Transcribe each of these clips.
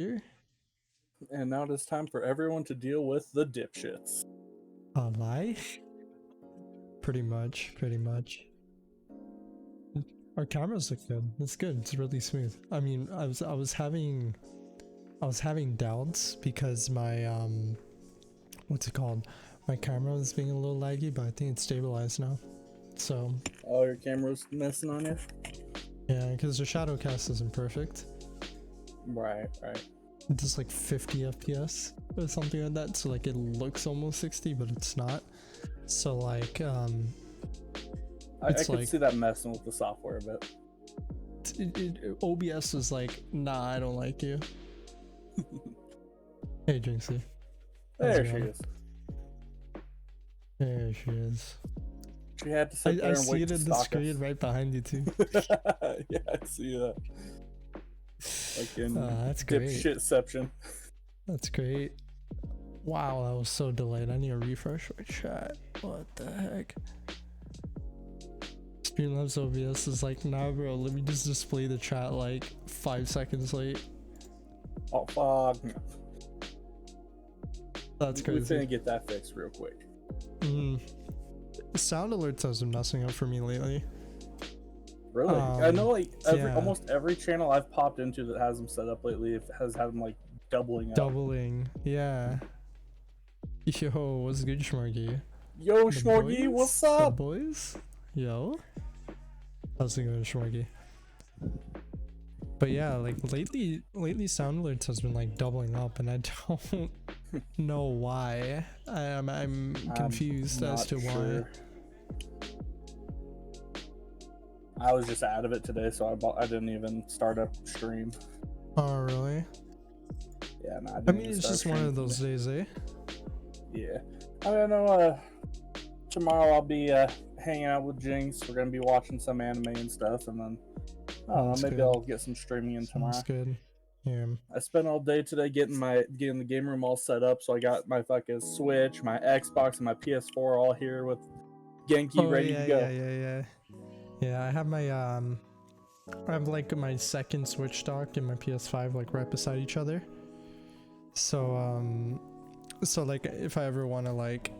Here. And now it is time for everyone to deal with the dipshits. A lie? Pretty much. Our cameras look good. It's good. It's really smooth. I mean, I was having doubts because my what's it called? My camera was being a little laggy, but I think it's stabilized now. So. Oh, your camera's messing on you? Yeah, because the shadow cast isn't perfect. Right. It's just like 50 FPS or something like that. So like it looks almost 60, but it's not. So like I could see that messing with the software a bit. OBS is like, nah, I don't like you. Hey, Jinxie. There she is. There she is. She had to sit there and wait to I see it in the screen us. right behind you too. Yeah, I see that. Like in that's great. Dipshitception. That's great. Wow, that was so delayed. I need to refresh my chat. What the heck? Streamlabs OBS is like, nah bro, let me just display the chat like 5 seconds late. Oh fuck. That's crazy. We're gonna get that fixed real quick. Sound alerts has been messing up for me lately. Really? I know like almost every channel I've popped into that has them set up lately has had them like doubling. Yeah. Yo, what's good, Schmorgy? Yo, Schmorgy, what's up? The boys? Yo. How's it going, Schmorgy? But yeah, like lately sound alerts has been like doubling up, and I don't know why. I'm confused as to why. I was just out of it today, so I didn't even start up stream. Oh really? Yeah, no, I mean, it's just one of those days, eh? Yeah. I know. Tomorrow I'll be hanging out with Jinx. We're gonna be watching some anime and stuff, and then I don't know, maybe I'll get some streaming in tomorrow. That's good. Yeah. I spent all day today getting the game room all set up, so I got my fucking Switch, my Xbox, and my PS4 all here with Genki ready to go. Yeah, I have my I have like my second Switch dock and my PS5 like right beside each other. So so like if I ever want to like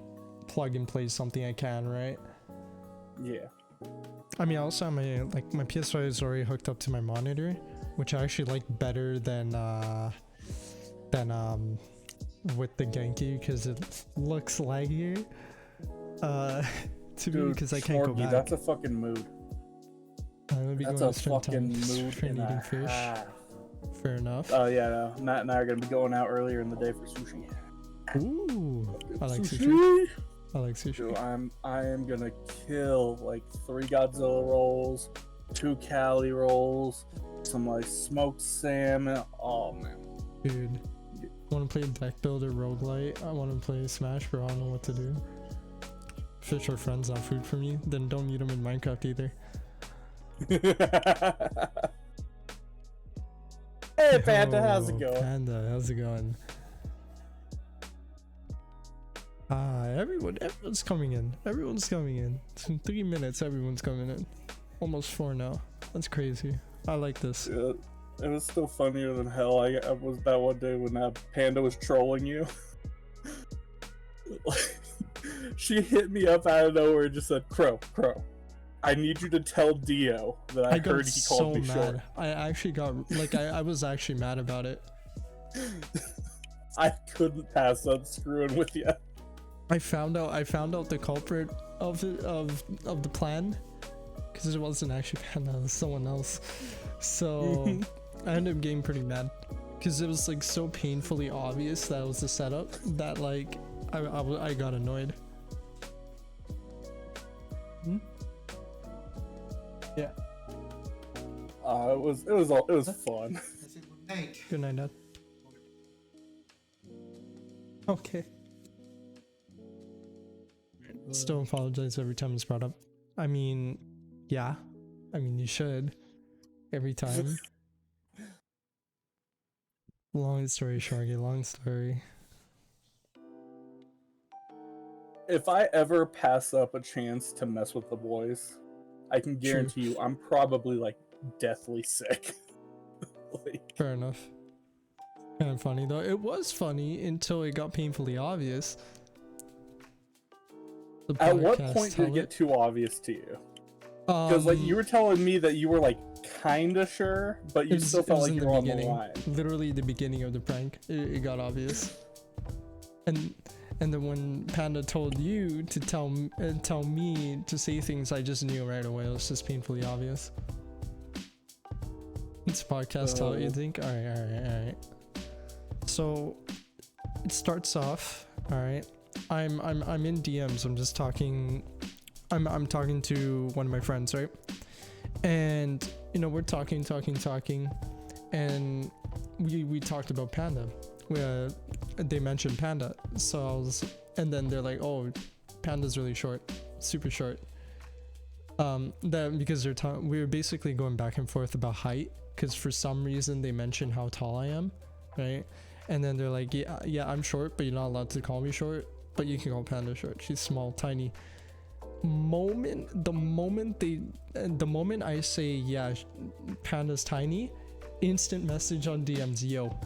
plug and play something, I can, right? Yeah. I mean, also my PS5 is already hooked up to my monitor, which I actually like better than with the Genki because it looks laggier. To me, because I can't go back. That's a fucking mood. That's a fucking mood and a fish. half. Fair enough. Oh yeah, no. Matt and I are gonna be going out earlier in the day for sushi. Ooh, I like sushi. I like sushi. Dude, I am gonna kill like 3 Godzilla rolls, 2 Cali rolls, some like smoked salmon. Oh man, dude, I want to play deck builder roguelite. I want to play Smash, but I don't know what to do. Fish are friends, not food for me. Then don't need them in Minecraft either. Hey Panda, how's it going? Panda, how's it going? Everyone's coming in. Everyone's coming in. It's in 3 minutes, everyone's coming in. Almost 4 now. That's crazy. I like this. Yeah, it was still funnier than hell. I was that one day when that Panda was trolling you. She hit me up out of nowhere and just said, Crow, I need you to tell Dio that I heard he called me short. I actually got, like, I was actually mad about it. I couldn't pass up screwing with you. I found out the culprit of the plan, because it wasn't actually Panda, it was someone else. So I ended up getting pretty mad, because it was like so painfully obvious that it was the setup that like I got annoyed. Yeah. It was fun. Good night, Dad. Okay. Still apologize every time it's brought up. I mean, yeah. I mean, you should. Every time. Long story, Sharky. Long story. If I ever pass up a chance to mess with the boys, I can guarantee you I'm probably like deathly sick. Fair enough. Kind of funny though. It was funny until it got painfully obvious. At what point did it get too obvious to you? Because like you were telling me that you were like kind of sure, but you still felt like you were on the line. Literally the beginning of the prank, it got obvious. And then when Panda told you to tell me to say things, I just knew right away. It was just painfully obvious. It's a podcast. Tell what you think. All right. So it starts off. All right. I'm in DMs. I'm just talking. I'm talking to one of my friends, right? And you know we're talking, and we talked about Panda. They mentioned Panda, and then they're like, oh, Panda's really short, super short. That because we were basically going back and forth about height, because for some reason they mentioned how tall I am, right? And then they're like, yeah, I'm short, but you're not allowed to call me short, but you can call Panda short. She's small, tiny. The moment I say, yeah, Panda's tiny, instant message on DMs, yo.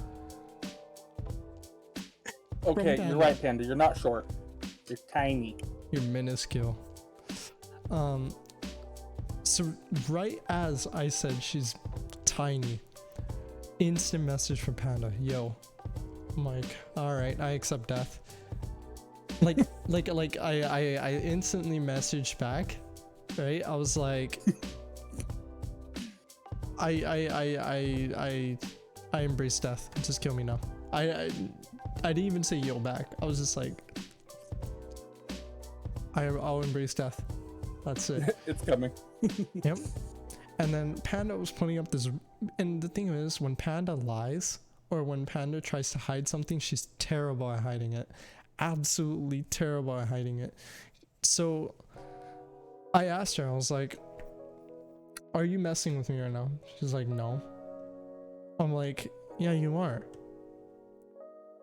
Okay, you're right, Panda. You're not short. You're tiny. You're minuscule. So right as I said she's tiny, instant message from Panda, yo. I'm like, all right, I accept death. Like I instantly messaged back, right? I was like, I embrace death. Just kill me now. I didn't even say yo back. I was just like, I'll embrace death. That's it. It's coming. Yep. And then Panda was putting up this, and the thing is, when Panda lies or when Panda tries to hide something, she's terrible at hiding it. Absolutely terrible at hiding it. So I asked her, I was like, are you messing with me right now? She's like, no. I'm like, yeah, you are.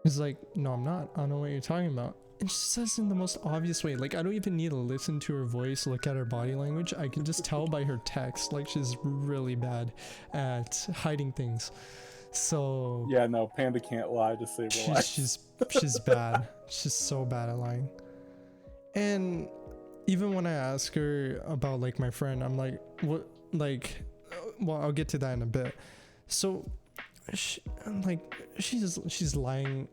He's like, no, I'm not. I don't know what you're talking about. And she says in the most obvious way. Like, I don't even need to listen to her voice, look at her body language. I can just tell by her text. Like, she's really bad at hiding things. So yeah, no, Panda can't lie to save her life. She's bad. She's so bad at lying. And even when I ask her about like my friend, I'm like, what? Like, well, I'll get to that in a bit. So, she's lying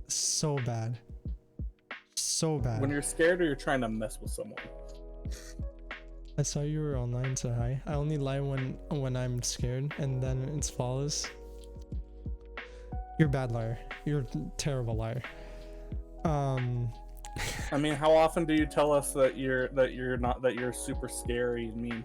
so bad. So bad. When you're scared or you're trying to mess with someone. I saw you were online, so hi. I only lie when I'm scared, and then it's flawless. You're a bad liar. You're a terrible liar. I mean, how often do you tell us that you're super scary and mean?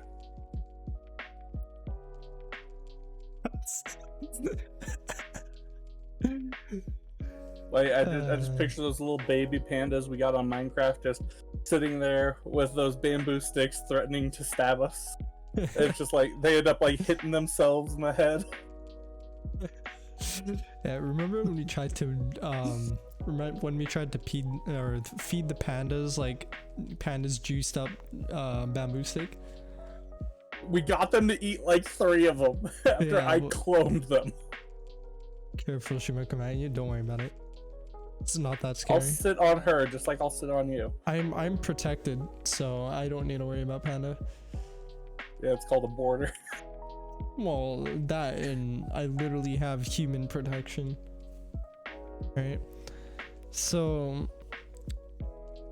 Like I just picture those little baby pandas we got on Minecraft just sitting there with those bamboo sticks threatening to stab us. It's just like they end up like hitting themselves in the head. Yeah, remember when we tried to feed the pandas like pandas juiced up bamboo stick? We got them to eat like 3 of them after I cloned them. Careful, she might come at you. Don't worry about it. It's not that scary. I'll sit on her just like I'll sit on you. I'm protected, so I don't need to worry about Panda. Yeah, it's called a border. Well, that, and I literally have human protection. Right? So,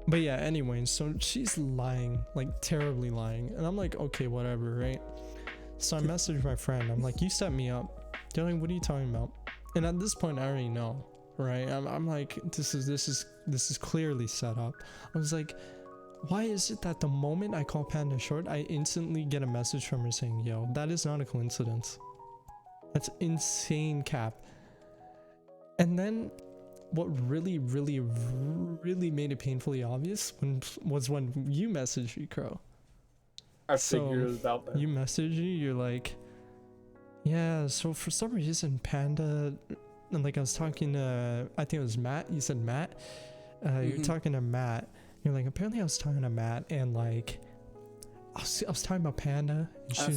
but yeah, anyway, so she's lying, like terribly lying. And I'm like, okay, whatever, right? So I messaged my friend. I'm like, you set me up. They're like, what are you talking about? And at this point, I already know, right? I'm like, this is clearly set up. I was like, why is it that the moment I call Panda short, I instantly get a message from her saying, yo, that is not a coincidence. That's insane cap. And then what really made it painfully obvious was when you messaged me, Crow. I figured it was about that. You messaged me, you're like, yeah, so for some reason Panda, and like I was talking to, I think it was Matt, you said Matt, you're talking to Matt, you're like, apparently I was talking to Matt, and like, I was talking about Panda, and I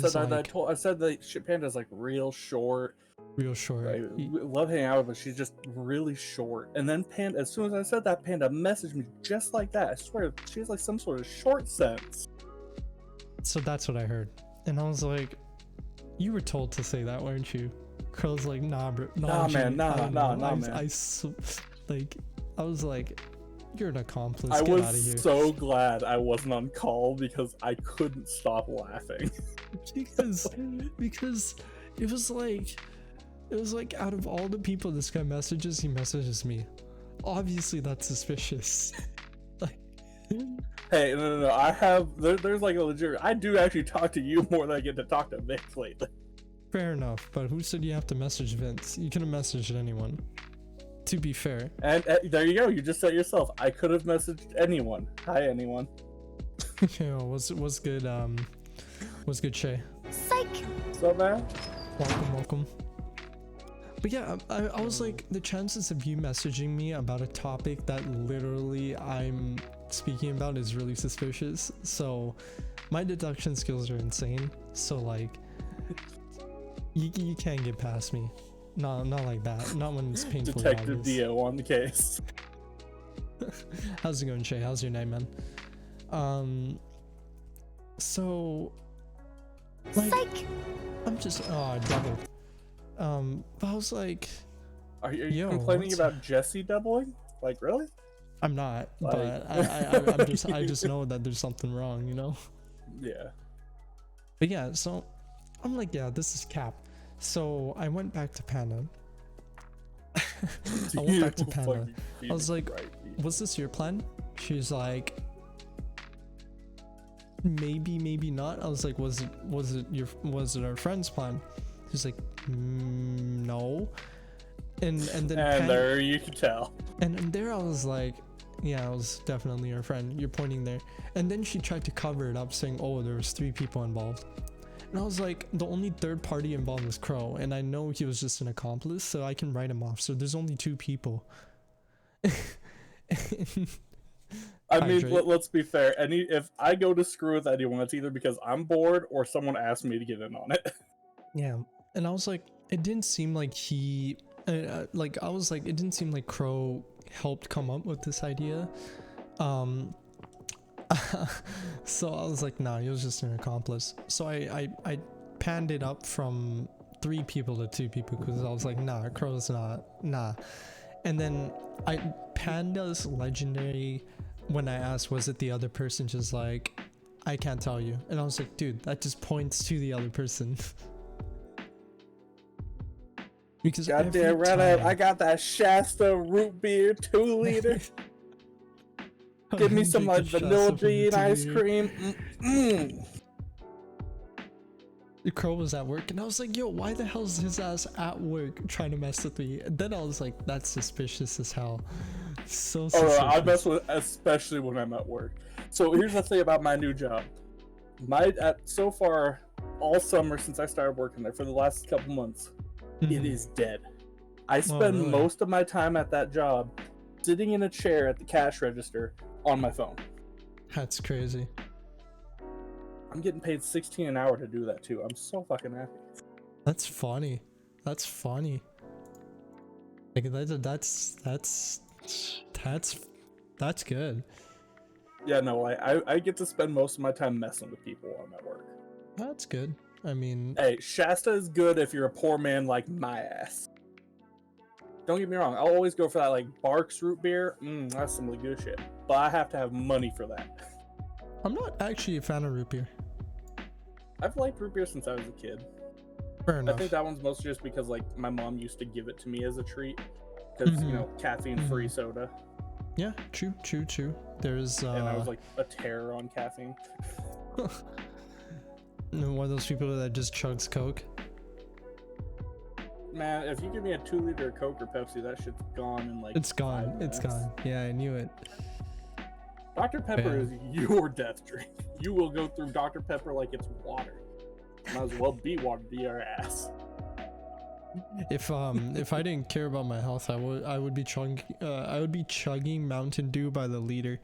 said that Panda's like real short, real short. I love hanging out with her, but she's just really short. And then Panda, as soon as I said that, Panda messaged me just like that. I swear, she has like some sort of short sense. So that's what I heard, and I was like, "You were told to say that, weren't you?" Crow's like, "Nah, bro, Nah, man, nah, man. Like, I was like, "You're an accomplice. I Get out of was here." so glad I wasn't on call because I couldn't stop laughing. because it was like out of all the people this guy messages, he messages me. Obviously, that's suspicious. Like, Hey, no. I have there's like a legit. I do actually talk to you more than I get to talk to Vic lately. fair enough, but who said you have to message Vince? You could have messaged anyone. To be fair. And there you go. You just said yourself. I could have messaged anyone. Hi, anyone. Yeah, was good. Was good, Shay. Psych. What's up, man? Welcome. But yeah, I was like, the chances of you messaging me about a topic that literally I'm speaking about is really suspicious. So my deduction skills are insane. So like, you can't get past me. No, not like that. Not when it's painful. Detective Dio on the case. How's it going, Shay? How's your night, man? So like, Psych. I'm just double. But I was like, Are you yo, complaining about Jesse doubling? Like, really? I'm not, Like- but I just know that there's something wrong, you know? Yeah. But yeah, so I'm like, yeah, this is cap. So I went back to Panda. I went back to Panda. I was like, was this your plan? She's like, maybe not. I was like, was it our friend's plan? She's like, no. And then there you can tell. and there I was like, yeah, it was definitely your friend. You're pointing there. And then she tried to cover it up, saying, oh, there was 3 people involved. And I was like, the only third party involved was Crow, and I know he was just an accomplice, so I can write him off. So there's only 2 people. I mean, Hydrate. let's be fair. If I go to screw with anyone, it's either because I'm bored or someone asked me to get in on it. Yeah, and I was like, it didn't seem like he, like I was like, it didn't seem like Crow helped come up with this idea. So I was like, nah, he was just an accomplice. So I panned it up from 3 people to 2 people because I was like, nah, Crow's not, nah. And then I Panda's legendary, when I asked, was it the other person, just like, I can't tell you. And I was like, dude, that just points to the other person. Because Goddamn right, I got that Shasta root beer 2 liter. Give me some like vanilla bean ice cream. The Crow was at work, and I was like, yo, why the hell is his ass at work trying to mess with me? And then I was like, that's suspicious as hell. So suspicious. I mess with, especially when I'm at work. So here's the thing about my new job. So far, all summer since I started working there, for the last couple months, it is dead. I spend really? most of my time at that job sitting in a chair at the cash register on my phone. That's crazy. I'm getting paid $16 an hour to do that too. I'm so fucking happy. That's funny. That's funny. Like that's good. Yeah, no, I get to spend most of my time messing with people while I'm at work. That's good. I mean, Hey, Shasta is good if you're a poor man like my ass. Don't get me wrong, I'll always go for that like Barks root beer. That's some really good shit. But I have to have money for that. I'm not actually a fan of root beer. I've liked root beer since I was a kid. Fair enough. I think that one's mostly just because like my mom used to give it to me as a treat. Because, you know, caffeine-free soda. Yeah, true. There's And I was like a terror on caffeine. one of those people that just chugs Coke. Man, if you give me a 2 liter of Coke or Pepsi, that shit's gone in like It's gone. 5 minutes. It's gone. Yeah, I knew it. Dr. Pepper is your death drink. You will go through Dr. Pepper like it's water. Might as well be water to your ass. If I didn't care about my health, I would be chugging Mountain Dew by the liter.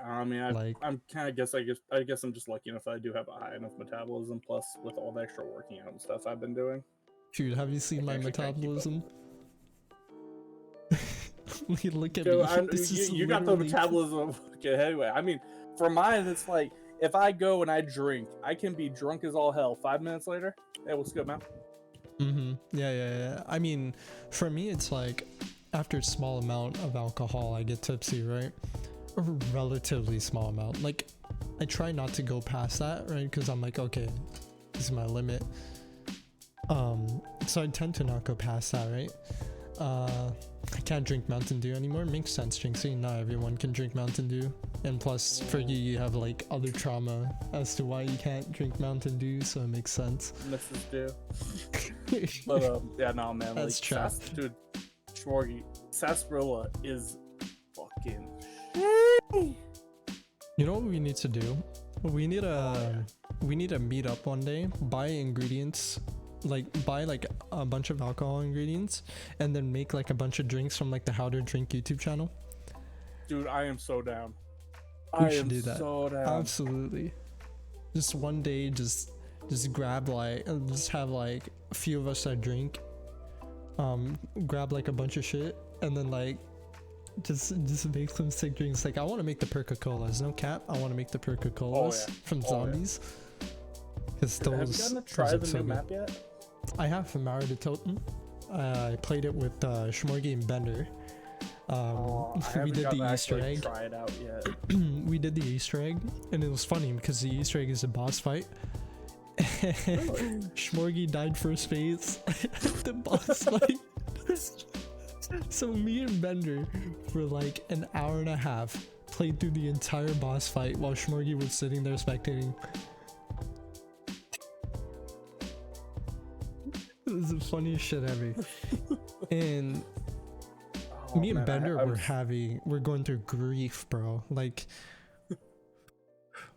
I mean, I guess I'm just lucky enough that I do have a high enough metabolism. Plus, with all the extra working out and stuff I've been doing. Dude, have you seen my metabolism? Look at Dude, me. This is you got the literally- metabolism. Okay, anyway, I mean, for mine, it's like if I go and I drink, I can be drunk as all hell. 5 minutes later, hey, what's good, man? Yeah. I mean, for me, it's like after a small amount of alcohol, I get tipsy, right? A relatively small amount. Like, I try not to go past that, right? Because I'm like, okay, this is my limit. So I tend to not go past that, right? I can't drink Mountain Dew anymore. Makes sense, Jinxie. Not everyone can drink Mountain Dew. And plus, for you, you have like other trauma as to why you can't drink Mountain Dew, so it makes sense. Mrs. Dew. But yeah, no, man. That's like, dude, Shmorgy, sarsaparilla is fucking. You know what we need to do? We need to meet up one day, buy ingredients, like buy like a bunch of alcohol ingredients, and then make like a bunch of drinks from like the How to Drink YouTube channel. Dude, I am so down. We should do that. So down. Absolutely. Just one day, just grab like, just have like a few of us that drink, grab like a bunch of shit, and then like just make some sick drinks. Like I want to make the Perca-Colas, no cap. I want to make the Perca-Colas from Zombies. Because those. Have you gotten to try the new map yet? I have from Mara de Toten. I played it with Shmorgy and Bender. We did the Easter egg. Try it out yet. We did the Easter egg, and it was funny because the Easter egg is a boss fight. Really? Shmorgy died first phase. The boss fight. So me and Bender for like an hour and a half played through the entire boss fight while Shmorgy was sitting there spectating. It was the funniest shit ever. And me and Bender we're going through grief, bro. Like,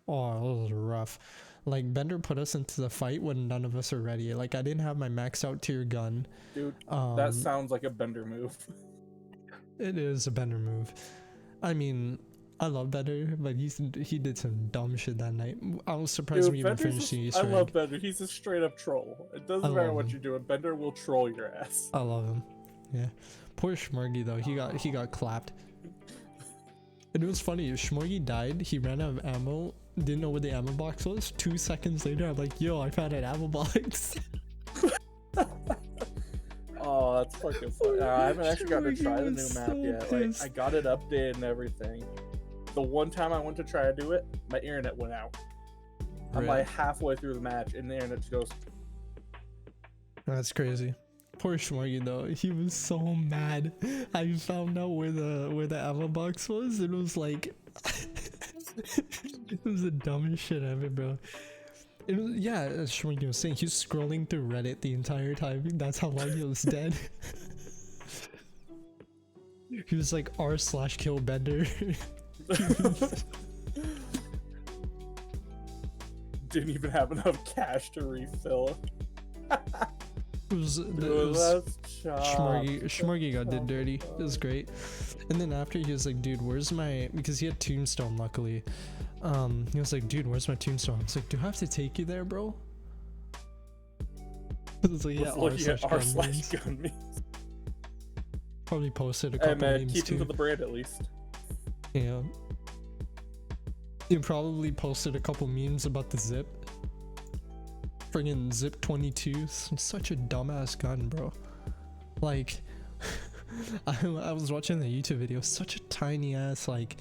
oh, it was rough. Like, Bender put us into the fight when none of us are ready. Like, I didn't have my maxed out tier gun. Dude, that sounds like a Bender move. It is a Bender move. I mean, I love Bender, but he did some dumb shit that night. I was surprised we even finished the Easter egg. I love Bender. He's a straight up troll. It doesn't matter what you're doing. Bender will troll your ass. I love him. Yeah. Poor Shmorgy though. He got clapped. And it was funny. Shmorgy died. He ran out of ammo. Didn't know where the ammo box was. 2 seconds later, I'm like, yo, I found an ammo box. Oh, that's fucking funny. I haven't actually gotten to try the new map yet. Like, I got it updated and everything. The one time I went to try to do it, my internet went out. I'm like halfway through the match, and the internet just goes. That's crazy. Poor Shmorgy though. He was so mad. I found out where the ammo box was. It was like, it was the dumbest shit ever, bro. It was, yeah, as Shmorgy was saying, he was scrolling through Reddit the entire time. That's how long he was dead. He was like r/kill Bender. Didn't even have enough cash to refill. Shmorgy got did dirty. It was great. And then after he was like, dude, where's my, because he had tombstone luckily. He was like, dude, where's my tombstone? I was like, do I have to take you there, bro? It was like, yeah, r/gun means. Probably posted a couple memes keep too. him to the brand at least. Yeah. You probably posted a couple memes about the Zip. Friggin' Zip 22. Such a dumbass gun, bro. Like, I was watching the YouTube video. Such a tiny ass, like,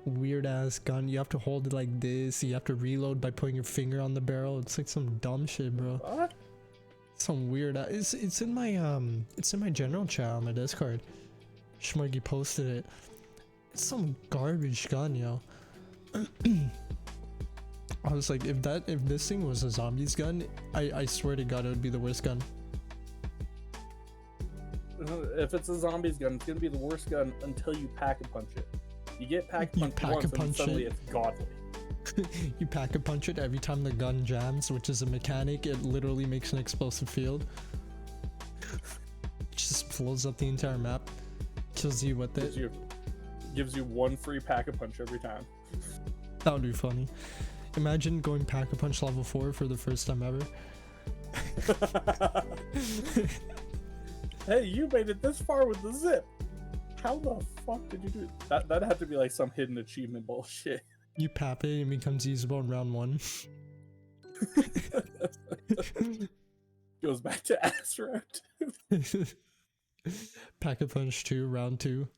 weird ass gun. You have to hold it like this. You have to reload by putting your finger on the barrel. It's like some dumb shit, bro. What? Some weird. It's in my general chat on my Discord. Shmorgy posted it. It's some garbage gun, yo. I was like, if this thing was a zombies gun, I swear to God, it would be the worst gun. If it's a zombies gun, it's gonna be the worst gun until you pack-a-punch it. You get pack-a-punch once, and suddenly it's godly. You pack-a-punch it every time the gun jams, which is a mechanic. It literally makes an explosive field. It just blows up the entire map. Kills you with it. Gives you one free pack-a-punch every time. That would be funny. Imagine going pack-a-punch level 4 for the first time ever. Hey, you made it this far with the zip. How the fuck did you do that? That'd have to be like some hidden achievement bullshit. You pap it and it becomes usable in round 1. Goes back to ass round 2. Pack-a-Punch 2, round 2.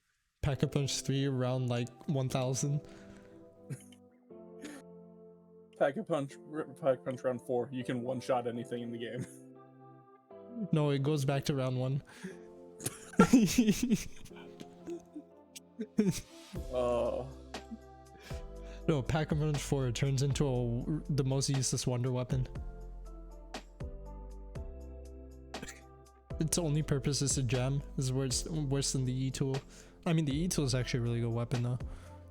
Pack-a-Punch 3, round like 1000. Pack-a-Punch round 4. You can one-shot anything in the game. No, it goes back to round 1. No, Pack-a-Punch 4 turns into the most useless wonder weapon. Its only purpose is to jam. Is worse than the E-tool. I mean, the E-tool is actually a really good weapon though,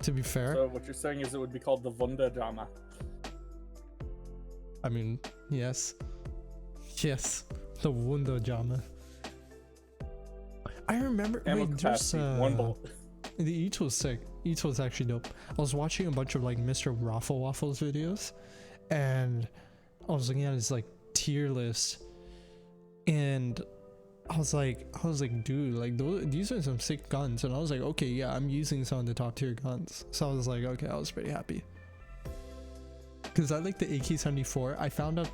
to be fair. So what you're saying is it would be called the Wunderjama. I mean, yes. Yes, the Wunderjama. I remember, Ammo wait, capacity, there's 1 bullet. the E-tool's sick. E-tool's actually dope. I was watching a bunch of like Mr. Waffles videos, and I was looking at his like tier list, and I was like, dude, like these are some sick guns, and I was like, okay, yeah, I'm using some of the top tier guns, so I was like, okay, I was pretty happy, because I like the AK-74. I found out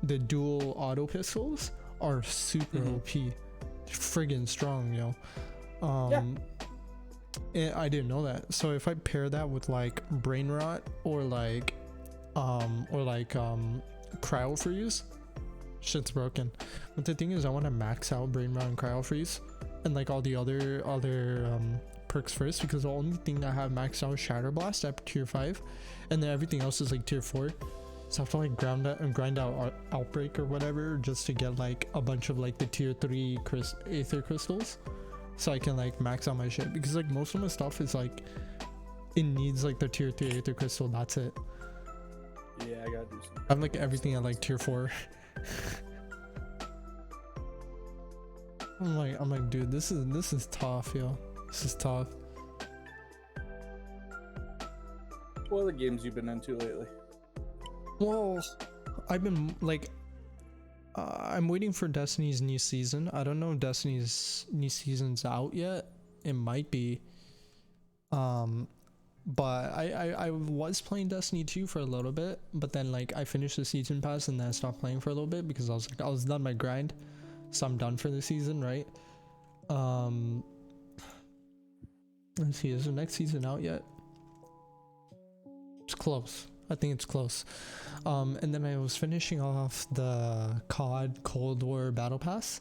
the dual auto pistols are super OP, friggin' strong, yo. And I didn't know that. So if I pair that with like brain rot or like cryo freeze, shit's broken. But the thing is, I want to max out brain rot and cryo freeze and like all the other perks first, because the only thing I have maxed out is Shatter Blast at tier 5, and then everything else is like tier 4. So I have to like grind out Outbreak or whatever just to get like a bunch of like the tier 3 Aether crystals, so I can like max out my shit, because like most of my stuff is like it needs like the tier 3 Aether crystal. That's it. Yeah, I gotta do something. I have like everything at like tier 4. I'm like, dude, this is tough, yo. This is tough. What other games you been into lately? Well, I've been like, I'm waiting for Destiny's new season. I don't know if Destiny's new season's out yet. It might be. But I was playing Destiny 2 for a little bit, but then like I finished the season pass and then I stopped playing for a little bit because I was done my grind, so I'm done for the season, right? Let's see, is the next season out yet? It's close. I think it's close. And then I was finishing off the COD Cold War Battle Pass.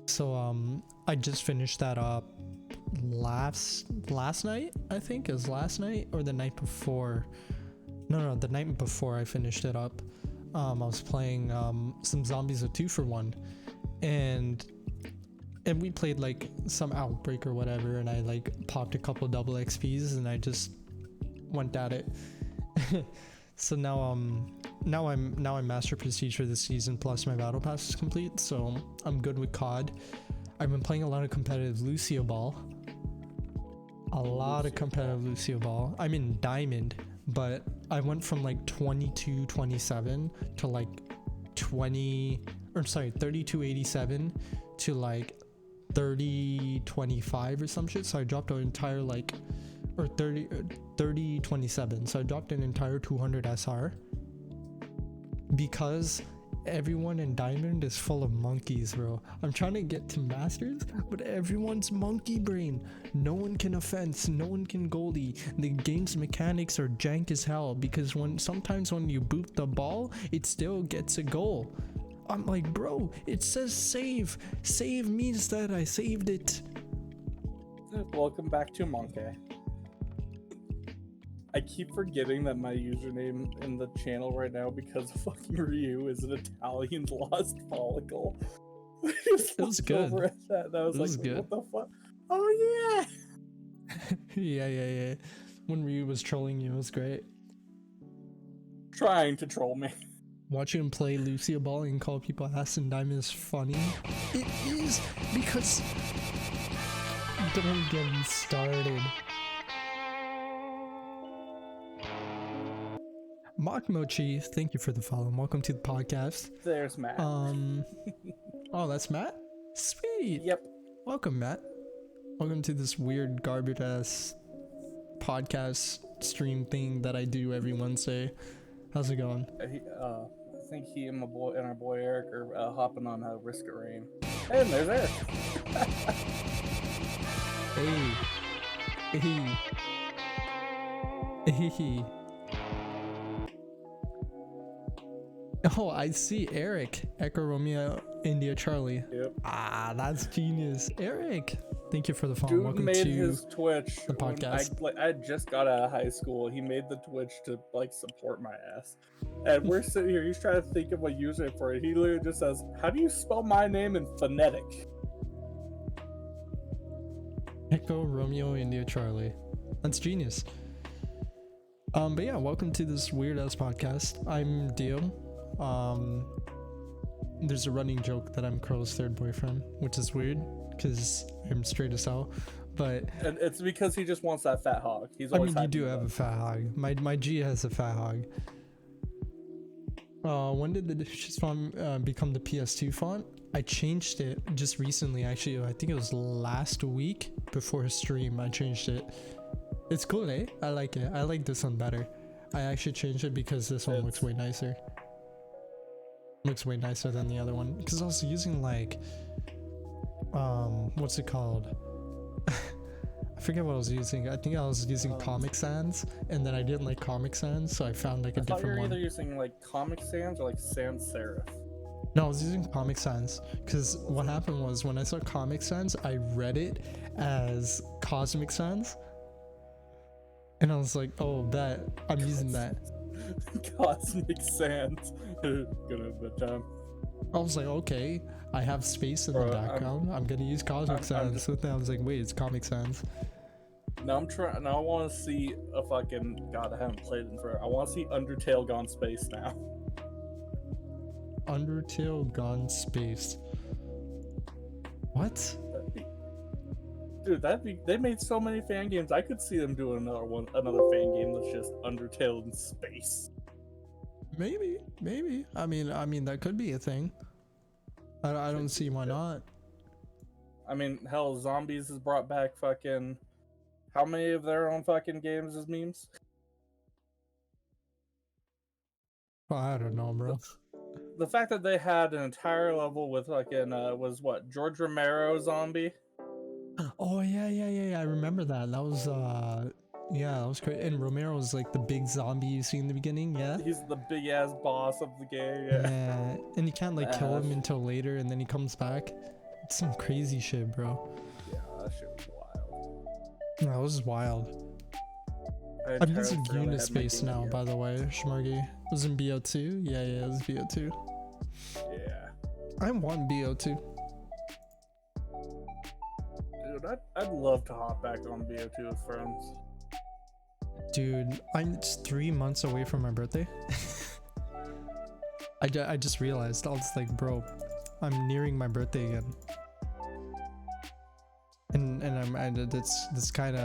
So I just finished that up last night. I think it was last night or the night before. No, the night before I finished it up. I was playing some Zombies of 2 for 1, and we played like some Outbreak or whatever, and I like popped a couple double XPs and I just went at it. So now I'm Master Prestige for this season, plus my Battle Pass is complete, so I'm good with COD. I've been playing a lot of competitive Lucio Ball. Of competitive Lucio Ball. I'm in Diamond, but I went from like 22-27 to like 32-87 to like 30-25 or some shit. So I dropped an entire like, or 30-27. So I dropped an entire 200 SR because everyone in Diamond is full of monkeys, bro. I'm trying to get to Masters, but everyone's monkey brain. No one can offense, no one can goalie. The game's mechanics are jank as hell, because sometimes when you boot the ball, it still gets a goal. I'm like, bro, it says save. Save means that I saved it. Welcome back to Monkey. I keep forgetting that my username in the channel right now, because fucking Ryu is an Italian lost follicle. It was good. Over at that. I was like, good. What the fuck? Oh yeah. yeah. When Ryu was trolling you, it was great. Trying to troll me. Watching him play Lucio Ball and call people ass and diamond is funny. It is, because don't get me started. Mock Mochi, thank you for the follow. Welcome to the podcast. There's Matt. Oh, that's Matt? Sweet. Yep. Welcome, Matt. Welcome to this weird garbage ass podcast stream thing that I do every Wednesday. How's it going? I think he and our boy Eric are hopping on Risk of Rain. And there's Eric. Hey. Oh, I see Eric. Echo Romeo India Charlie. Yep. Ah, that's genius. Eric, thank you for the follow. Dude Welcome made to his Twitch. the podcast. I just got out of high school. He made the Twitch to support my ass. And we're sitting here. He's trying to think of a username for it. He literally just says, "How do you spell my name in phonetic?" Echo Romeo India Charlie. That's genius. But yeah, welcome to this weird ass podcast. I'm Dio. There's a running joke that I'm Crow's third boyfriend, which is weird because I'm straight as hell. But and it's because he just wants that fat hog. He's I always mean, you do have a fat hog. My G has a fat hog. When did the D.I.P.S.H.I.T.S font become the PS2 font? I changed it just recently. Actually, I think it was last week before his stream. I changed it. It's cool, eh? I like it. I like this one better. I actually changed it because this one looks way nicer. Looks way nicer than the other one. Because I was using like, what's it called? I forget what I was using. I think I was using Comic Sans, and then I didn't like Comic Sans, so I found like a different one. I thought you were either using like Comic Sans or like Sans Serif. No, I was using Comic Sans because what happened was when I saw Comic Sans, I read it as Cosmic Sans, and I was like, "Oh, that I'm using that." Cosmic Sans. Gonna have a time. I was like, "Okay, I have space in the background. I'm gonna use Cosmic Sans." With that, I was like, "Wait, it's Comic Sans." Now I'm trying. Now I want to see a fucking God. I haven't played it in forever. I want to see Undertale Gone Space now. Undertale Gone Space. What? Dude, they made so many fan games. I could see them doing another fan game that's just Undertale in space. Maybe. I mean that could be a thing. I don't see why not. I mean, hell, Zombies has brought back fucking how many of their own fucking games as memes? Oh, I don't know, bro. The fact that they had an entire level with fucking was what, George Romero zombie? Oh yeah. I remember that. That was yeah, that was great. And Romero was like the big zombie you see in the beginning. Yeah, he's the big ass boss of the game. Yeah, and you can't like kill him until later, and then he comes back. It's some crazy shit, bro. Yeah, that shit was wild. That was wild. I'm using Unispace now, by the way, Shmargy. It was in BO2? Yeah, it was BO2. Yeah. I want BO2. Dude, I'd love to hop back on BO2 with friends. Dude, I'm just 3 months away from my birthday. I just realized, I was like, bro, I'm nearing my birthday again. And it's kind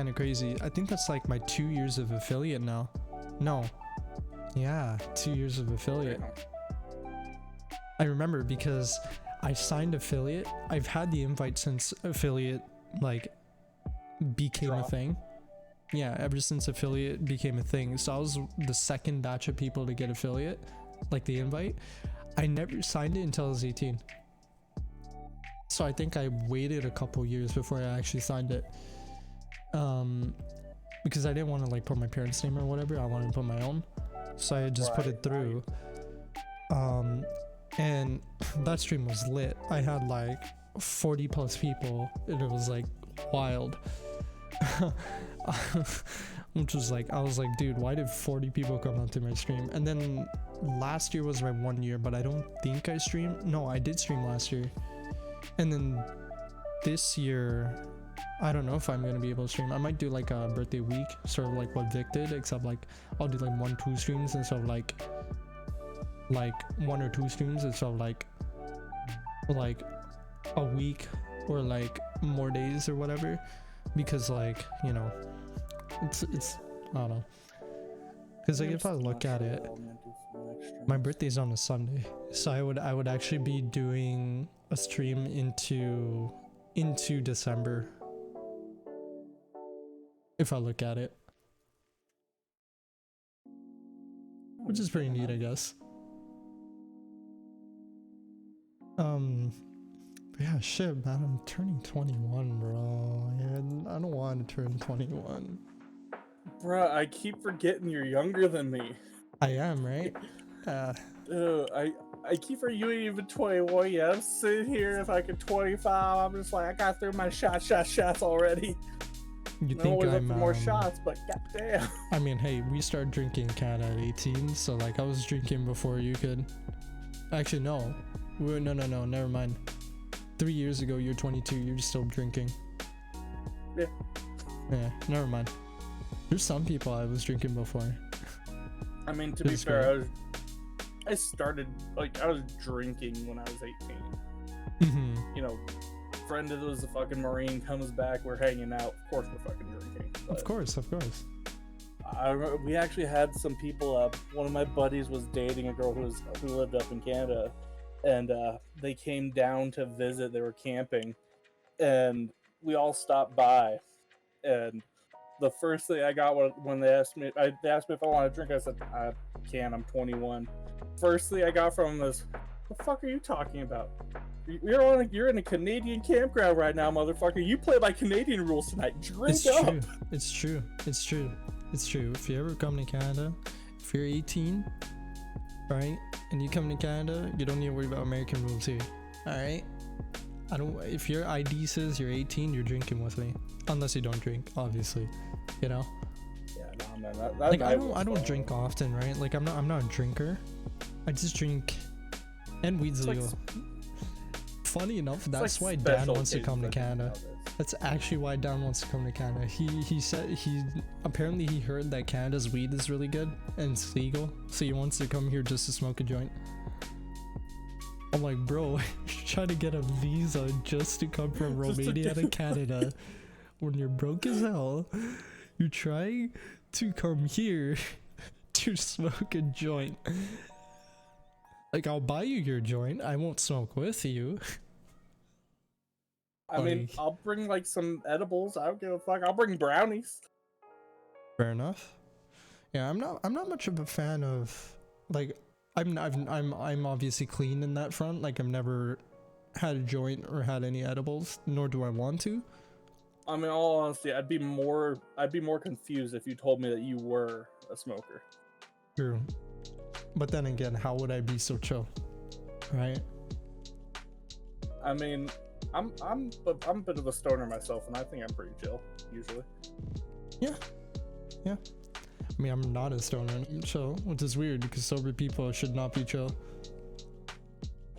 of crazy. I think that's like my 2 years of affiliate now. No, yeah, 2 years of affiliate. I remember because I signed affiliate. I've had the invite since affiliate like became a thing. Yeah, ever since affiliate became a thing. So I was the second batch of people to get affiliate, like the invite. I never signed it until I was 18. So I think I waited a couple years before I actually signed it. Because I didn't want to like put my parents' name or whatever. I wanted to put my own. So I just put it through. And that stream was lit. I had like 40 plus people and it was like wild. Which was like, I was like, dude, why did 40 people come out to my stream? And then last year was my 1 year, but I don't think I streamed. No, I did stream last year. And then this year, I don't know if I'm gonna be able to stream. I might do like a birthday week, sort of like what Vic did, except like I'll do like 1-2 streams instead of like 1 or 2 streams instead of like a week or like more days or whatever, because like, you know, it's I don't know. Because like if I look at it, my birthday's on a Sunday, so I would actually be doing a stream into December. If I look at it, which is pretty neat, I guess. But yeah, shit, man, I'm turning 21, bro. Yeah, I don't want to turn 21. Bruh, I keep forgetting you're younger than me. I am, right? I keep forgetting you ain't even 21 yet. I'm sitting here, if I could 25, I'm just like, I got through my shots already. You I'm think always I'm up for more shots, but goddamn. I mean, hey, we started drinking Canada at 18, so like I was drinking before you could. Actually, no. No, never mind. 3 years ago, you're 22, you're still drinking. Yeah. Yeah, never mind. There's some people I was drinking before. I mean, to be fair, I started, like, I was drinking when I was 18. Mm-hmm. You know, friend that was a fucking Marine comes back, we're hanging out, of course we're fucking drinking. But of course. I remember we actually had some people, one of my buddies was dating a girl who lived up in Canada, and they came down to visit, they were camping, and we all stopped by, and the first thing I got when they asked me if I want to drink, I said, I can't, I'm 21. First thing I got from them was, what the fuck are you talking about? You're in a Canadian campground right now, motherfucker. You play by Canadian rules tonight. Drink up. It's true. If you ever come to Canada, if you're 18, right, and you come to Canada, you don't need to worry about American rules here. All right. If your ID says you're 18, you're drinking with me, unless you don't drink, obviously, you know. Yeah, no, man. That like I don't drink often, right? Like I'm not a drinker. I just drink, and weed's legal. Funny enough, that's why Dan wants to come to Canada. That's actually why Dan wants to come to Canada. He said apparently he heard that Canada's weed is really good and it's legal, so he wants to come here just to smoke a joint. I'm like, bro, you're trying to get a visa just to come from Romania to Canada when you're broke as hell. You're trying to come here to smoke a joint. Like, I'll buy you your joint. I won't smoke with you. I mean, I'll bring like some edibles. I don't give a fuck. I'll bring brownies. Fair enough. Yeah, I'm not much of a fan of, like, I'm obviously clean in that front. Like, I've never had a joint or had any edibles, nor do I want to. I mean, all honesty, I'd be more confused if you told me that you were a smoker. True. But then again, how would I be so chill? Right? I mean, I'm a bit of a stoner myself, and I think I'm pretty chill usually. Yeah. I mean, I'm not a stoner, I'm chill, which is weird because sober people should not be chill.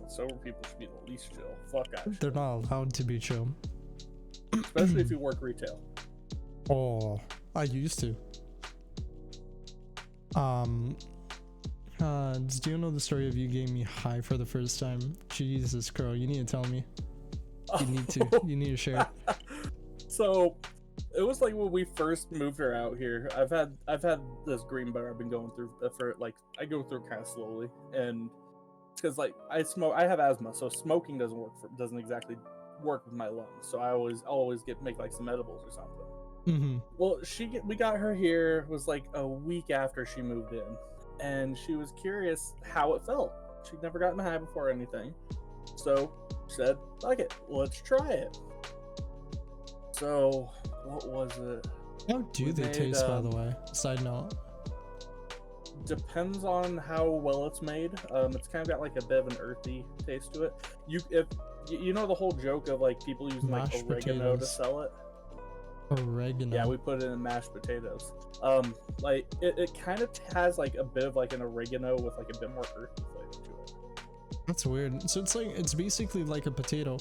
Sober people should be the least chill. Fuck that. They're not allowed to be chill. Especially if you work retail. Oh, I used to. Do you know the story of you gave me high for the first time? Jesus, Crow, you need to tell me. You need to share it. So, it was like when we first moved her out here. I've had this green butter I've been going through for like, I go through kind of slowly, and because like I have asthma, so smoking doesn't exactly work with my lungs. So I always make like some edibles or something. Mm-hmm. Well, we got her here, was like a week after she moved in, and she was curious how it felt. She'd never gotten high before or anything, so she said, "Fuck it, let's try it." So, what was it? How do they taste, by the way? Side note. Depends on how well it's made. It's kind of got like a bit of an earthy taste to it. You know the whole joke of like people using like oregano to sell it. Oregano. Yeah, we put it in mashed potatoes. Like it kind of has like a bit of like an oregano with like a bit more earthy flavor to it. That's weird. So it's basically like a potato.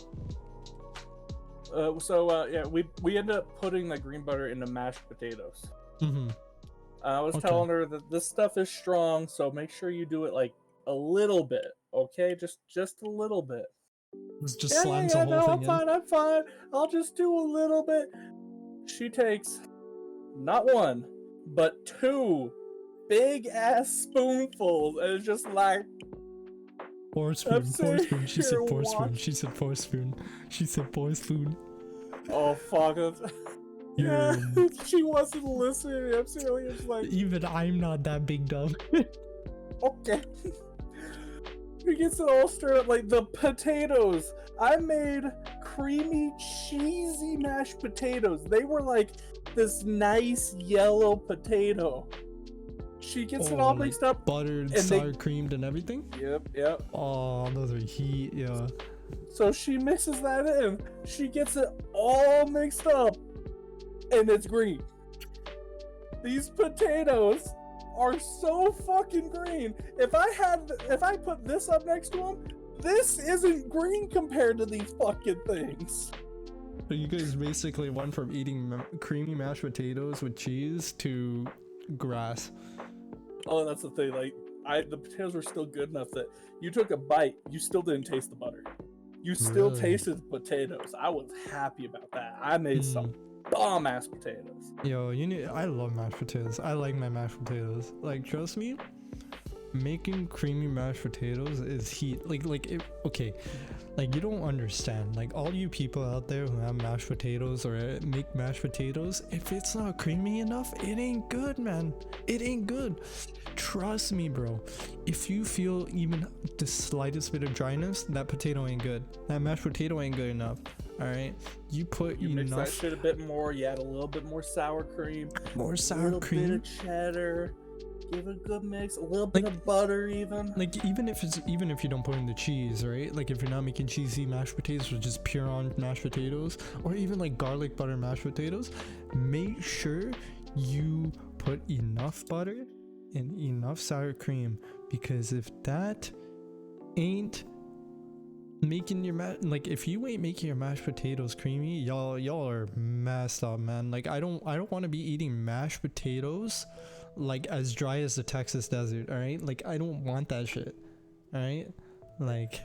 Yeah, we ended up putting the green butter into mashed potatoes. Mm-hmm. I was telling her that this stuff is strong, so make sure you do it like a little bit, okay? Just a little bit. Just slams the whole thing in. I'm fine. I'll just do a little bit. She takes not one, but two big ass spoonfuls, and it's just like, Four I'm spoon, four sitting spoon. She here said four spoon. watching. She said four spoon. She said four spoon. Oh fuck it. Yeah, she wasn't listening. I'm serious. Like, even I'm not that big dumb. okay. He gets it all stirred up. Like the potatoes, I made creamy, cheesy mashed potatoes. They were like this nice yellow potato. She gets it all mixed up, buttered, and sour creamed, and everything. Yep. Oh, those are heat, yeah. So she mixes that in. She gets it all mixed up, and it's green. These potatoes are so fucking green. If I put this up next to them, this isn't green compared to these fucking things. So you guys basically went from eating creamy mashed potatoes with cheese to grass. Oh, that's the thing. Like, the potatoes were still good enough that you took a bite, you still didn't taste the butter. You still tasted the potatoes. I was happy about that. I made some bomb ass potatoes. Yo, I love mashed potatoes. I like my mashed potatoes. Like, trust me, making creamy mashed potatoes is heat. Okay, like, you don't understand. Like, all you people out there who have mashed potatoes or make mashed potatoes, if it's not creamy enough, it ain't good, man. It ain't good. Trust me, bro. If you feel even the slightest bit of dryness, that potato ain't good. That mashed potato ain't good enough. All right, you mix that shit a bit more. You add a little bit more sour cream, more sour cream, a little bit of cheddar. Give it a good mix, a little bit of butter, even. Like, even if you don't put in the cheese, right? Like, if you're not making cheesy mashed potatoes or just pure on mashed potatoes, or even like garlic butter mashed potatoes, make sure you put enough butter and enough sour cream, because if that ain't making your if you ain't making your mashed potatoes creamy, y'all are messed up, man. Like, I don't want to be eating mashed potatoes like as dry as the Texas desert. All right, like, I don't want that shit. All right, like,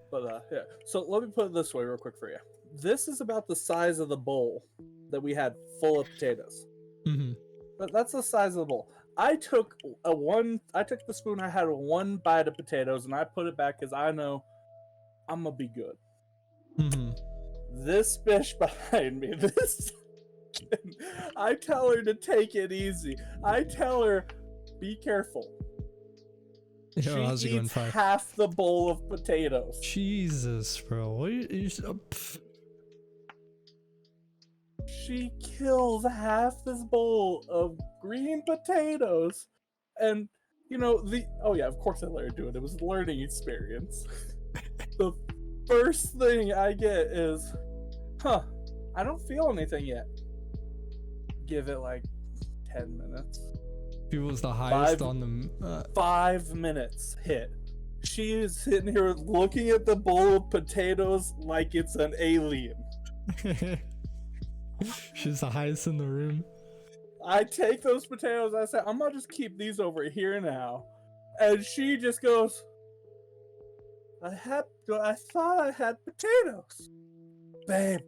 but yeah, so let me put it this way real quick for you. This is about the size of the bowl that we had full of potatoes. But that's the size of the bowl. I took the spoon, I had one bite of potatoes, and I put it back because I know I'm gonna be good. This bitch behind me, I tell her to take it easy. I tell her, be careful. Yo, she eats half the bowl of potatoes. Jesus, bro. She kills half this bowl of green potatoes. And, oh yeah, of course I let her do it. It was a learning experience. The first thing I get is, I don't feel anything yet. Give it like 10 minutes. She was the highest on the 5 minutes hit. She is sitting here looking at the bowl of potatoes like it's an alien. She's the highest in the room. I take those potatoes, I say, I'm gonna just keep these over here now. And she just goes, I thought I had potatoes. Babe,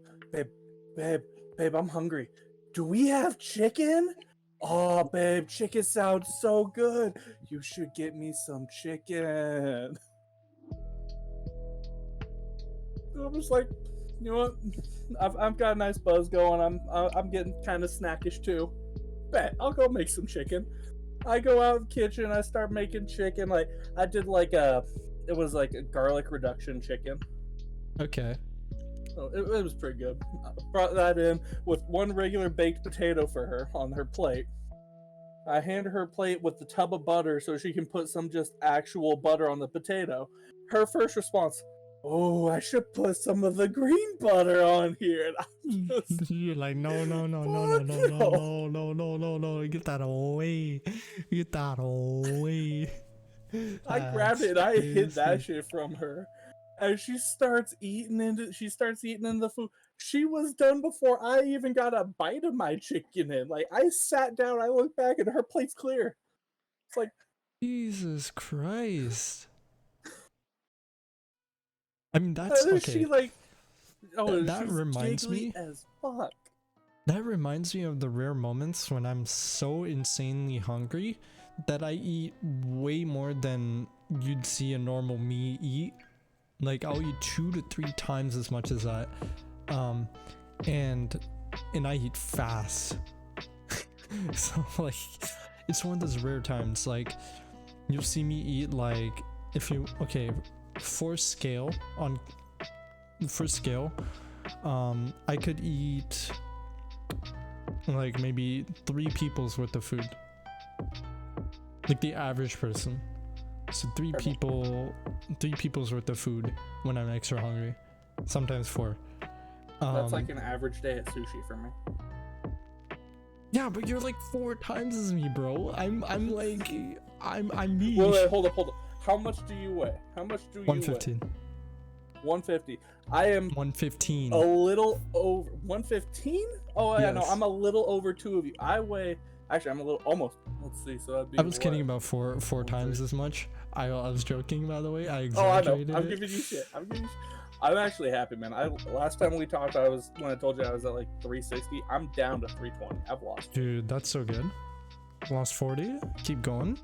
I'm hungry. Do we have chicken? Oh, babe, chicken sounds so good. You should get me some chicken. I'm just like, you know what? I've got a nice buzz going. I'm getting kind of snackish too. Bet I'll go make some chicken. I go out in the kitchen. I start making chicken. Like, I did it was like a garlic reduction chicken. Okay. So it was pretty good. I brought that in with one regular baked potato for her on her plate. I hand her a plate with the tub of butter so she can put some just actual butter on the potato. Her first response, oh, I should put some of the green butter on here. And you're like, no, get that away. Get that away. I grabbed it and I hid that shit from her. And she starts eating into the food. She was done before I even got a bite of my chicken in. Like, I sat down, I looked back, and her plate's clear. It's like, Jesus Christ. I mean, that's okay. She like, that reminds me as fuck. That reminds me of the rare moments when I'm so insanely hungry that I eat way more than you'd see a normal me eat. Like I'll eat 2 to 3 times as much as that. And I eat fast. So like it's one of those rare times, like you'll see me eat like, if you, okay, for scale, I could eat like maybe 3 people's worth of food, like the average person. So 3 people's worth of food when I'm extra hungry, sometimes 4. That's like an average day at sushi for me. Yeah, but you're like 4 times as me, bro. I'm me. Wait, hold up. How much do you weigh? How much do you 115. weigh? 150. I am 115. a little over 115. Oh yeah, Yes. no, I'm a little over 2 of you. I weigh. Actually, I'm a little almost. Let's see. So that'd be. I was kidding about four times as much. I was joking, by the way. I exaggerated. Oh, I know. I'm giving you shit. I'm actually happy, man. Last time we talked, when I told you I was at like 360. I'm down to 320. I've lost. Dude, that's so good. Lost 40. Keep going.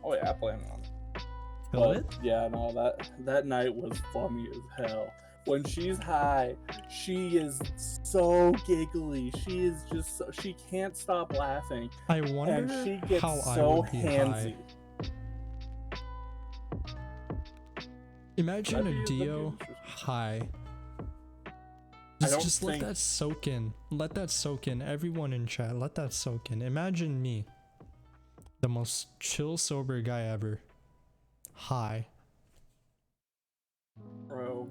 Oh yeah, I plan on it. Feel it? Yeah, no, that night was funny as hell. When she's high, she is so giggly. She is just she can't stop laughing. I wonder and she gets how so I would be handsy. high. Imagine a Dio high. Just let that soak in. Let that soak in. Everyone in chat, let that soak in. Imagine me, the most chill, sober guy ever. High. Bro,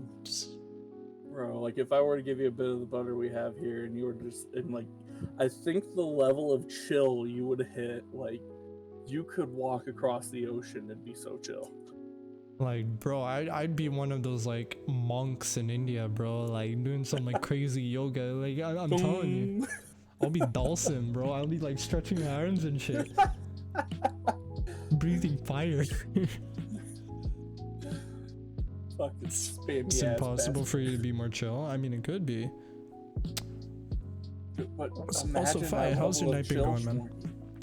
like if I were to give you a bit of the butter we have here and you were just in like, I think the level of chill you would hit, like you could walk across the ocean and be so chill. Like, bro, I'd be one of those like monks in India, bro, like doing some like crazy yoga. Like I'm telling you, I'll be Dawson, bro. I'll be like stretching my arms and shit, breathing fire. Fucking spammy. It's impossible for you to be more chill. I mean, it could be. But also, Fi, how's your night been going, man?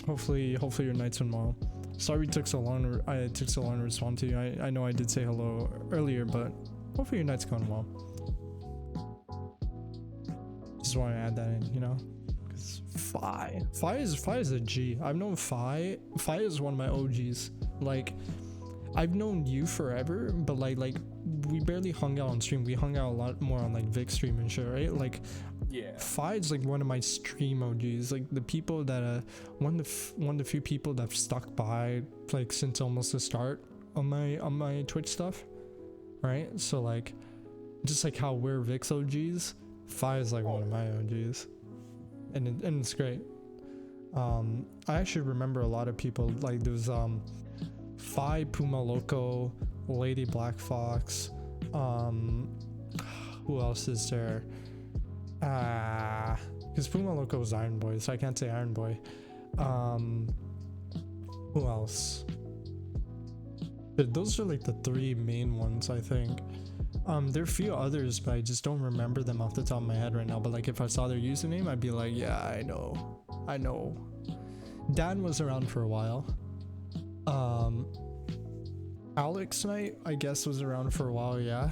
Hopefully your night's been well. Sorry it took so long. I took so long to respond to you. I know I did say hello earlier, but hopefully your night's going well. Just want to add that in, you know. Cause Fi is a G. I've known Fi. Fi is one of my OGs. Like, I've known you forever, but like we barely hung out on stream. We hung out a lot more on like Vic stream and shit, right? Like, yeah. Fi's like one of my stream OGs, like the people that one of the few people that have stuck by like since almost the start on my Twitch stuff, right? So like, just like how we're Vic's OGs, Fi is like one of my OGs, and it's great. I actually remember a lot of people, like there's Fi, Puma Loco, Lady Black Fox, who else is there? Because Puma Loco was Iron Boy, so I can't say Iron Boy. Who else? Those are like the 3 main ones, I think. There are a few others, but I just don't remember them off the top of my head right now. But like if I saw their username, I'd be like, yeah, I know. Dan was around for a while. Alex Knight, I guess, was around for a while, yeah.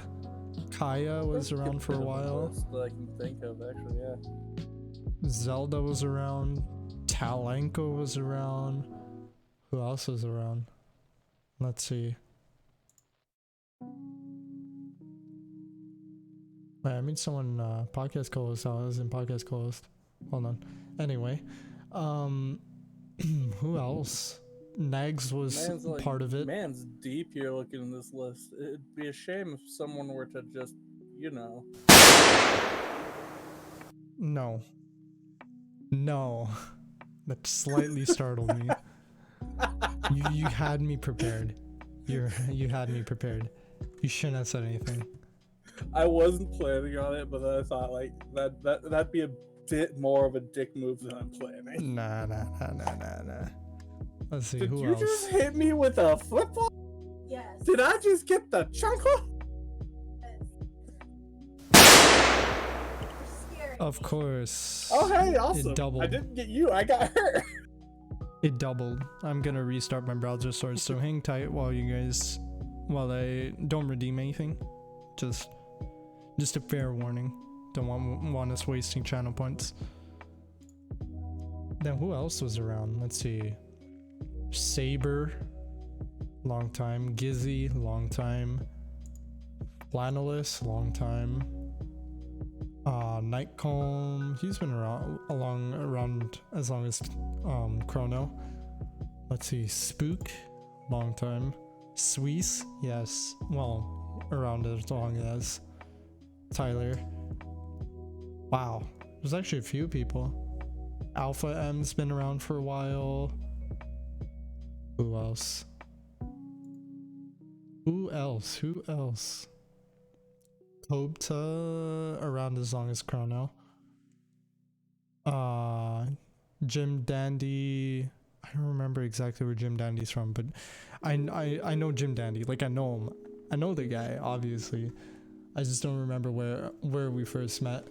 Kaya was around for a while. That I can think of, actually, yeah. Zelda was around. Talenko was around. Who else was around? Let's see. Wait, I mean someone podcast co-host. I was in podcast co-host. Hold on. Anyway, who else? Nags was part of it. Man's deep here looking in this list. It'd be a shame if someone were to just, you know. No. That slightly startled me. You had me prepared. You had me prepared. You shouldn't have said anything. I wasn't planning on it, but then I thought like that'd be a bit more of a dick move than I'm planning. Nah. Let's see, who else? Did you just hit me with a football? Yes. Did I just get the chunker? Of course. Oh, hey, awesome. It doubled. I didn't get you, I got her. It doubled. I'm gonna restart my browser source, so hang tight while I don't redeem anything. Just a fair warning. Don't want us wasting channel points. Then who else was around? Let's see. Saber, long time. Gizzy, long time. Flannelus, long time. Nightcomb, he's been around as long as Chrono. Let's see. Spook, long time. Swees, yes, well, around as long as Tyler. Wow, there's actually a few people. Alpha M's been around for a while. Who else? Who else? Kobta, around as long as Chrono. Jim Dandy, I don't remember exactly where Jim Dandy's from, but I know Jim Dandy. Like, I know him. I know the guy, obviously. I just don't remember where we first met.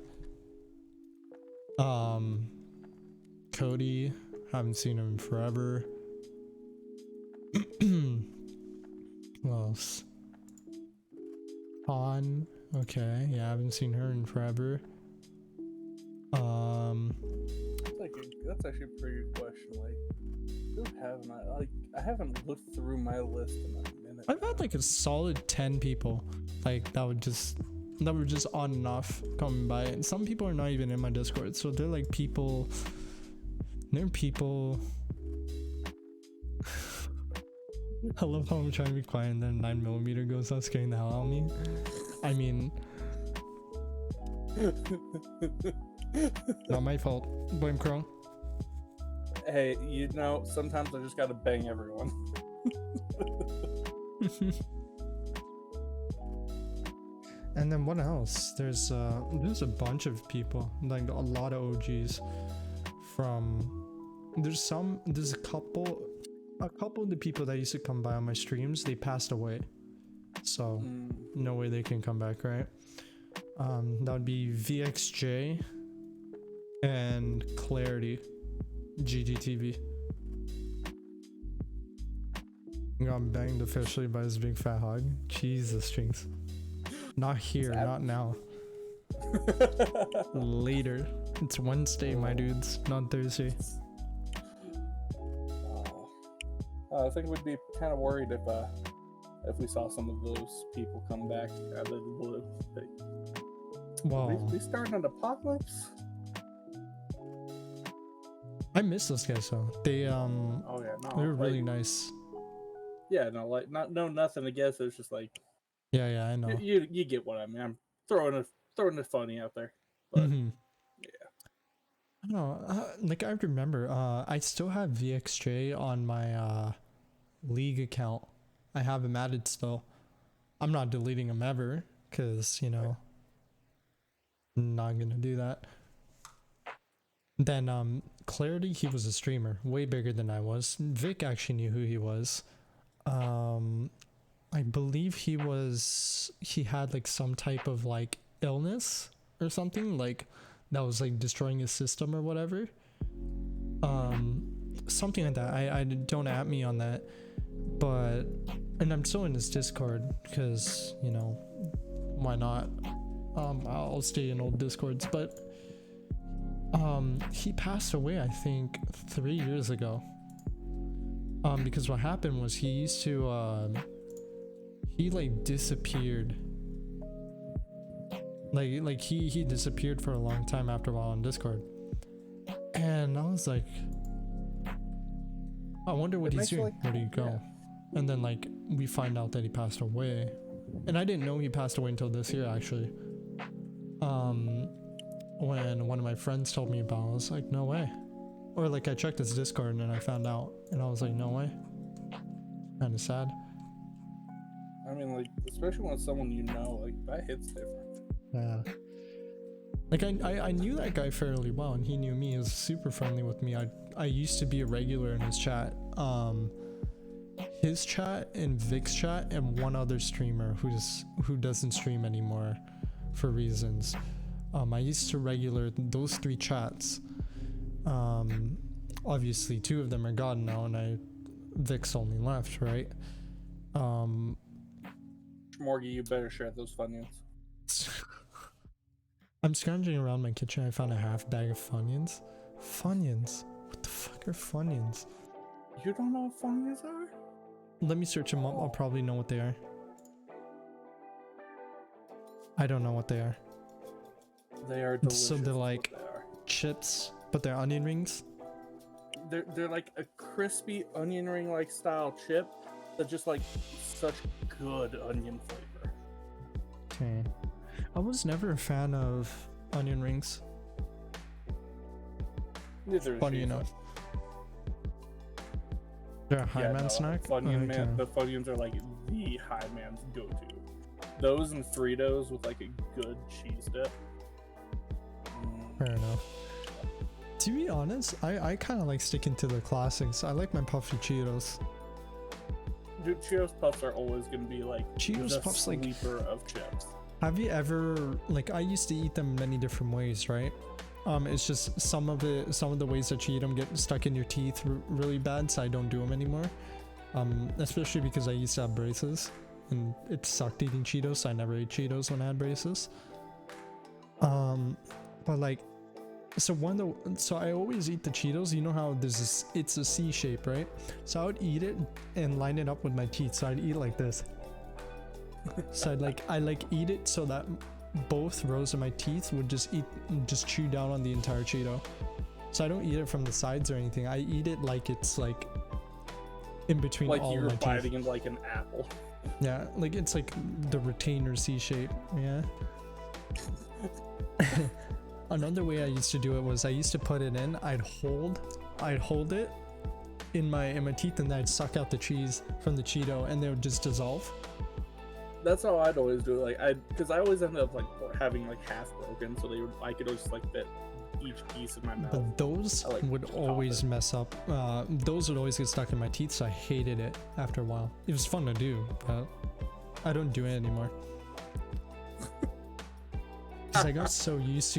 Cody, haven't seen him in forever. Who else? Han, okay, yeah, I haven't seen her in forever. That's actually a pretty good question. Like, who haven't I, like, I haven't looked through my list in a minute. I've had like a solid 10 people, like, that were just on and off coming by, and some people are not even in my Discord, so they're like people. I love how I'm trying to be quiet and then 9mm goes out scaring the hell out of me. I mean, not my fault. Blame Crow. Hey, you know, sometimes I just gotta bang everyone. And then what else? There's a bunch of people, like a lot of OGs from. There's a couple of the people that used to come by on my streams, they passed away, so no way they can come back, right? That would be VXJ and Clarity, GGTV. Got banged officially by his big fat hog. Jesus, Strings. Not here, not now. Later. It's Wednesday, my dudes, not Thursday. I think we'd be kind of worried if we saw some of those people come back out of the blue. Wow. We starting an apocalypse? I miss those guys though. They oh yeah, no, they were really nice. Yeah, no, like nothing against it. It's just like, yeah, I know. You get what I mean. I'm throwing it funny out there, but yeah. I don't know. Like, I remember. I still have VXJ on my League account. I have him added still. I'm not deleting him ever, cause, you know, not gonna do that. Then Clarity, he was a streamer, way bigger than I was. Vic actually knew who he was. I believe he had like some type of like illness or something, like that was like destroying his system or whatever. Something like that. I don't at me on that, but, and I'm still in his Discord because, you know, why not? I'll stay in old Discords, but he passed away, I think 3 years ago. Because what happened was he used to he like disappeared. Like he disappeared for a long time after a while on Discord. And I was like, I wonder what he's doing. Where do you go? Yeah. And then like we find out that he passed away. And I didn't know he passed away until this year actually. When one of my friends told me about it, I was like, no way. Or like I checked his Discord and then I found out and I was like, no way. Kinda sad. I mean, like, especially when it's someone you know, like, that hits different. Yeah. Like I knew that guy fairly well and he knew me. He was super friendly with me. I used to be a regular in his chat. His chat and Vic's chat and one other streamer who doesn't stream anymore for reasons. I used to regular those three chats. obviously 2 of them are gone now, and Vic's only left, right? Morgie, you better share those Funyuns. I'm scrounging around my kitchen. I found a half bag of Funyuns. Funyuns? What the fuck are Funyuns? You don't know what Funyuns are? Let me search them up. I'll probably know what they are. I don't know what they are. They are delicious. So they're like chips, but they're onion rings. They're like a crispy onion ring like style chip that just like such good onion flavor. Okay. I was never a fan of onion rings. Neither is Funny she, enough. They're a high man snack? Funyun man, the Funyuns are like the high man's go-to. Those and Fritos with like a good cheese dip. Fair enough. To be honest, I kind of like sticking to the classics. I like my puffy Cheetos. Dude, Cheetos Puffs are always gonna be like Cheetos the Puffs, like, sleeper of chips. have you ever, like, I used to eat them many different ways, right? It's just some of the ways that you eat them get stuck in your teeth really bad, so I don't do them anymore. Especially because I used to have braces and it sucked eating Cheetos, so I never ate Cheetos when I had braces. But like, so I always eat the Cheetos. You know how there's this, it's a C shape, right? So I would eat it and line it up with my teeth. So I'd eat like this. So I eat it so that both rows of my teeth would just chew down on the entire Cheeto. So I don't eat it from the sides or anything. I eat it like it's like in between like all you're my biting teeth. into like an apple. Yeah, like it's like the retainer C shape. Yeah. Another way I used to do it was I used to put it in. I'd hold it in my teeth, and then I'd suck out the cheese from the Cheeto, and they would just dissolve. That's how I'd always do it. Like because I always ended up like having like half broken, so I could always like fit each piece in my mouth. But those would always mess up. Those would always get stuck in my teeth, so I hated it after a while. It was fun to do, but I don't do it anymore. Because I got so used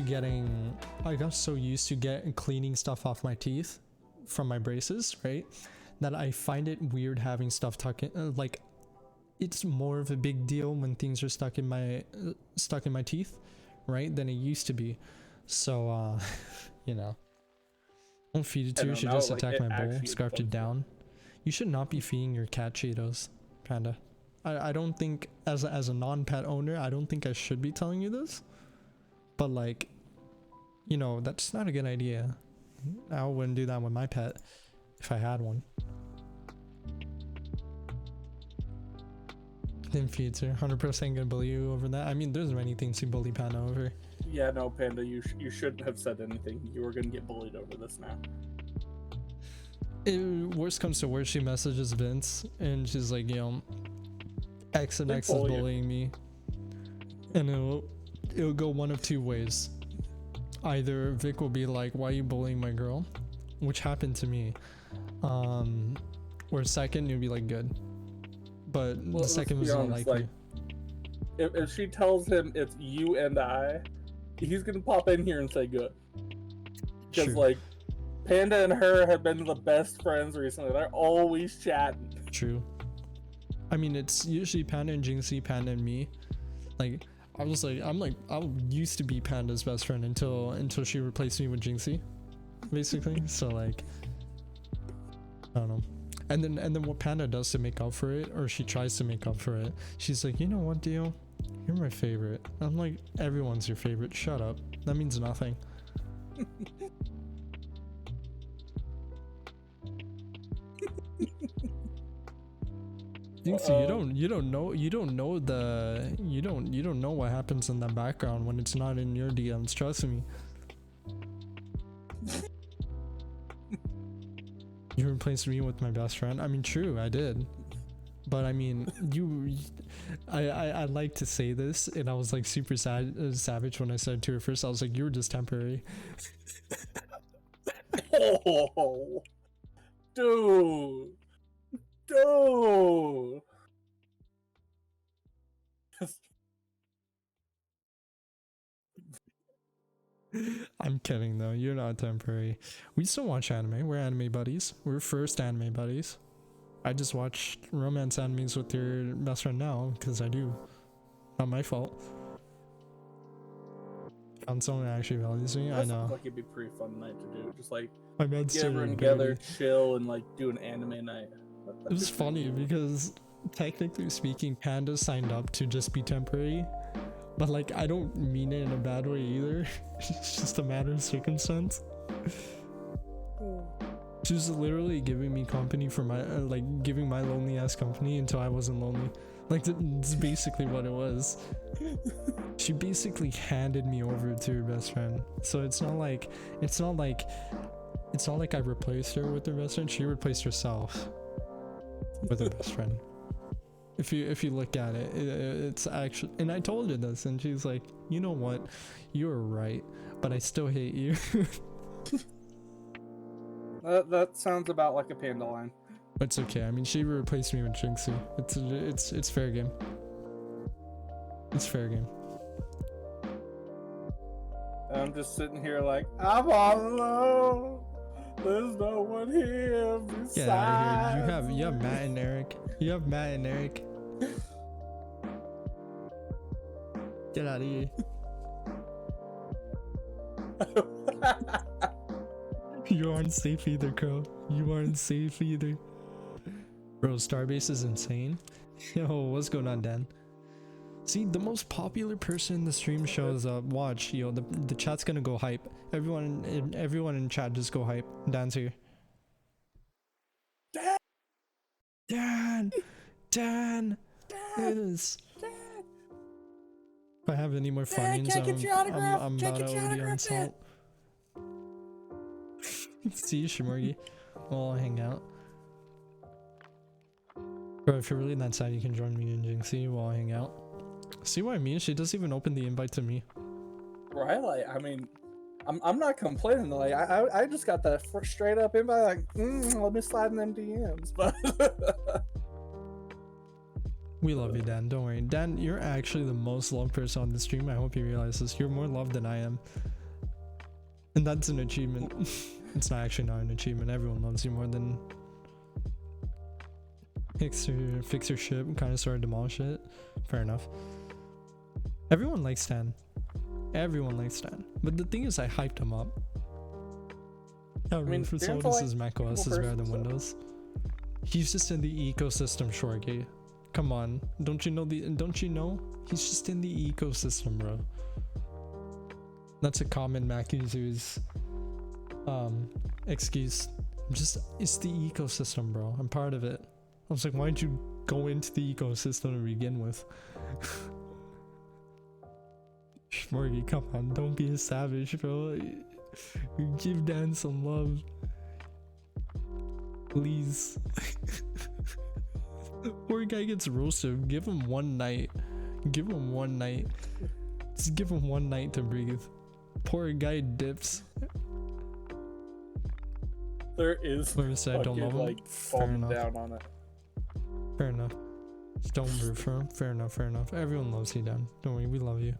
to cleaning stuff off my teeth from my braces, right? That I find it weird having stuff tucked in. Like, it's more of a big deal when things are stuck in my teeth, right? Than it used to be. So, you know, don't feed it to her. She just attacked my bowl, scarfed it down. You should not be feeding your cat Cheetos, Panda. I don't think, as a non-pet owner, I don't think I should be telling you this. But like, you know, that's not a good idea. I wouldn't do that with my pet if I had one. Then feeds her. 100% gonna bully you over that. I mean, there's many things to bully Panda over. Yeah, no, Panda, you shouldn't have said anything. You were gonna get bullied over this now. Worst comes to worst, she messages Vince and she's like, yo, X and X is bullying me. And it'll go one of two ways. Either Vic will be like, why are you bullying my girl? Which happened to me. Or second, you'll be like, good. But the second was unlikely. Like, if she tells him it's you and I, he's gonna pop in here and say good. Because like, Panda and her have been the best friends recently. They're always chatting. True. I mean, it's usually Panda and Jinxie, Panda and me. Like, I used to be Panda's best friend until she replaced me with Jinxie, basically. So like, I don't know. And then what Panda does to make up for it, or she tries to make up for it, she's like, you know what, Dio? You're my favorite. I'm like, everyone's your favorite. Shut up. That means nothing. Jinxie, you don't know what happens in the background when it's not in your DMs. Trust me. You replaced me with my best friend. I mean, true, I did. But I mean, I like to say this, and I was like super savage when I said it to her first. I was like, you were just temporary. Oh, dude. I'm kidding though. You're not temporary. We still watch anime. We're anime buddies. We're first anime buddies. I just watch romance animes with your best friend now because I do. Not my fault. Found someone that actually values me. That I sounds know. like it'd be a pretty fun night to do. Just like My man's get everyone together, chill, and like do an anime night. It was funny because technically speaking, Panda signed up to just be temporary. But like, I don't mean it in a bad way either. It's just a matter of circumstance. She was literally giving me company for my, like giving my lonely ass company until I wasn't lonely. Like that's basically what it was. She basically handed me over to her best friend. So it's not like I replaced her with her best friend. She replaced herself with her best friend. If you look at it, it's actually, and I told her this, and she's like, you know what, you're right, but I still hate you. That sounds about like a Panda line. It's okay. I mean, she replaced me with Jinxie. It's fair game. It's fair game. I'm just sitting here like, I'm all alone. There's no one here besides. Get out of here. You have Matt and Eric. You have Matt and Eric. Get out of here. You aren't safe either, Crow. You aren't safe either. Bro, Starbase is insane. Yo, what's going on, Dan? See, the most popular person in the stream shows up. Watch, yo, the chat's gonna go hype. Everyone in chat just go hype. Dan's here. Dan! Yes. If I have any more Funyuns, I'm about to OD on salt. See you, Shimurgi. We'll all hang out. Bro, if you're really that sad, you can join me in Jinxie. We'll all hang out. See what I mean? She doesn't even open the invite to me. Right? Like, I mean, I'm not complaining. Like, I just got that straight up invite. Like, let me slide in them DMs. But we love you, Dan. Don't worry. Dan, you're actually the most loved person on the stream. I hope you realize this. You're more loved than I am. And that's an achievement. It's not actually not an achievement. Everyone loves you more than... Fix your ship and kind of sort of demolish it. Fair enough. Everyone likes Stan. Everyone likes Stan. But the thing is, I hyped him up. Yeah, I mean, for Sodas' macOS is better than Windows. He's just in the ecosystem, Shorty. Come on. Don't you know? He's just in the ecosystem, bro. That's a common Mac user's excuse. It's the ecosystem, bro. I'm part of it. I was like, why'd you go into the ecosystem to begin with? Shmorgy, come on, don't be a savage, bro. Give Dan some love. Please. Poor guy gets roasted. Give him one night. Give him one night. Just give him one night to breathe. Poor guy dips. There is First, I don't love him. Like, fair enough. Down on it. Fair enough. Just don't root for him. Fair enough. Fair enough. Everyone loves you, Dan. Don't worry. We love you.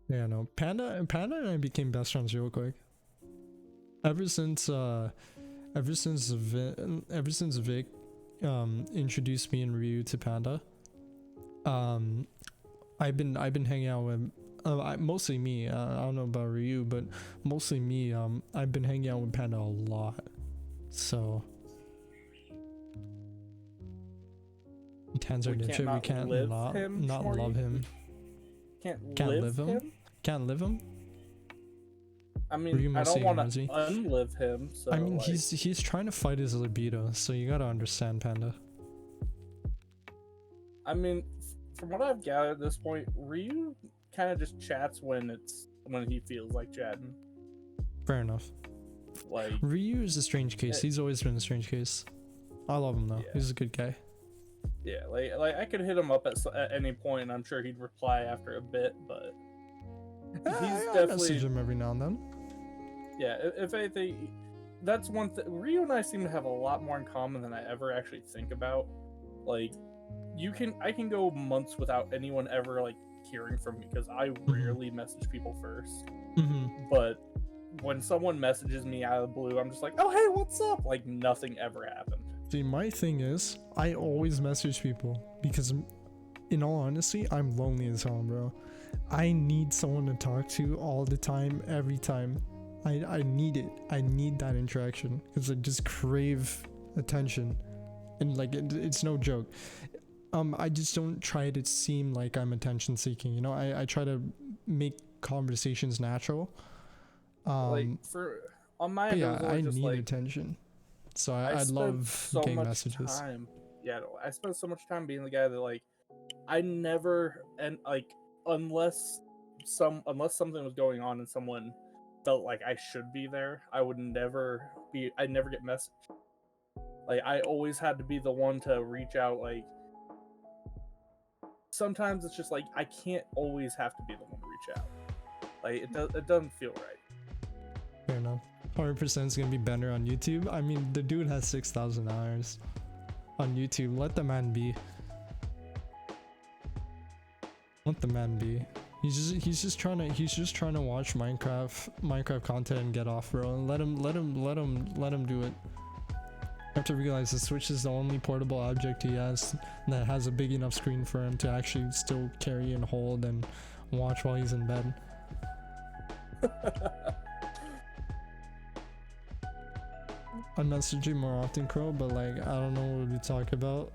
Yeah, no. Panda and I became best friends real quick. Ever since Vic introduced me and Ryu to Panda, I've been hanging out with mostly me. I don't know about Ryu, but mostly me. I've been hanging out with Panda a lot. So Tan's our dipshit. We can't not love him. Can't live him. Can't live him. I mean, I don't want to unlive him. So I mean, like... he's trying to fight his libido, so you gotta understand, Panda. I mean, from what I've gathered at this point, Ryu kind of just chats when he feels like chatting. Fair enough. Like, Ryu is a strange case. He's always been a strange case. I love him though. Yeah. He's a good guy. Yeah, like I could hit him up at any point, and I'm sure he'd reply after a bit. But he's definitely message him every now and then. Yeah, if anything, that's one thing. Ryu and I seem to have a lot more in common than I ever actually think about. Like, I can go months without anyone ever like hearing from me because I rarely message people first. But when someone messages me out of the blue, I'm just like, oh hey, what's up? Like nothing ever happened. See, my thing is, I always message people because, in all honesty, I'm lonely as hell, bro. I need someone to talk to all the time, every time. I need it. I need that interaction because I just crave attention, and like it's no joke. I just don't try to seem like I'm attention seeking. You know, I try to make conversations natural. Like on my end, yeah, I just need like attention. So I love so getting much messages. time. Yeah, I spent so much time being the guy that like I never and like unless something was going on and someone felt like I should be there, I'd never get messaged. Like I always had to be the one to reach out. Like sometimes it's just like I can't always have to be the one to reach out. Like it doesn't feel right. Fair enough. 100% is gonna be better on YouTube. I mean, the dude has 6,000 hours on YouTube. Let the man be. Let the man be. He's just trying to watch Minecraft content and get off, bro. And let him do it. I have to realize the Switch is the only portable object he has that has a big enough screen for him to actually still carry and hold and watch while he's in bed. I'm messaging more often, Crow, but like I don't know what we talk about.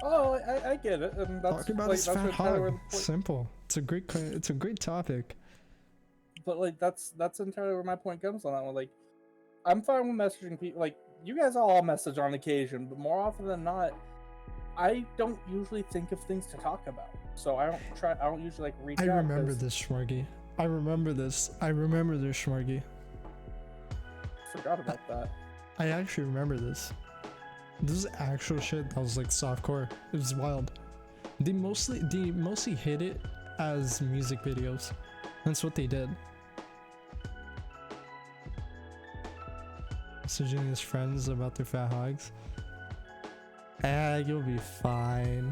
Oh, I get it. And that's Talk about like, his that's fat entirely hog. Simple. It's a great topic. But like that's entirely where my point comes on that one. Like I'm fine with messaging people. Like you guys all message on occasion, but more often than not, I don't usually think of things to talk about. So I don't usually like reach out. I remember this, Schmargy. I remember this, Schmargy. Forgot about that. I actually remember this. This is actual shit that was like softcore. It was wild. They mostly hit it as music videos. That's what they did. Messaging his friends about their fat hogs. You'll be fine.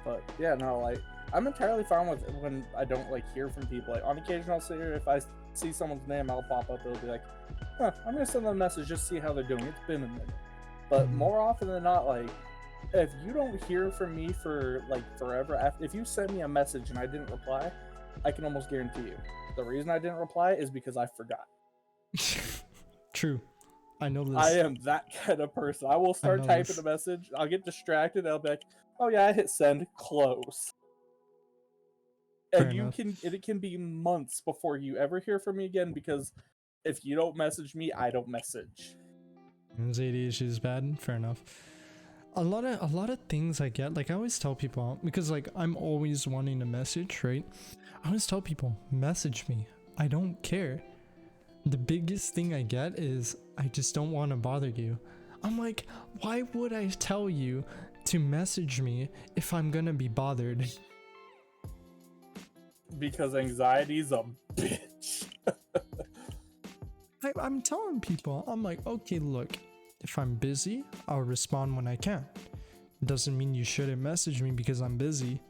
But yeah, no, like I'm entirely fine with when I don't like hear from people. Like on occasion, I'll sit here if I see someone's name, I'll pop up. It'll be like, huh, I'm gonna send them a message just to see how they're doing. It's been a minute. But more often than not, like if you don't hear from me for like forever, if you send me a message and I didn't reply, I can almost guarantee you the reason I didn't reply is because I forgot. True. I know this. I am that kind of person. I will start typing a message. I'll get distracted. I'll be like, oh yeah, I hit send, close. And it can be months before you ever hear from me again because if you don't message me, I don't message. ADHD is bad. Fair enough. A lot of things I get, like I always tell people, because like I'm always wanting to message, right? I always tell people, message me. I don't care. The biggest thing I get is I just don't want to bother you. I'm like, why would I tell you to message me if I'm gonna be bothered? Because anxiety's a bitch. I'm telling people, I'm like, okay, look, if I'm busy, I'll respond when I can. Doesn't mean you shouldn't message me because I'm busy.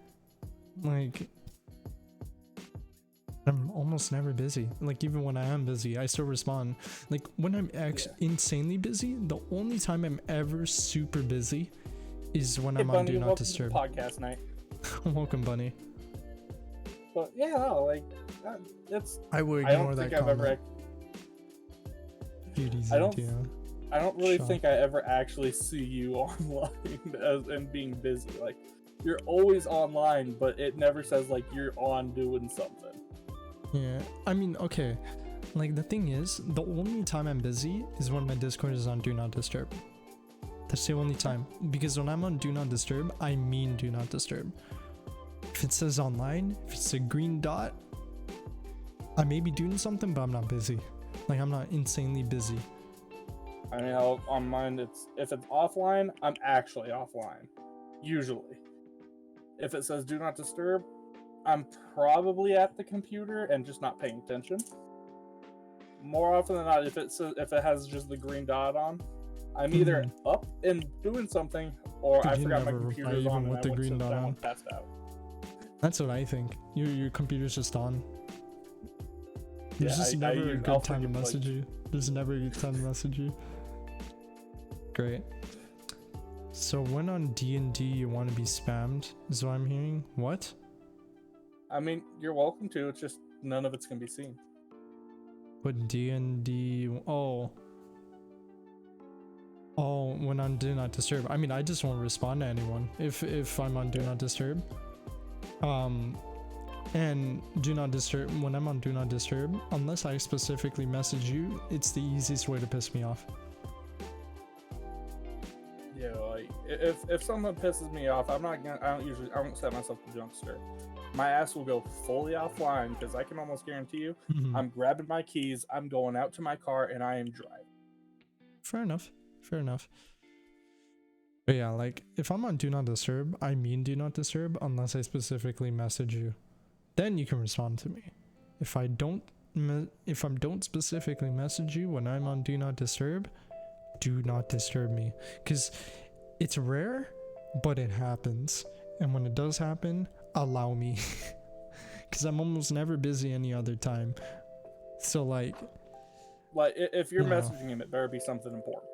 Like, I'm almost never busy. Like, even when I am busy, I still respond. Like, when I'm insanely busy, the only time I'm ever super busy is when I'm on Do Not Disturb. Podcast night. Welcome, Bunny. But yeah, no, like, it's. I would ignore that comment. I don't really think I ever actually see you online and being busy. Like, you're always online, but it never says like you're on doing something. Yeah, I mean, okay. Like the thing is, the only time I'm busy is when my Discord is on Do Not Disturb. That's the only time. Because when I'm on Do Not Disturb, I mean Do Not Disturb. If it says online, if it's a green dot, I may be doing something, but I'm not busy. Like I'm not insanely busy. I mean, on mine, if it's offline, I'm actually offline. Usually. If it says Do Not Disturb, I'm probably at the computer and just not paying attention. More often than not, if it has just the green dot on, I'm either up and doing something, or Dude, I you forgot my never reply computer's even on and with I the went to green sit dot down on. and passed out. That's what I think. Your computer's just on. There's Yeah, just I never a use- good I'll time to forget, message like- you. There's never a good time to message you. Great. So when on D&D you want to be spammed is what I'm hearing. What? I mean, you're welcome to. It's just none of it's gonna be seen. What D&D? Oh, when on Do Not Disturb. I mean, I just won't respond to anyone if I'm on Do Not Disturb. And Do Not Disturb, when I'm on Do Not Disturb, unless I specifically message you, it's the easiest way to piss me off. Yeah, like if someone pisses me off, I won't set myself to do not disturb. My ass will go fully offline because I can almost guarantee you, I'm grabbing my keys, I'm going out to my car, and I am driving. Fair enough. But yeah, like if I'm on Do Not Disturb, I mean Do Not Disturb unless I specifically message you. Then you can respond to me. If I don't specifically message you when I'm on Do Not Disturb, do not disturb me. Because it's rare, but it happens. And when it does happen, allow me. Because I'm almost never busy any other time. So like if you're messaging him, it better be something important.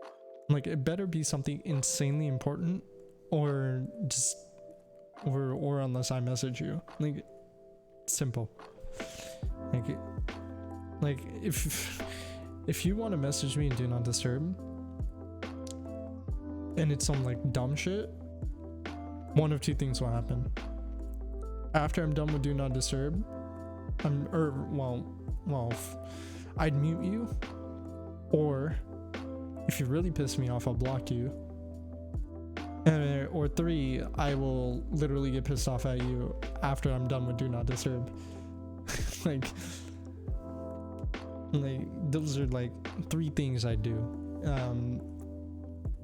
Like it better be something insanely important, or just or unless I message you. Like simple. Like if you want to message me and Do Not Disturb, and it's some like dumb shit, one of two things will happen. After I'm done with Do Not Disturb, I'd mute you, or if you really piss me off, I'll block you. Or 3, I will literally get pissed off at you after I'm done with Do Not Disturb. like those are like 3 things I do.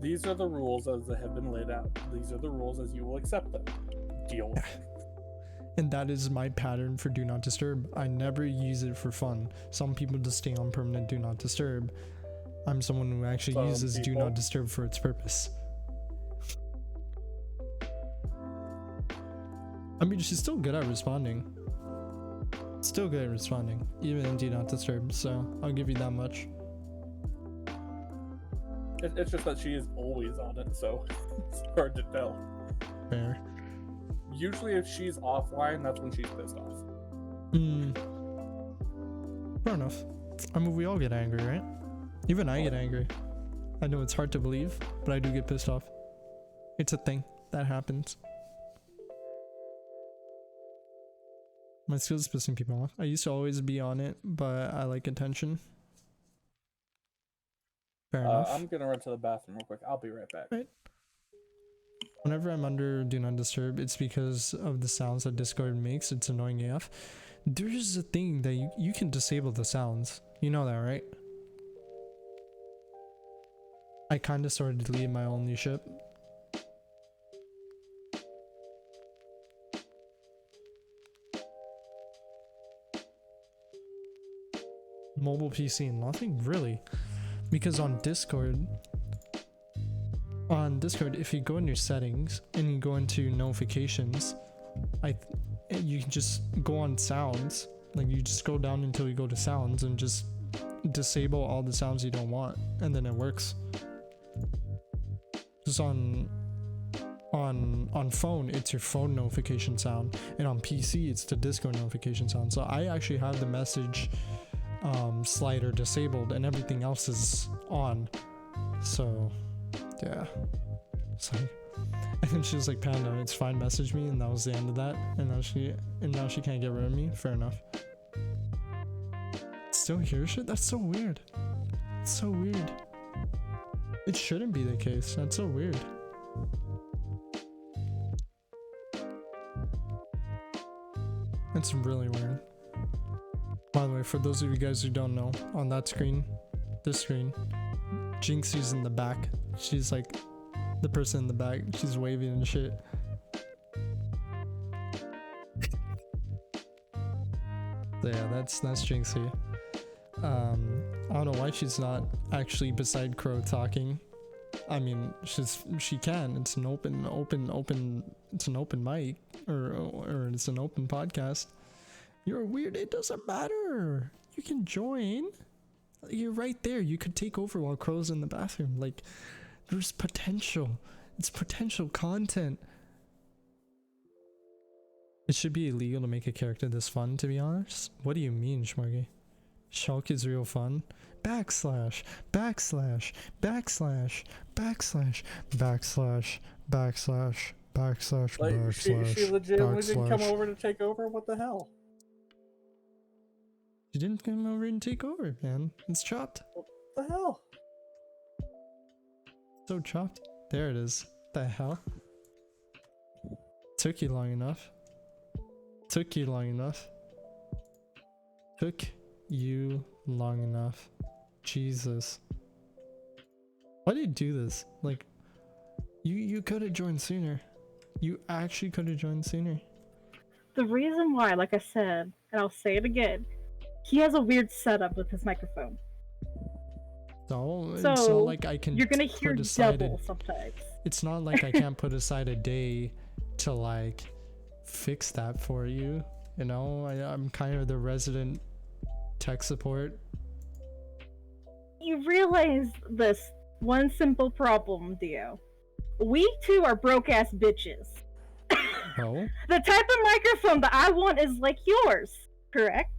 These are the rules as they have been laid out. These are the rules as you will accept them. Deal with it. And that is my pattern for Do Not Disturb. I never use it for fun. Some people just stay on permanent Do Not Disturb. I'm someone who actually uses Do Not Disturb for its purpose. I mean, she's still good at responding. Even in Do Not Disturb, so I'll give you that much. It's just that she is always on it, so it's hard to tell. Fair. Usually if she's offline, that's when she's pissed off. Fair enough. I mean, we all get angry, right? Even I get angry. I know it's hard to believe, but I do get pissed off. It's a thing that happens. My skills is pissing people off. I used to always be on it, but I like attention. Fair enough. I'm gonna run to the bathroom real quick. I'll be right back. Right. Whenever I'm under Do Not Disturb, it's because of the sounds that Discord makes. It's annoying AF. There's a thing that you can disable the sounds. You know that, right? I kind of started deleting my only ship. Mobile PC, nothing really. Because on Discord, if you go in your settings and you go into notifications, you can just go on sounds. Like you just go down until you go to sounds and just disable all the sounds you don't want, and then it works. Just on phone, it's your phone notification sound, and on PC, it's the Discord notification sound. So I actually have the message slider disabled, and everything else is on. So yeah, it's like, and then she was like, "Panda, it's fine, message me," and that was the end of that. And now she can't get rid of me. Fair enough. Still hear shit? That's so weird. It's so weird. It shouldn't be the case. That's so weird. It's really weird. By the way, for those of you guys who don't know, on that screen, this screen, Jinxie's in the back. She's like the person in the back. She's waving and shit. So yeah, that's Jinxie. I don't know why she's not actually beside Crow talking. I mean, she can. It's an open. It's an open mic, or it's an open podcast. You're weird. It doesn't matter. You can join. You're right there. You could take over while Crow's in the bathroom. Like, there's potential. It's potential content. It should be illegal to make a character this fun, to be honest. What do you mean, Schmargy? Shulk is real fun. Backslash, backslash, backslash, backslash, backslash, backslash, backslash, Like, backslash. she legitimately didn't come backslash. over to take over? What the hell? She didn't come over and take over, man. It's chopped. What the hell? So chopped. There it is. The hell? Took you long enough. Took you long enough. Took you long enough. Jesus. Why did you do this? Like, you could have joined sooner. You actually could have joined sooner. The reason why, like I said, and I'll say it again, he has a weird setup with his microphone. So it's So, not like I can You're gonna hear put aside double sometimes. it's not like I can't put aside a day to like fix that for you. You know, I'm kind of the resident tech support. You realize this one simple problem, Dio. We two are broke ass bitches. No. The type of microphone that I want is like yours, correct?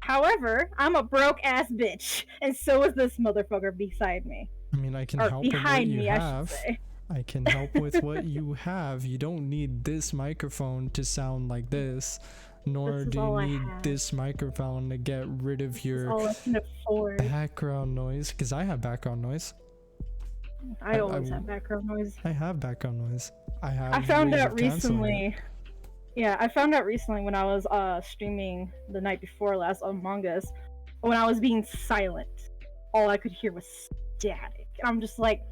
However, I'm a broke ass bitch, and so is this motherfucker beside me. I mean, I can Or help with what behind you me, I should have. say. I can help with what you have. You don't need this microphone to sound like this, nor This is do all you I need have. this microphone to get rid of That's your all I can afford. background noise. Because I have background noise. I always have background noise. I have background noise. I have. I found ways out of canceling it. recently. Yeah, I found out recently when I was streaming the night before last Among Us, when I was being silent, all I could hear was static. I'm just like,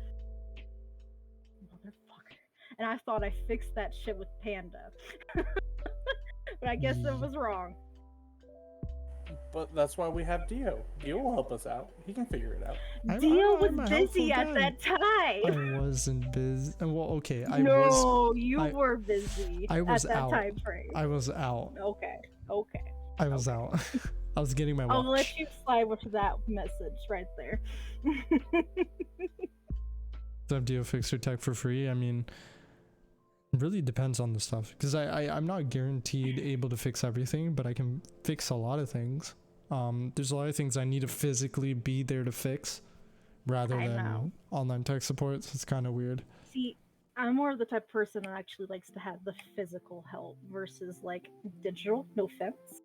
motherfucker. And I thought I fixed that shit with Panda. But I guess I was wrong. But that's why we have Dio. Dio will help us out. He can figure it out. Dio was I'm a busy helpful at guy. that time. I wasn't busy. Well, okay. No, you I- were busy I was at that out. time frame. I was out. Okay. I was out. I was getting my watch. I'll let you slide with that message right there. Have Dio fix your tech for free? I mean, it really depends on the stuff. Because I'm not guaranteed able to fix everything, but I can fix a lot of things. There's a lot of things I need to physically be there to fix rather I than know. online tech support. So it's kind of weird. See, I'm more of the type of person that actually likes to have the physical help versus like digital. No offense.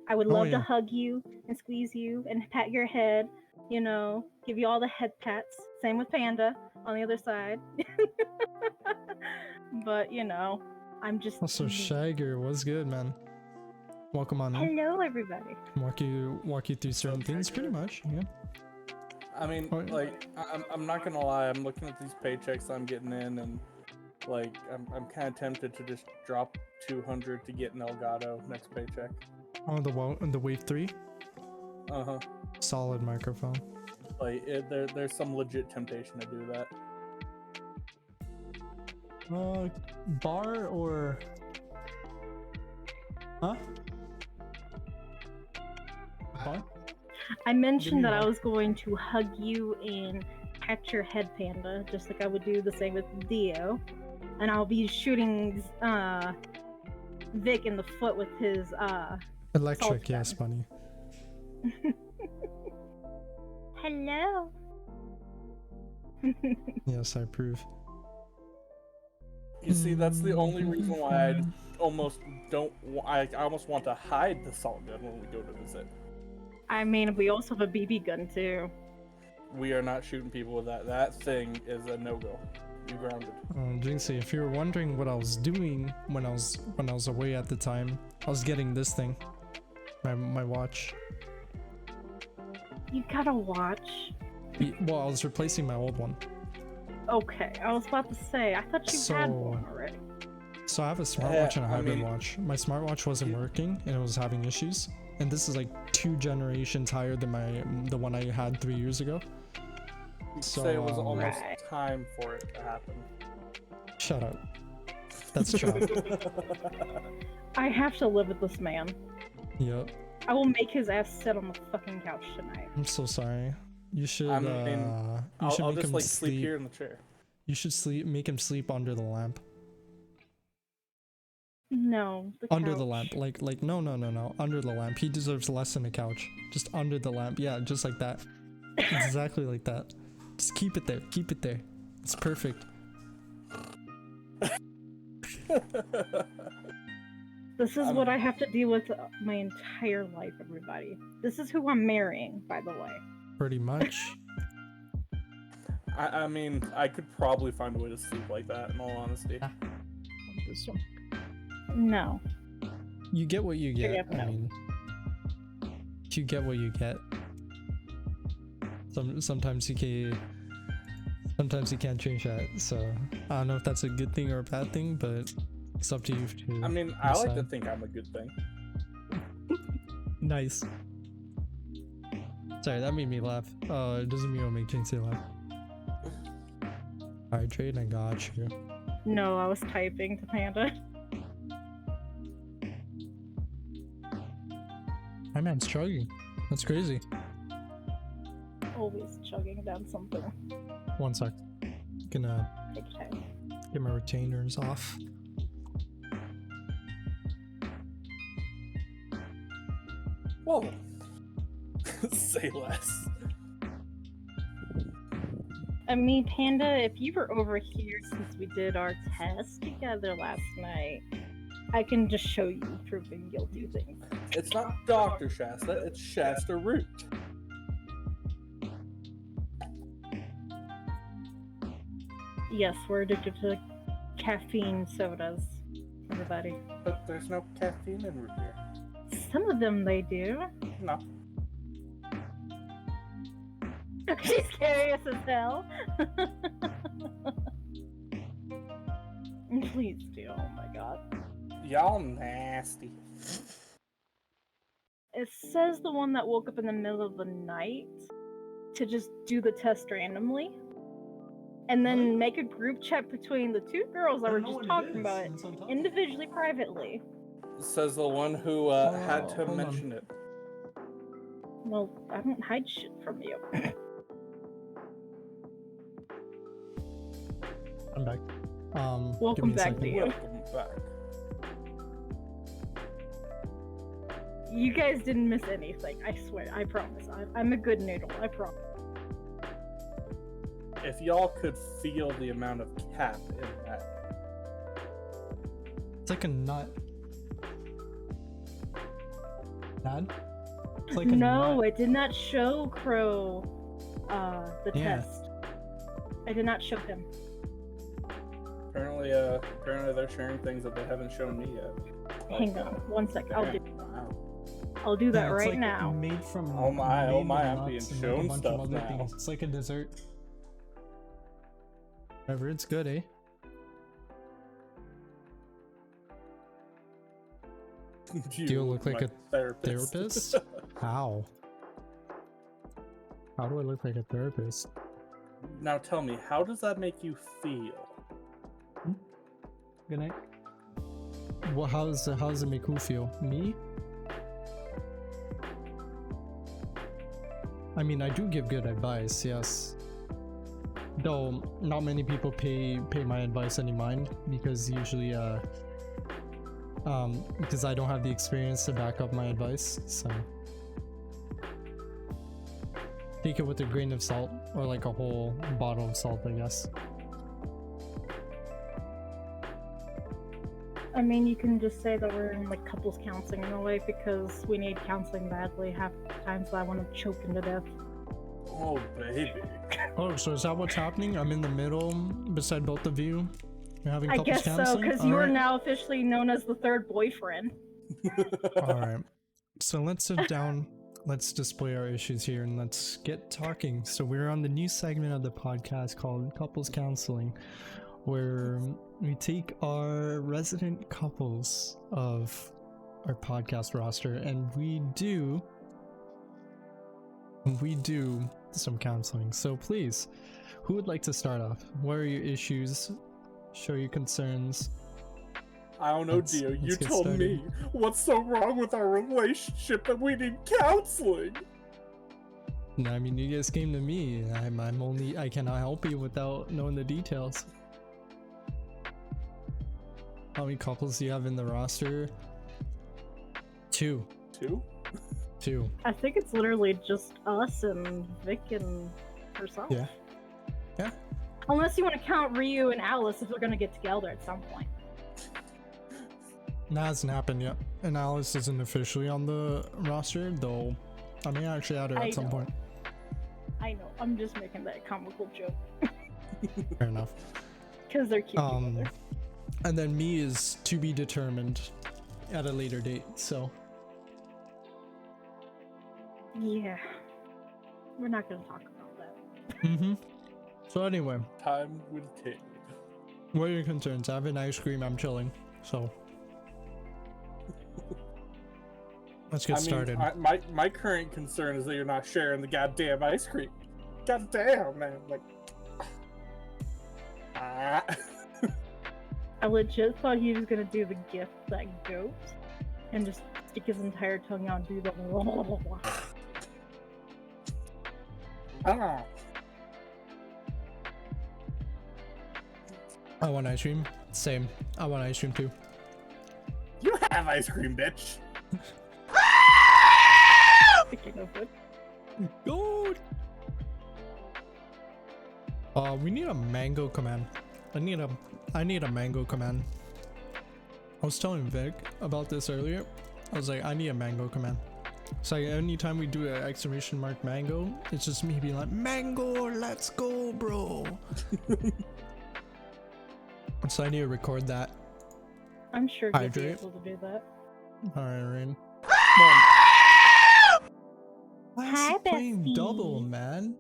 I would Oh, love yeah. to hug you and squeeze you and pat your head, you know, give you all the head pats. Same with Panda on the other side. But, you know, I'm just. Also, Shagger was good, man. Welcome on in. Hello, everybody. Walk you through certain things, pretty much. Yeah. I mean, Oh, like, I'm not gonna lie. I'm looking at these paychecks I'm getting in, and like, I'm kind of tempted to just drop 200 to get an Elgato next paycheck. Oh, the Wave 3, Uh-huh. solid microphone. Like, there's some legit temptation to do that. Bar or huh? Bar? I mentioned me that I one. was going to hug you and pat your head, Panda, just like I would do the same with Dio. And I'll be shooting Vic in the foot with his Electric, Salt yes, pen. bunny. Hello. Yes, I approve. You see, that's the only reason why I almost don't. I almost want to hide the salt gun when we go to visit. I mean, we also have a BB gun too. We are not shooting people with that. That thing is a no-go. You grounded. Jinxie, if you were wondering what I was doing when I was away at the time, I was getting this thing, my watch. You gotta watch. Well, I was replacing my old one. Okay, I was about to say, I thought you had one already. So I have a smartwatch and a I hybrid mean- watch. My smartwatch wasn't working and it was having issues. And this is like 2 generations higher than the one I had 3 years ago. You'd So, say it was almost Right. time for it to happen. Shut up. That's true. I have to live with this man. Yep. I will make his ass sit on the fucking couch tonight. I'm so sorry. You should. I mean, you should I'll make just him like sleep here in the chair. You should make him sleep under the lamp. No, the Under couch. the lamp, like no, under the lamp. He deserves less than a couch. Just under the lamp, yeah, just like that. Exactly like that. Just keep it there. Keep it there. It's perfect. This is what I have to deal with my entire life, everybody. This is who I'm marrying, by the way. Pretty much. I mean, I could probably find a way to sleep like that, in all honesty. No. You get what you get. No. I mean, you get what you get. Sometimes you can't change that. So I don't know if that's a good thing or a bad thing, but it's up to you to. I mean, I like to think I'm a good thing. Nice. Sorry, that made me laugh. It doesn't mean it'll make Jinxie laugh. Alright, Jade, I got you. No, I was typing to Panda. My man's chugging. That's crazy. Always chugging down something. 1 sec. Gonna Take your time. get my retainers off. Whoa. Say less. I mean, Panda, if you were over here since we did our test together last night, I can just show you proving you'll do things. It's not Dr. Shasta, it's Shasta Root. Yes, we're addicted to caffeine sodas, everybody. But there's no caffeine in root beer. Some of them they do. No. She's curious as hell. Please do, oh my god. Y'all nasty. It says the one that woke up in the middle of the night to just do the test randomly. And then make a group chat between the two girls that were just talking about it individually, privately. Says the one who had to hold mention it. Well, I don't hide shit from you. I'm back. Welcome give me a back second. to you. Welcome back. You guys didn't miss anything, I swear, I promise. I'm a good noodle, I promise. If y'all could feel the amount of cap in that. It's like a nut. Dad? It's like a No, nut. it did not show Crow the Yeah. test. I did not show him. Apparently they're sharing things that they haven't shown me yet. Hang on, 1 sec. Wow. I'll do that Yeah, it's right like now. Made from Oh my, made with I'm being nuts and shown like a bunch stuff of other now. things. It's like a dessert. Whatever, it's good, eh? Do you look like my a therapist? Therapist? How? How do I look like a therapist? Now tell me, how does that make you feel? Good night. Well, how does it make who feel? Me? I mean, I do give good advice, yes. Though not many people pay my advice any mind because usually because I don't have the experience to back up my advice, so take it with a grain of salt or like a whole bottle of salt, I guess. I mean, you can just say that we're in like couples counseling in a way because we need counseling badly. Half the times I want to choke him to death. Oh baby. Oh, so is that what's happening? I'm in the middle beside both of you. You're having I couples guess so, counseling? because you are Alright. now officially known as the third boyfriend. Alright. So let's sit down, let's display our issues here, and let's get talking. So we're on the new segment of the podcast called Couples Counseling, where we take our resident couples of our podcast roster and we do some counseling. So please, who would like to start off? What are your issues? Show your concerns. I don't know, Dio. You tell me. What's so wrong with our relationship that we need counseling? No, I mean, you guys came to me. I cannot help you without knowing the details. How many couples do you have in the roster? Two. Two? I think it's literally just us and Vic and herself. Yeah. Yeah. Unless you want to count Ryu and Alice if they're gonna get together at some point. That hasn't happened yet. And Alice isn't officially on the roster, though. I may actually add her at some point. I know. I'm just making that comical joke. Fair enough. Because they're cute together. And then me is to be determined at a later date, so. Yeah. We're not gonna talk about that. Mm-hmm. So anyway. Time will take. What are your concerns? I have an ice cream, I'm chilling, so. Let's get started. My current concern is that you're not sharing the goddamn ice cream. Goddamn, man. Like. I legit thought he was gonna do the gift that goat and just stick his entire tongue out and do the Ah. I want ice cream. Same. I want ice cream too. You have ice cream, bitch. Speaking of which. Good. We need a mango command. I need a mango command. I was telling Vic about this earlier. I was like, I need a mango command. So like, anytime we do an exclamation mark mango, it's just me being like, mango, let's go, bro. So I need to record that. I'm sure he'll be able to do that. Alright, Rain. Why is Hi, he playing bestie. double, man?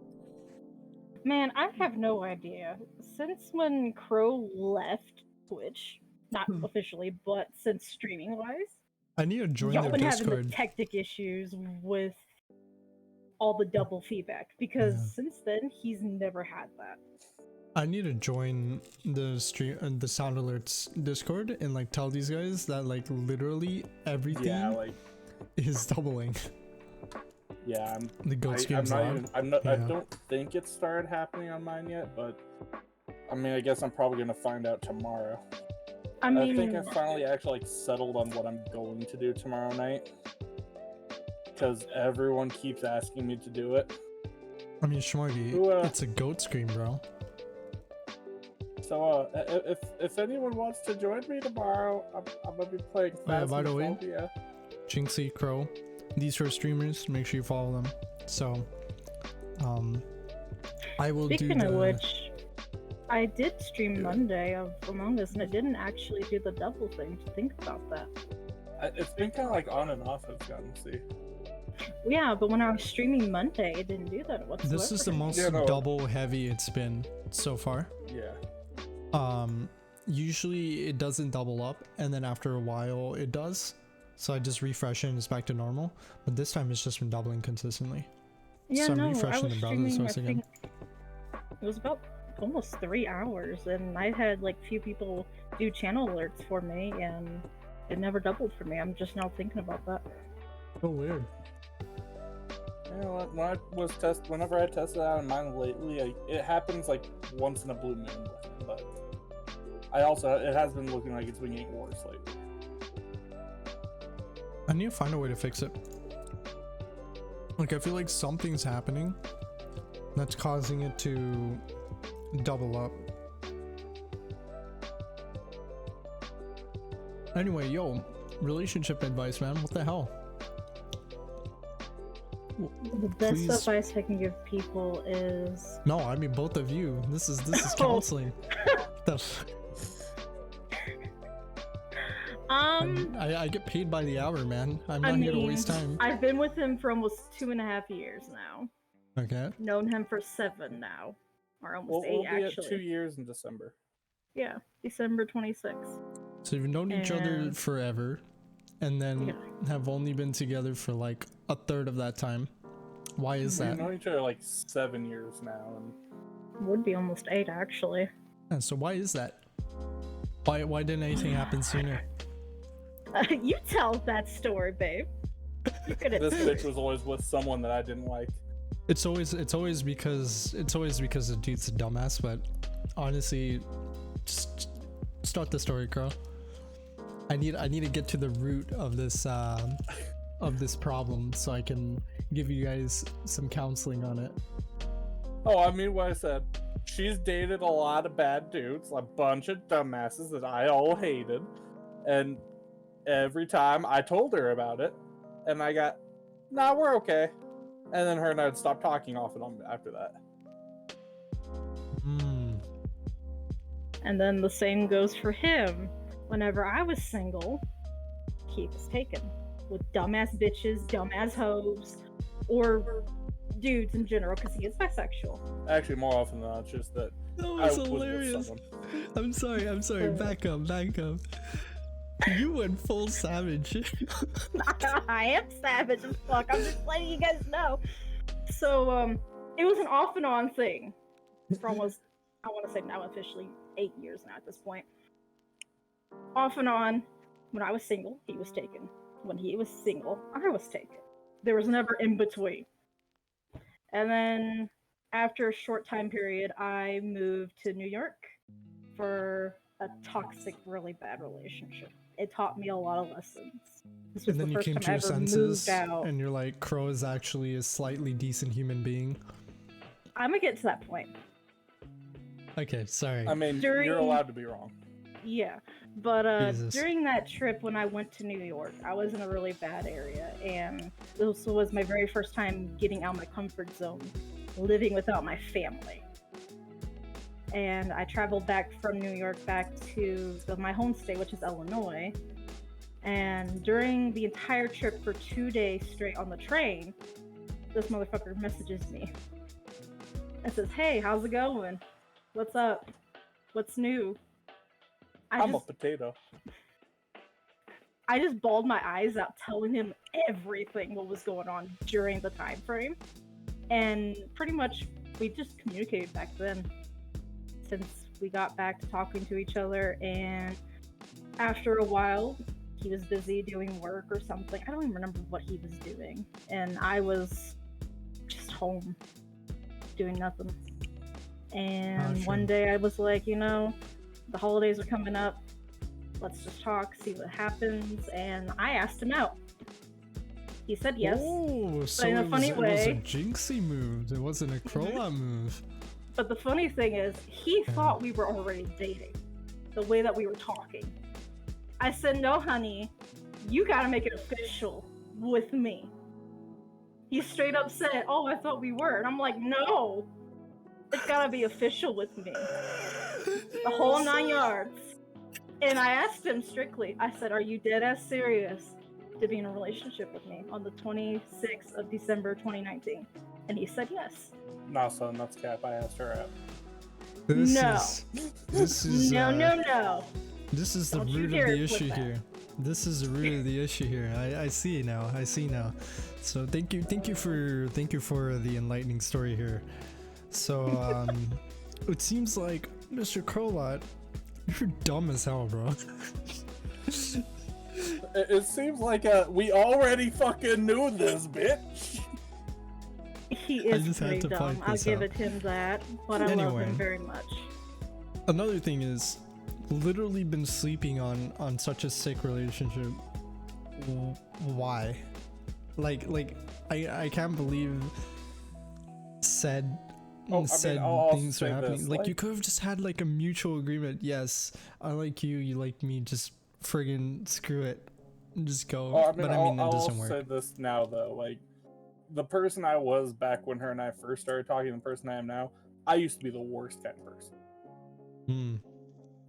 Man, I have no idea. Since when Crow left Twitch, not officially, but since streaming wise, I need to join y'all their been having Discord. the tactic issues with all the double feedback because since then he's never had that. I need to join the stream, the Sound Alerts Discord, and like tell these guys that like literally everything is doubling. Yeah, the goat screams I don't think it started happening on mine yet, but I mean, I guess I'm probably gonna find out tomorrow. I think I finally actually like settled on what I'm going to do tomorrow night because everyone keeps asking me to do it. I mean, Shmorgy, it's a goat scream, bro. So, if anyone wants to join me tomorrow, I'm gonna be playing. By the way, Jinxie, Crow, these are streamers. Make sure you follow them. So, I will do. Speaking of which, I did stream Monday of Among Us, and it didn't actually do the double thing. To think about that. It's been kind of like on and off. I've gotten to see. Yeah, but when I was streaming Monday, it didn't do that whatsoever. This is the most double heavy it's been so far. Yeah. Usually it doesn't double up, and then after a while it does. So I just refresh it and it's back to normal. But this time it's just been doubling consistently. Yeah, so I'm no, refreshing the browser source again. It was about almost 3 hours, and I had like few people do channel alerts for me, and it never doubled for me. I'm just now thinking about that. Oh, weird. You know what? Whenever I tested out on mine lately, it happens like once in a blue moon with me, but it has been looking like it's been getting worse lately. I need to find a way to fix it. Like, I feel like something's happening that's causing it to double up. Anyway, yo, relationship advice, man. What the hell? The best advice I can give people is no, I mean both of you. This is counseling. I get paid by the hour, man. I'm not here to waste time. I've been with him for almost 2.5 years now. Okay. Known him for 7 now, or almost 8 we'll be actually. At 2 years in December. Yeah, December 26th. So you've known each other forever, and then have only been together for like a third of that time. Why is We've that? known each other like 7 years now, and Would be almost 8 actually. And so why is that? Why didn't anything happen sooner? You tell that story, babe. You're good at this bitch was always with someone that I didn't like. It's always because the dude's a dumbass. But honestly, just start the story, girl. I need to get to the root of this problem so I can give you guys some counseling on it. Oh, I mean, what I said. She's dated a lot of bad dudes, a bunch of dumbasses that I all hated, and every time I told her about it, and I got, nah, we're okay, and then her and I would stop talking off and on after that. And then the same goes for him. Whenever I was single, he was taken with dumbass bitches, dumbass hoes, or dudes in general, because he is bisexual. Actually, more often than not, it's just that That I was was hilarious. with someone. I'm sorry. Back up. You went full savage. I am savage as fuck. I'm just letting you guys know. So, it was an off and on thing for almost, I want to say now officially 8 years now at this point. Off and on. When I was single, he was taken. When he was single, I was taken. There was never in between. And then after a short time period, I moved to New York for a toxic, really bad relationship. It taught me a lot of lessons. This was And then the you first came time to I your ever senses, moved out. and you're like, Crow is actually a slightly decent human being. I'm gonna get to that point. Okay, sorry. I mean, you're allowed to be wrong. Yeah, but Jesus. during that trip when I went to New York, I was in a really bad area, and this was my very first time getting out of my comfort zone, living without my family. And I traveled back from New York back to my home state, which is Illinois. And during the entire trip for 2 days straight on the train, this motherfucker messages me and says, "Hey, how's it going? What's up? What's new?" I'm a potato. I just bawled my eyes out telling him everything what was going on during the time frame. And pretty much we just communicated back then since we got back to talking to each other. And after a while, he was busy doing work or something. I don't even remember what he was doing. And I was just home doing nothing. And one day I was like, the holidays are coming up. Let's just talk, see what happens. And I asked him out. He said yes. Oh, so in a funny way. It was a jinxie move. It wasn't a Crolaut move. But the funny thing is, he thought we were already dating. The way that we were talking. I said, "No, honey, you gotta make it official with me." He straight up said, "Oh, I thought we were." And I'm like, "No, it's gotta be official with me." The whole 9 yards. And I asked him strictly, I said, "Are you dead ass serious to be in a relationship with me on the 26th of December 2019? And he said yes. Nah, son, that's cap. I asked her out. This No. is No. This is the Don't you root of dare the flip issue that. here. This is the root of the issue here. I see now. So thank you for the enlightening story here. So it seems like Mr. Crolaut, you're dumb as hell, bro. It seems like we already fucking knew this, bitch. He is just had pretty to dumb. point I'll this give out. it him that. But I love Anyway. him very much. Another thing is, literally been sleeping on such a sick relationship. Why? Like I can't believe said I'll things say are happening. this, Like you could have just had like a mutual agreement. Yes, I like you. You like me. Just friggin' screw it. Just go. Oh, But I mean, it I'll doesn't work. say this now though, like the person I was back when her and I first started talking, the person I am now, I used to be the worst kind of person. Hmm.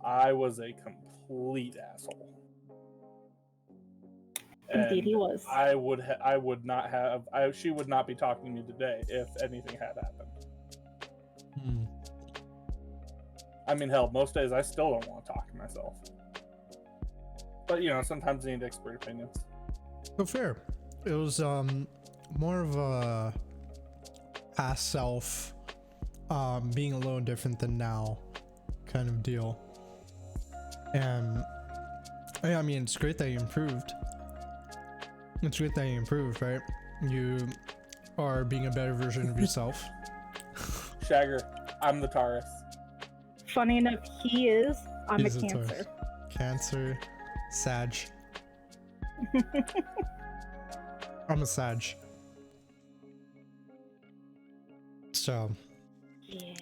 I was a complete asshole. Indeed, he was. She would not be talking to me today if anything had happened. Hmm. I mean, hell, most days I still don't want to talk to myself. But sometimes you need expert opinions. So fair. It was more of a past self being a little different than now kind of deal. And I mean, it's great that you improved. It's great that you improved, right? You are being a better version of yourself. Shagger, I'm the Taurus. Funny enough, he is. I'm He's a a Taurus. Cancer. Cancer, Sag. I'm a Sag. So, Yeah.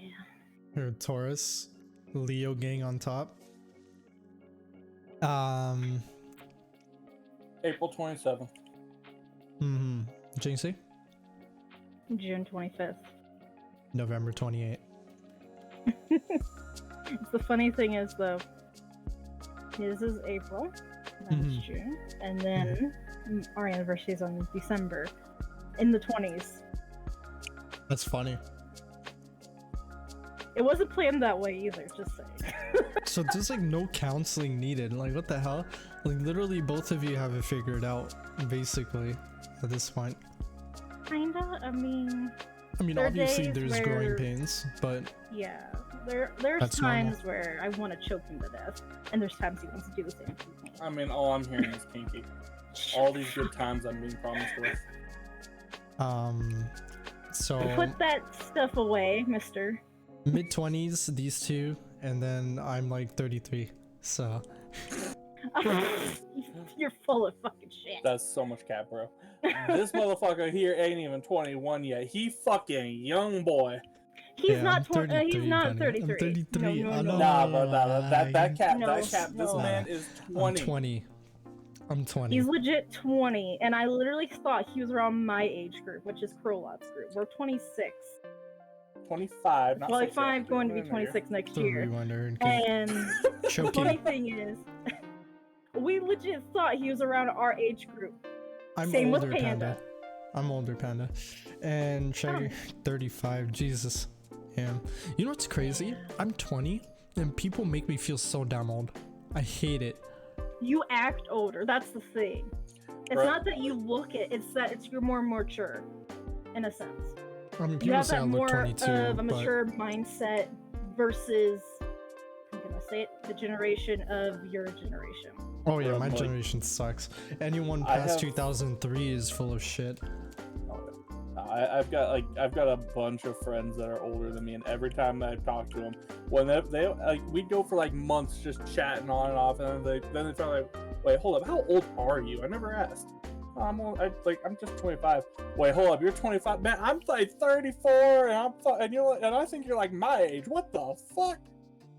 you're a Taurus, Leo gang on top. April 27th. Jinxie? June 25th. November 28th. The funny thing is, though, his is April, mine's June, and then our anniversary is on December, in the 20s. That's funny. It wasn't planned that way either, just saying. So there's like no counseling needed. Like, what the hell? Like, literally both of you have it figured out, basically, at this point. Kinda, I mean, there are obviously days there's where- growing pains, but yeah. There's That's times normal. where I want to choke him to death, and there's times he wants to do the same to me. I mean, all I'm hearing is kinky. All these good times I'm being promised with. so Put that stuff away, mister. mid-20s, these two, and then I'm like 33. So You're full of fucking shit. That's so much cap, bro. This motherfucker here ain't even 21 yet. He fucking young boy. He's yeah, not I'm 20. He's 33, not Bunny. 33. I'm 33. No, I know. Nah, bro, nah, that cap, No, that cap. This no. man is I'm 20. 20. I'm 20. He's legit 20, and I literally thought he was around my age group, which is Crolaut's group. We're 26. 25. Not 25, going to be 26 next year. And the Choking. funny thing is, we legit thought he was around our age group. I'm Same with older, Panda. I'm older, Panda. And Shaggy, 35. Jesus. Yeah. You know what's crazy? I'm 20, and people make me feel so damn old. I hate it. You act older. That's the thing. It's Right. not that you look it. It's that you're more mature, in a sense. I mean, You people have say I that look more 22, of a but mature mindset versus, I'm gonna say it, the generation of your generation. oh yeah, Bro, my like, generation sucks. Anyone I past have- 2003 is full of shit. I've got a bunch of friends that are older than me, and every time I talk to them, when they like, we'd go for like months just chatting on and off, and then they tell me, wait, hold up, how old are you? I never asked. Oh, I'm just 25. Wait, hold up, you're 25, man. I'm like 34, and I think you're like my age. What the fuck?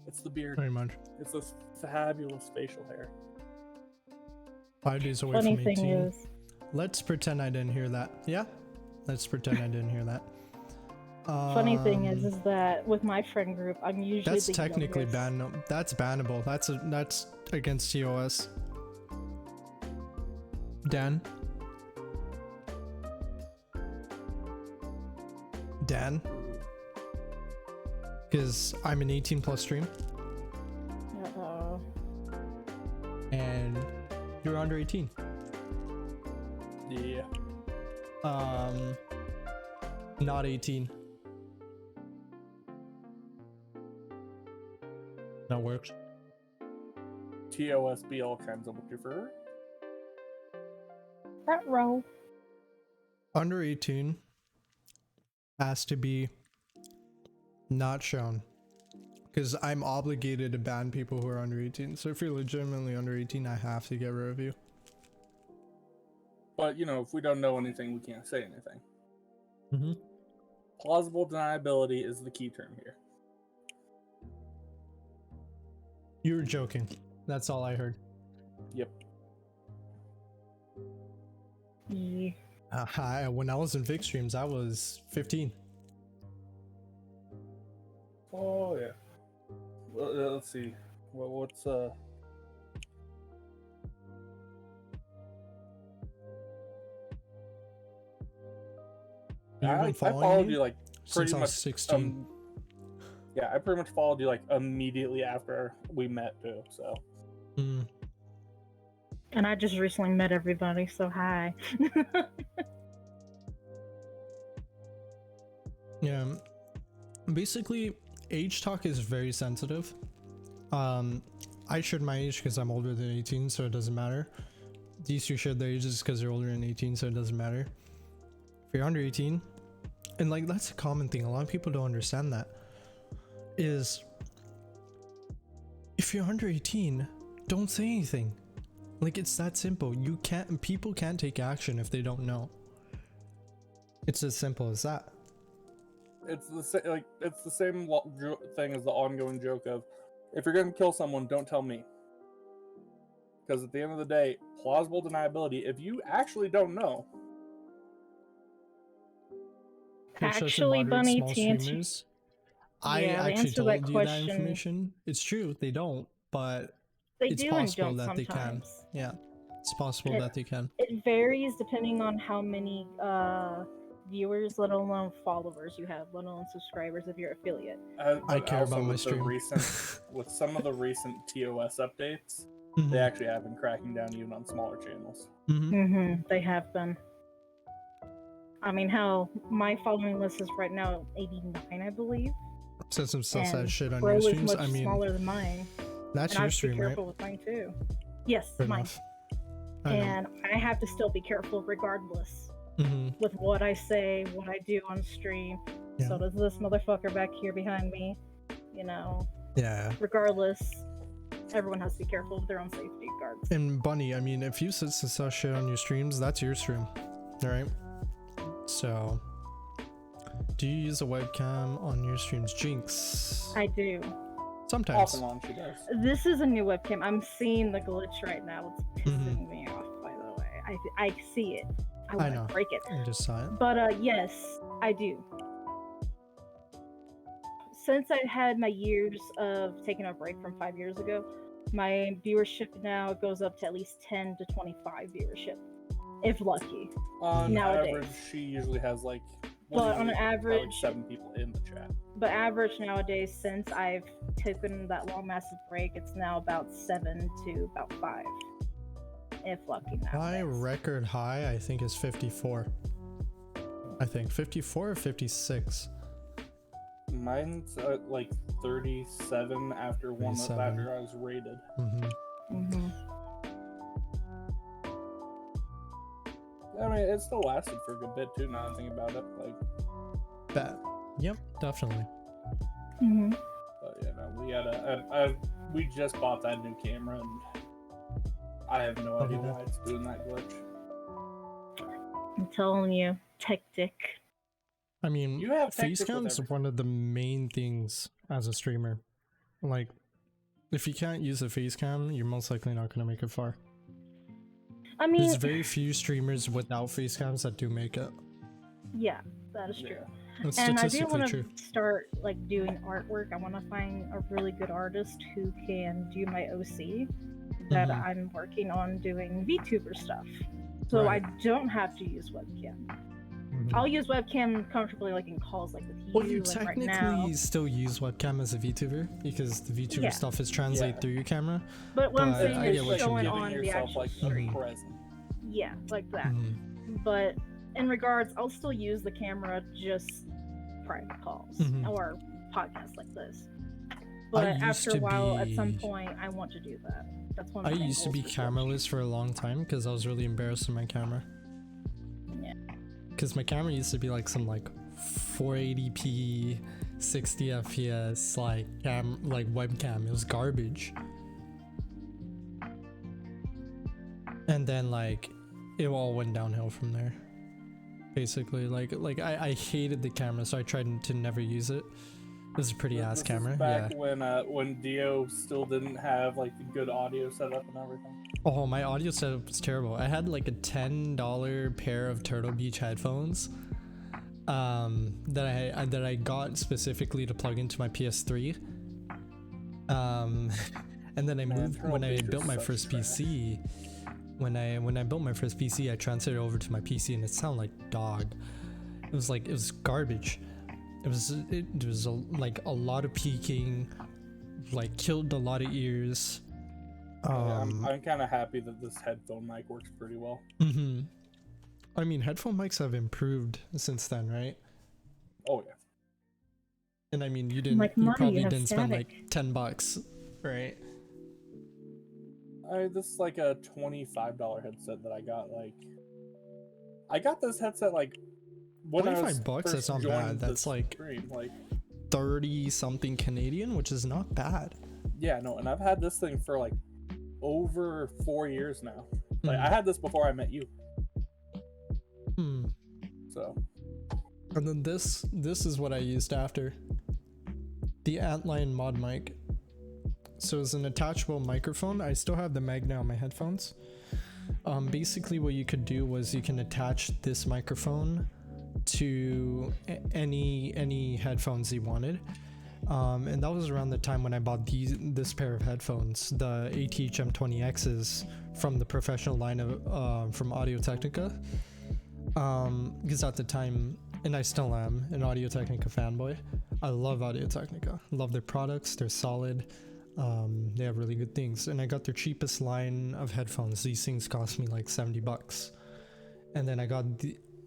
It's the beard. Pretty much. It's this fabulous facial hair. 5 days away Funny from thing 18. is, Let's pretend I didn't hear that. Yeah? Let's pretend I didn't hear that. funny thing is that with my friend group, I'm usually That's the technically youngest. That's bannable. That's against TOS. Dan? Dan? Because I'm an 18 plus stream, Uh-oh. and you're under 18. Yeah. Not 18. That works. TOSB, all kinds of what you prefer. Front row. Under 18 has to be not shown. Because I'm obligated to ban people who are under 18. So if you're legitimately under 18, I have to get rid of you. But, if we don't know anything, we can't say anything. Mm-hmm. Plausible deniability is the key term here. You were joking. That's all I heard. Yep. Yeah. When I was in Vic streams, I was 15. Oh, yeah. Well, let's see. What's I followed you like since pretty I much was 16. Yeah, I pretty much followed you like immediately after we met too. So Mm. And I just recently met everybody, so hi. Yeah. Basically, age talk is very sensitive. I shared my age because I'm older than 18, so it doesn't matter. These two shared their ages because they're older than 18, so it doesn't matter. If you're under 18, and like that's a common thing, a lot of people don't understand that, is if you're under 18, don't say anything. Like, it's that simple. People can't take action if they don't know. It's as simple as that. It's the same thing as the ongoing joke of, if you're gonna kill someone, don't tell me. Because at the end of the day, plausible deniability, if you actually don't know. Actually, Bunny, TNT. Streamers, I actually told you that information. It's true, they don't, but it's possible that they can. Yeah, it's possible that they can. It varies depending on how many viewers, let alone followers you have, let alone subscribers if you're affiliate. I care about my stream. With some of the recent TOS updates, they actually have been cracking down even on smaller channels. They have been. I mean, how my following list is right now 89, I believe. Said some sad shit on your streams. I mean, smaller than mine. That's your stream, right? I have to be careful with mine too. Yes, Fair mine. Enough. And I have to still be careful regardless with what I say, what I do on stream. Yeah. So does this motherfucker back here behind me, you know? Yeah. Regardless, everyone has to be careful with their own safety guards. And Bunny, I mean, if you said some shit on your streams, that's your stream, all right? So, do you use a webcam on your streams, Jinx? I do. Sometimes. Off and on, she does. This is a new webcam. I'm seeing the glitch right now. It's pissing me off, by the way. I see it. I want to break it. I just saw it. But yes, I do. Since I had my years of taking a break from 5 years ago, my viewership now goes up to at least 10 to 25 viewership, if lucky. On nowadays. average, she usually has like. But on average, like 7 people in the chat. But average nowadays, since I've taken that long massive break, it's now about 7 to about 5, if lucky. Nowadays. My record high, I think, is 54. I think 54 or 56. Mine's like 37 after 1 after I was rated. I mean, it still lasted for a good bit too. Now I think about it, like that. Yep, definitely. But yeah, no, we just bought that new camera, and I have no idea why it's doing that glitch. I'm telling you, tech dick. I mean, face cam is one of the main things as a streamer. Like, if you can't use a face cam, you're most likely not going to make it far. I mean, there's very few streamers without face cams that do make it. Yeah, that is true. Yeah. It's and I do statistically want true. to start like doing artwork. I want to find a really good artist who can do my OC that I'm working on doing VTuber stuff. So I don't have to use webcam. I'll use webcam comfortably, like in calls like with you. Well, you like technically right now. Still use webcam as a VTuber because the VTuber stuff is translated through your camera. But what I'm saying is like showing on the actual like stream. Yeah, like that. But in regards, I'll still use the camera just private calls or podcasts like this. But after a while, at some point, I want to do that. That's one. I used to be cameraless for a long time because I was really embarrassed of my camera. Yeah. Because my camera used to be like some 480p, 60 FPS like webcam. It was garbage. And then it all went downhill from there. Basically, I hated the camera, so I tried to never use it. It was a pretty ass camera. Back when Dio still didn't have the good audio setup and everything. Oh, my audio setup was terrible. I had a $10 pair of Turtle Beach headphones that I got specifically to plug into my PS3. And then I moved when I built my first PC. When I built my first PC, I transferred it over to my PC, and it sounded like dog. It was garbage. It was a lot of peaking, killed a lot of ears. I'm kind of happy that this headphone mic works pretty well. I mean, headphone mics have improved since then, right? Oh yeah. And I mean, you Like money, you probably have didn't spend static. like $10, right? This is like a $25 headset that I got. Like, I got this headset like when I was $25, first that's not joined bad. That's the like stream. Like 30 something Canadian, which is not bad. yeah, no, and I've had this thing for like over 4 years now. Like I Mhm. had this before I met you. Hmm. So And then this is what I used after. The Antlion mod mic. So it's an attachable microphone. I still have the Magna on my headphones. Basically what you could do was you can attach this microphone to any headphones you wanted. And that was around the time when I bought this pair of headphones, the D.I.P.S.H.I.T.S from the professional line of from Audio-Technica. Because at the time, and I still am, an Audio-Technica fanboy. I love Audio-Technica. Love their products. They're solid. They have really good things, and I got their cheapest line of headphones. These things cost me like $70, and then I got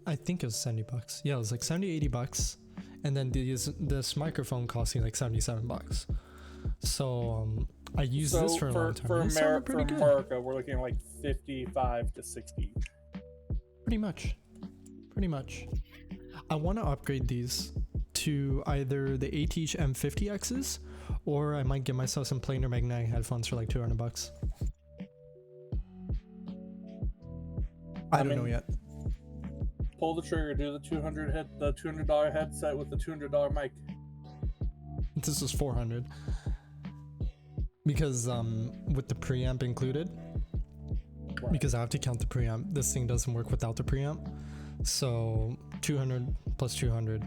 I think it was $70. Yeah, it was like $70-$80, and then this microphone cost me like $77. So I used this for a long time. For It sounded pretty good. America, we're looking at like 55 to 60. Pretty much. I want to upgrade these to either the ATH M50Xs, or I might get myself some planar magnetic headphones for like $200. I don't know yet. Pull the trigger, do the $200 headset with the $200 mic. This is $400 because with the preamp included. Right. Because I have to count the preamp. This thing doesn't work without the preamp. So 200 plus 200.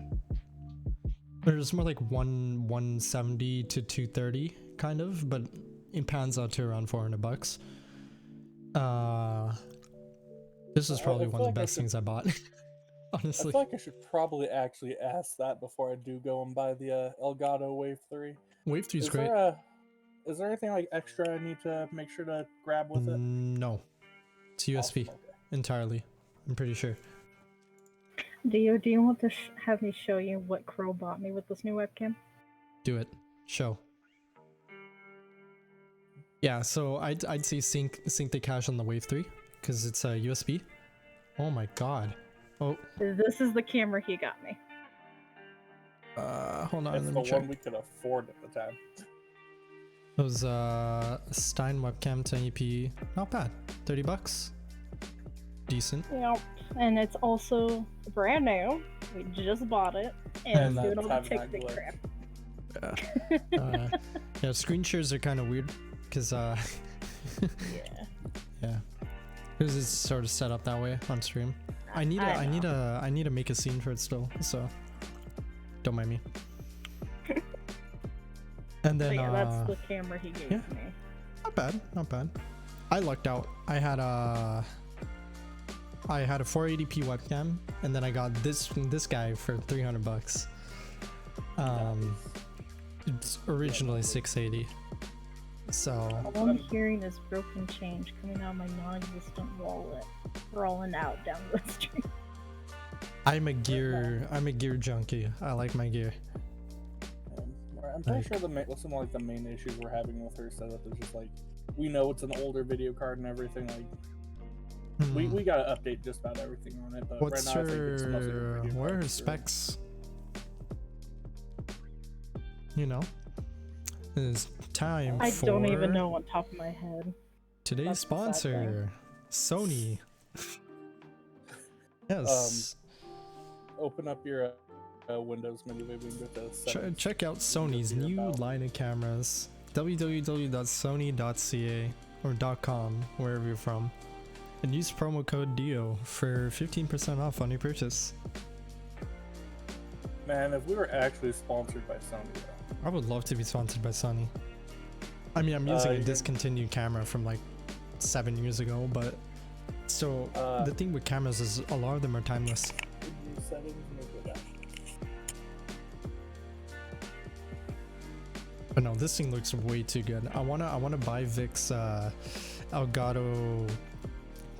There's more like 170 to 230 kind of, but it pans out to around $400. This is probably one of the best things I bought. Honestly, I feel like I should probably actually ask that before I do go and buy the Elgato Wave 3. Wave 3 is great. Is there anything like extra I need to make sure to grab with it? No, it's USB Awesome, okay. entirely. I'm pretty sure. Do you want to have me show you what Crow bought me with this new webcam? Do it. Show. Yeah, so I'd say sync the cache on the Wave 3 because it's a USB. Oh my god. Oh. This is the camera he got me. Hold on. It's Let the me check. one we could afford at the time. It was Stein webcam 1080p. Not bad. $30. Decent. Yep. And it's also brand new. We just bought it, and it's doing all the have that technic glare. crap. Yeah, screen shares are kind of weird because Yeah. yeah, because it's sort of set up that way on stream. I need to make a scene for it still, so don't mind me. And then So yeah, that's the camera he gave me. not bad. I lucked out. I had a 480p webcam, and then I got this guy for $300. It's originally 680. So All I'm hearing is broken change coming out of my non-existent wallet, rolling out down the street. I'm a gear junkie. I like my gear. I'm pretty sure some of like the main issues we're having with her setup is just like we know it's an older video card and everything. Like we gotta update just about everything on it. But What's right now, I think it's mostly the her? video What are her cards. specs? You know, it's time I for don't even know on top of my head. today's That's the sad thing. sponsor, Sony. Yes. Open up your Windows menu. Maybe we can go to settings. Check out Sony's Your new about. line of cameras. www.sony.ca or .com, wherever you're from, and use promo code DIO for 15% off on your purchase. Man, if we were actually sponsored by Sony, though. I would love to be sponsored by Sony. I mean, I'm using a discontinued camera from like 7 years ago, but still, the thing with cameras is a lot of them are timeless. Settings, maybe go down. But no, this thing looks way too good. I wanna buy Vic's Elgato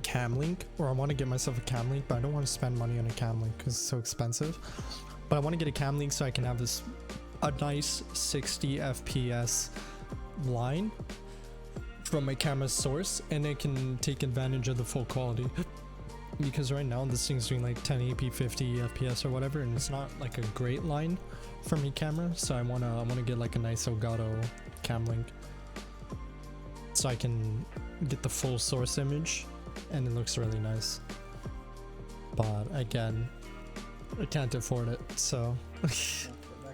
cam link, or I want to get myself a cam link, but I don't want to spend money on a cam link because it's so expensive. But I want to get a cam link so I can have this a nice 60 FPS line from my camera's source, and it can take advantage of the full quality. Because right now this thing's doing like 1080p 50 FPS or whatever, and it's not like a great line for my camera, so I wanna get like a nice Elgato cam link so I can get the full source image and it looks really nice. But again, I can't afford it, so That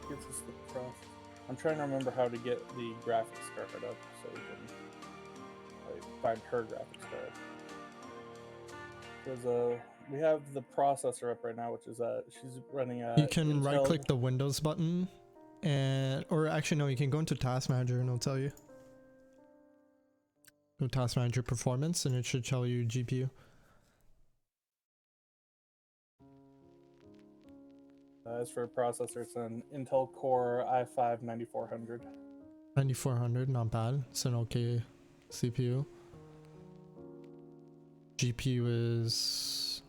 gives us the pro. I'm trying to remember how to get the graphics card up so we can like find her graphics card. Because we have the processor up right now, which is she's running a. you can right click the Windows button, and or actually no, you can go into Task Manager and it'll tell you. Go Task Manager Performance and it should tell you GPU. As for a processor, it's an Intel Core i5 9400. 9400, not bad. It's an okay CPU. GPU is,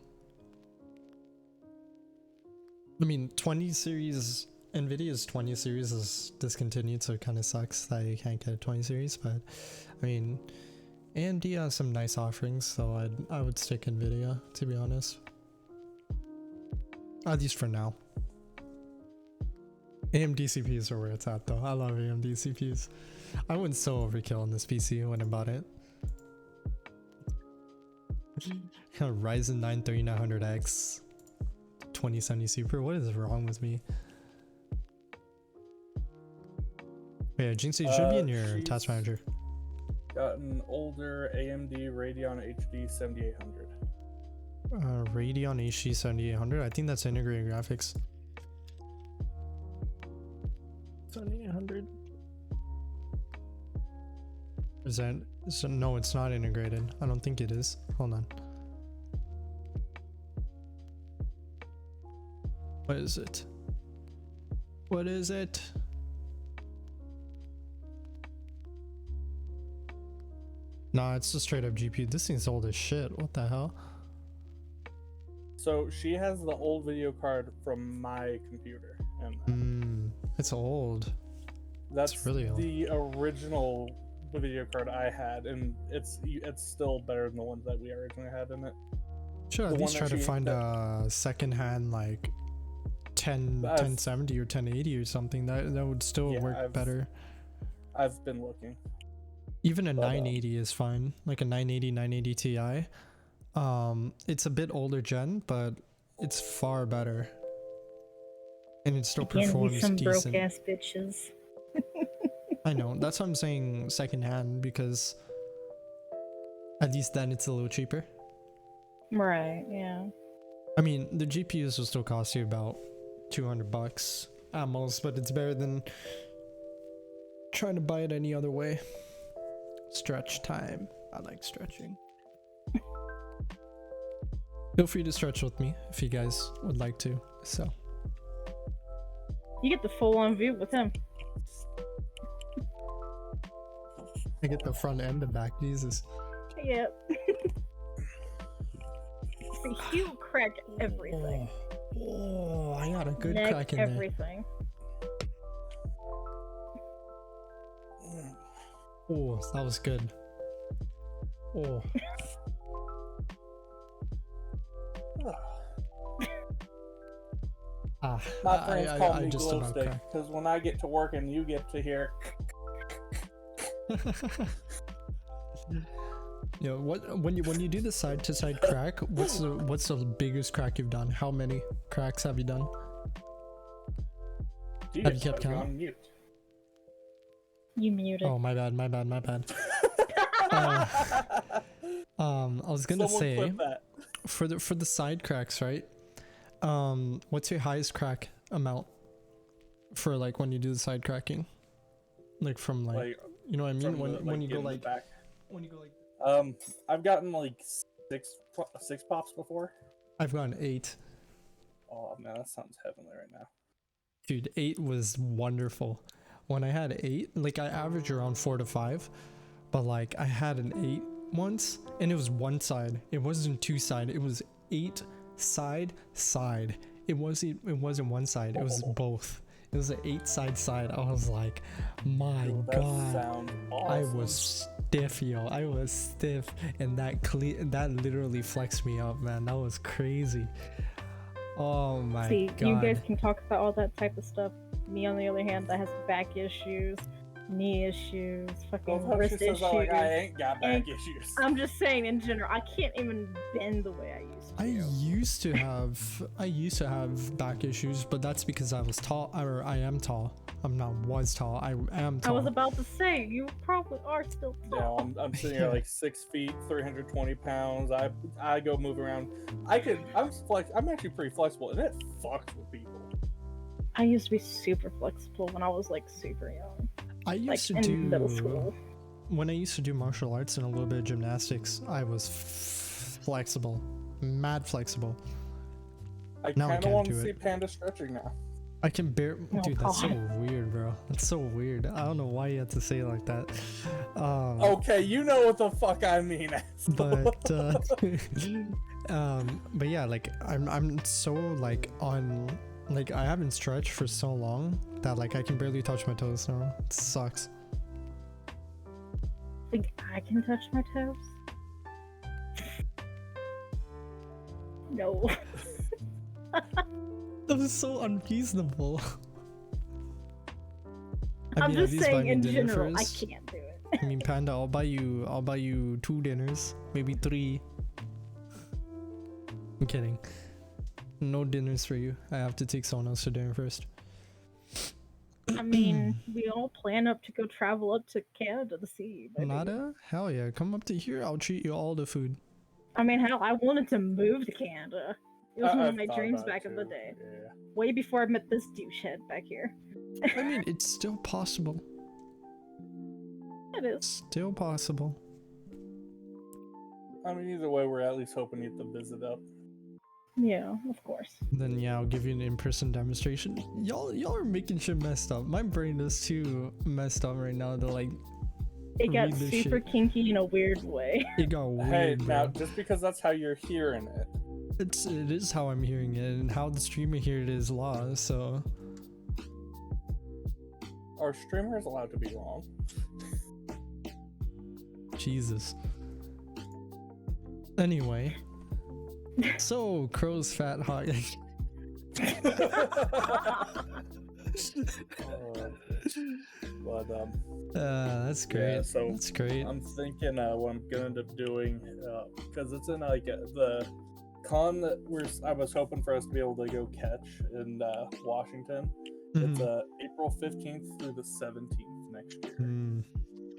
I mean, 20 series, NVIDIA's 20 series is discontinued, so it kind of sucks that you can't get a 20 series, but I mean, AMD has some nice offerings, so I would stick NVIDIA, to be honest. At least for now. AMD CPUs are where it's at though. I love AMD CPUs. I went so overkill on this PC when I bought it. Ryzen 9 3900X 2070 Super. What is wrong with me? Yeah, Jinx, you should be in your task manager. Got an older AMD Radeon HD 7800. Radeon HD 7800. I think that's integrated graphics. 7800. Is that? So no, it's not integrated. I don't think it is. Hold on. What is it? What is it? Nah, it's just straight up GPU. This thing's old as shit. What the hell? So she has the old video card from my computer, and it's old. That's really old. The original video card I had, and it's still better than the ones that we originally had in it. Should at least try to find a second-hand like 1070 or 1080 or something that would still work better. I've been looking. Even a 980 is fine, like a 980 Ti. It's a bit older gen, but it's far better, and it still performs some decent. Broke ass bitches. I know, that's why I'm saying secondhand, because at least then it's a little cheaper. Right, yeah. I mean, the GPUs will still cost you about $200 at most, but it's better than trying to buy it any other way. Stretch time. I like stretching. Feel free to stretch with me if you guys would like to. So you get the full-on view with him. I get the front and the back. Jesus. Yep. See, he'll crack everything. Oh, I got a good Neck, crack in everything. there. Oh, that was good. Oh. My friends call me just glow about stick because when I get to work and you get to hear. Yeah, when you do the side to side crack, what's the biggest crack you've done? How many cracks have you done? Have you kept count? You muted. Oh, my bad. I was gonna say for the side cracks, right? What's your highest crack amount for like when you do the side cracking? Like from like you know what I mean? When you go like back. When you go like I've gotten like six pops before. I've gotten 8. Oh man, that sounds heavenly right now. Dude, 8 was wonderful. When I had 8, like I average around 4 to 5, but like I had an 8 once, and it was one side. It wasn't 2 side. It was 8 side. It wasn't one side. It was both. It was an 8 side. I was like, my Yo, that god. sounds I awesome. was stiff, yo. I was stiff, and that literally flexed me up, man. That was crazy. Oh my See, god. you guys can talk about all that type of stuff. Me, on the other hand, that has back issues, knee issues, fucking Well, wrist she says issues. that like I ain't got back And issues. I'm just saying, in general, I can't even bend the way I used to. I used to have back issues, but that's because I was tall, or I am tall. I'm not was tall. I am I tall. was about to say, you probably are still Yeah, tall. I'm sitting here like 6 feet, 320 pounds. I go move around. I'm actually pretty flexible, and it fucks with people. I used to be super flexible when I was like super young, I like used to in middle do school. when I used to do martial arts and a little bit of gymnastics. I was flexible, mad flexible. I Now I kind of can't want do to see it. Panda stretching now. I can bear, Oh, dude. That's so God. weird, bro. That's so weird. I don't know why you had to say it like that. Okay, you know what the fuck I mean. But but yeah, like I'm so like on, like I haven't stretched for so long that like I can barely touch my toes now. It sucks. Think I can touch my toes? No. That was so unreasonable. I I'm mean, at just least buy saying, me in dinner general, first. I can't do it. I mean, Panda, I'll buy you 2 dinners, maybe 3. I'm kidding. No dinners for you. I have to take someone else to dinner first. I mean, we all plan up to go travel up to Canada to see you, baby. Nada? Hell yeah, come up to here. I'll treat you all the food. I mean, hell, I wanted to move to Canada. It was one of I've my thought dreams about it back in the too, day. Yeah. Way before I met this douchehead back here. I mean, it's still possible. It is. Still possible. I mean, either way, we're at least hoping you get to visit up. Yeah, of course. Then yeah, I'll give you an in-person demonstration. Y'all are making shit messed up. My brain is too messed up right now to like. It got read this super shit. kinky in a weird way. It got weird, Hey, bro. now just because that's how you're hearing it, It is how I'm hearing it, and how the streamer hear it is law. So our streamer is allowed to be wrong. Jesus. Anyway, so Crow's fat hot. But That's great. Yeah, so that's great. I'm thinking what I'm gonna end up doing, because it's in like the con that I was hoping for us to be able to go catch in Washington. It's Mhm. April 15th through the 17th next year. Mm.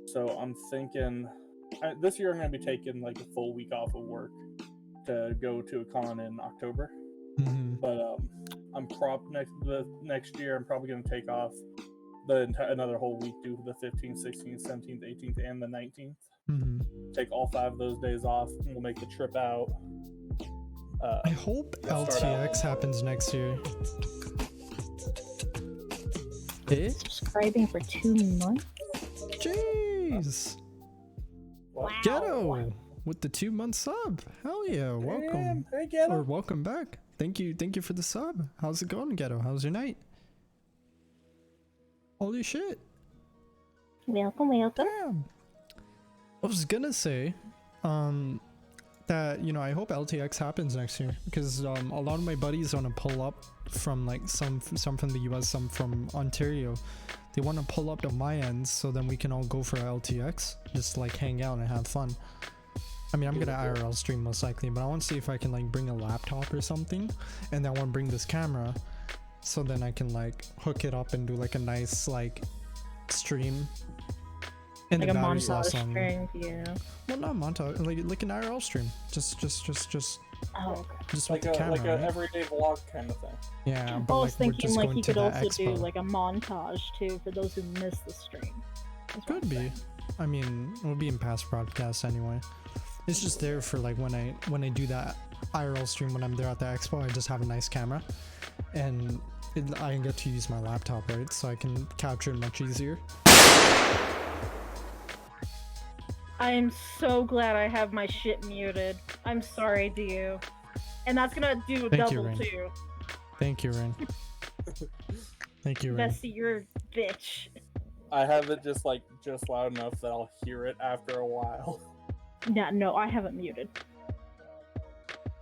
So I'm thinking this year I'm gonna be taking like a full week off of work to go to a con in October. Mhm. But I'm next year I'm probably gonna take off another whole week, do the 15th, 16th, 17th, 18th, and the 19th. Mhm. Take all 5 of those days off, and we'll make the trip out. I hope start LTX happens next year. Eh? Subscribing for 2 months? Jeez. Wow. Ghetto with the 2-month sub. Hell yeah, welcome. Damn, hey, Ghetto. Or welcome back. Thank you for the sub. How's it going, Ghetto? How's your night? Holy shit. Welcome. Damn. I was gonna say, that, you know, I hope LTX happens next year, because a lot of my buddies want to pull up from like some from the US, some from Ontario. They want to pull up to my ends so then we can all go for LTX, just like hang out and have fun. I mean, I'm gonna IRL stream most likely, but I want to see if I can like bring a laptop or something, and then I want to bring this camera so then I can like hook it up and do like a nice like stream. And Like the a battery's last montage longer. stream, yeah. Well, not montage, like an IRL stream. Just Oh, okay. with Like the a camera. like a right? everyday vlog kind of thing. Yeah, but I was like we're thinking just like going he to could the also do expo. like a montage too for those who missed the stream. That's what Could I'm be. saying. I mean, it would be in past broadcasts anyway. It's just there for like when I do that IRL stream when I'm there at the expo. I just have a nice camera, and I get to use my laptop, right? So I can capture it much easier. I am so glad I have my shit muted. I'm sorry to you. And that's gonna do Thank you, double Rain. too. Thank you, Rin. Thank you, Ray. Bessie, you're a bitch. I have it just loud enough that I'll hear it after a while. Yeah, no, I haven't muted.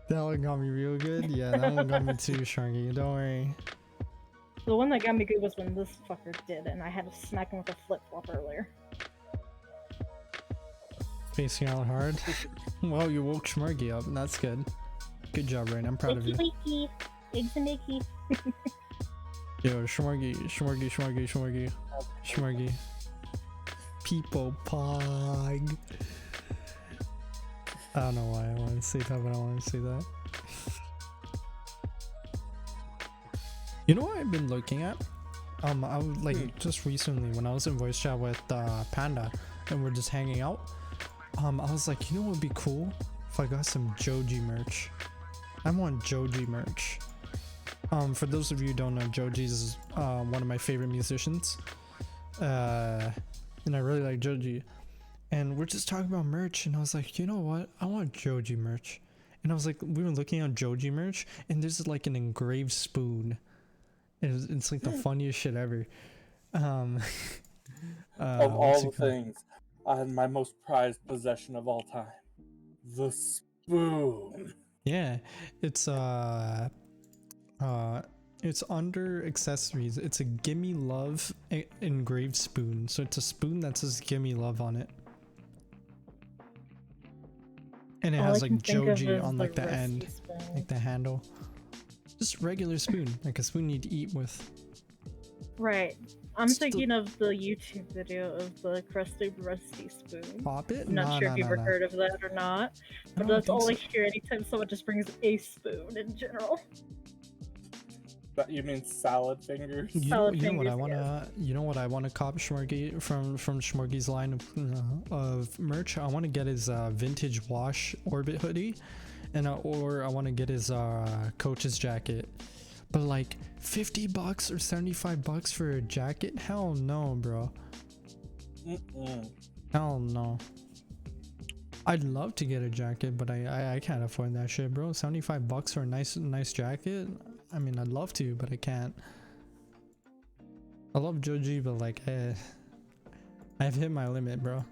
That one got me real good. Yeah, that one got me too, Sharky. Don't worry. The one that got me good was when this fucker did, and I had to smack him with a flip flop earlier. Spacing out hard. Well, you woke Schmargy up. That's good. Good job, Rain. I'm proud of you. Wakey, eggs and Mickey. Yo, Schmargy. People pog. I don't know why I want to say that, but I want to say that. You know what I've been looking at? I was like just recently when I was in voice chat with Panda and we're just hanging out. I was like, you know what would be cool if I got some Joji merch. I want Joji merch. For those of you who don't know, Joji is one of my favorite musicians, and I really like Joji. And we're just talking about merch, and I was like, you know what? I want Joji merch. And I was like, we were looking at Joji merch, and there's like an engraved spoon. It's like the funniest shit ever. Of all the things, I had my most prized possession of all time. The spoon. Yeah, it's under accessories. It's a Gimme Love engraved spoon. So it's a spoon that says Gimme Love on it. And it has like Joji on like the end, like the handle. Just regular spoon, like a spoon you'd eat with. Right. I'm thinking of the YouTube video of the crusty rusty spoon. Pop it? I'm not sure if you've ever heard of that or not, but that's all I hear anytime someone just brings a spoon in general. But you mean salad fingers? You know what I wanna? You know what I wanna cop Schmorgy from Schmorgy's line of merch? I wanna get his vintage wash Orbit hoodie, and or I wanna get his coach's jacket. But like $50 or $75 for a jacket? Hell no, bro. Hell no. I'd love to get a jacket, but I can't afford that shit, bro. $75 for a nice jacket? I mean, I'd love to, but I can't. I love Joji, but like, I've hit my limit, bro.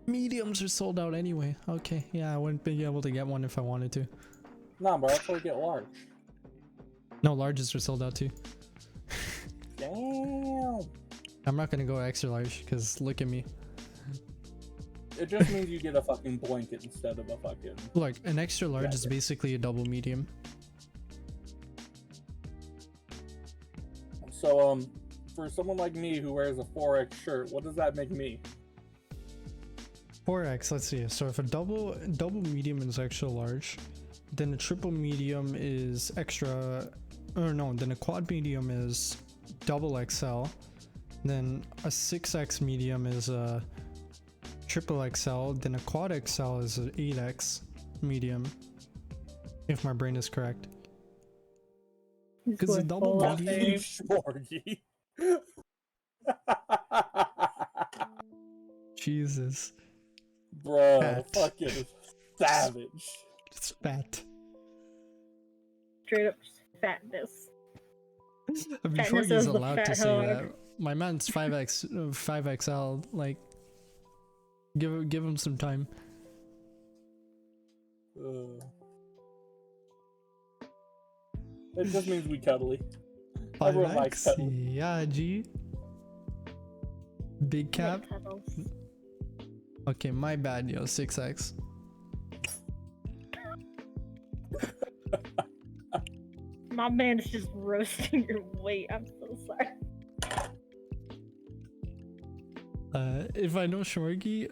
Mediums are sold out anyway. Okay, yeah, I wouldn't be able to get one if I wanted to. Nah, bro, that's why we get large. No, larges are sold out too. Damn. I'm not gonna go extra large because look at me. It just means you get a fucking blanket instead of a fucking. Look, an extra large is basically a double medium. So, for someone like me who wears a 4X shirt, what does that make me? 4X, let's see. So if a double medium is extra large, then a triple medium is extra, or no, then a quad medium is double XL, then a 6X medium is a triple XL, then a quad XL is an 8X medium, if my brain is correct. Because the double medium. Jesus. Bro, Fat. fucking savage. It's fat. Straight up fatness. Before he's allowed to say that, my man's 5XL. Like, give him some time. It just means we cuddly. 5X, yeah, G. Big cap. Okay, my bad, yo. 6X. My man is just roasting your weight. I'm so sorry. If I know Shmorgy,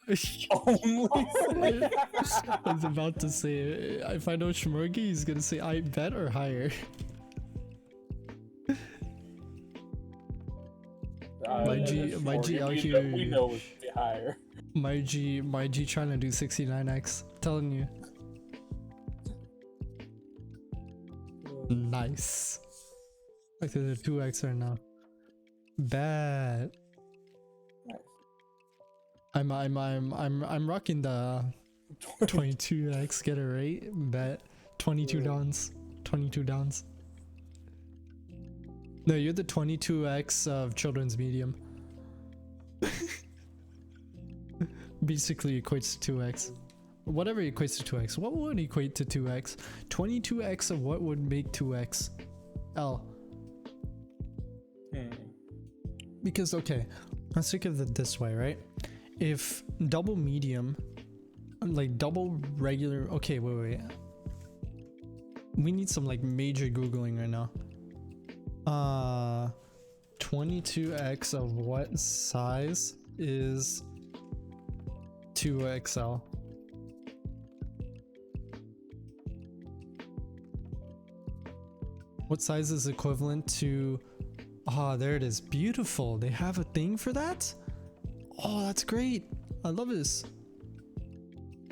I was about to say, if I know Shmorgy, he's gonna say I bet or higher. My G out here. We know it's higher. My G trying to do 69X. I'm telling you. Nice. Like there's a 2X right now. Bad. I'm rocking the 22X. Get it right. Bet 22 downs. 22 downs. No, you're the 22x of children's medium. Basically equates to 2x. Whatever equates to 2x. What would equate to 2x? 22x of what would make 2x? L. Because, okay, let's think of it this way, right? If double medium, like double regular, okay, wait. We need some like major Googling right now. 22x of what size is 2XL? What size is equivalent to... Ah, there it is. Beautiful. They have a thing for that? Oh, that's great. I love this.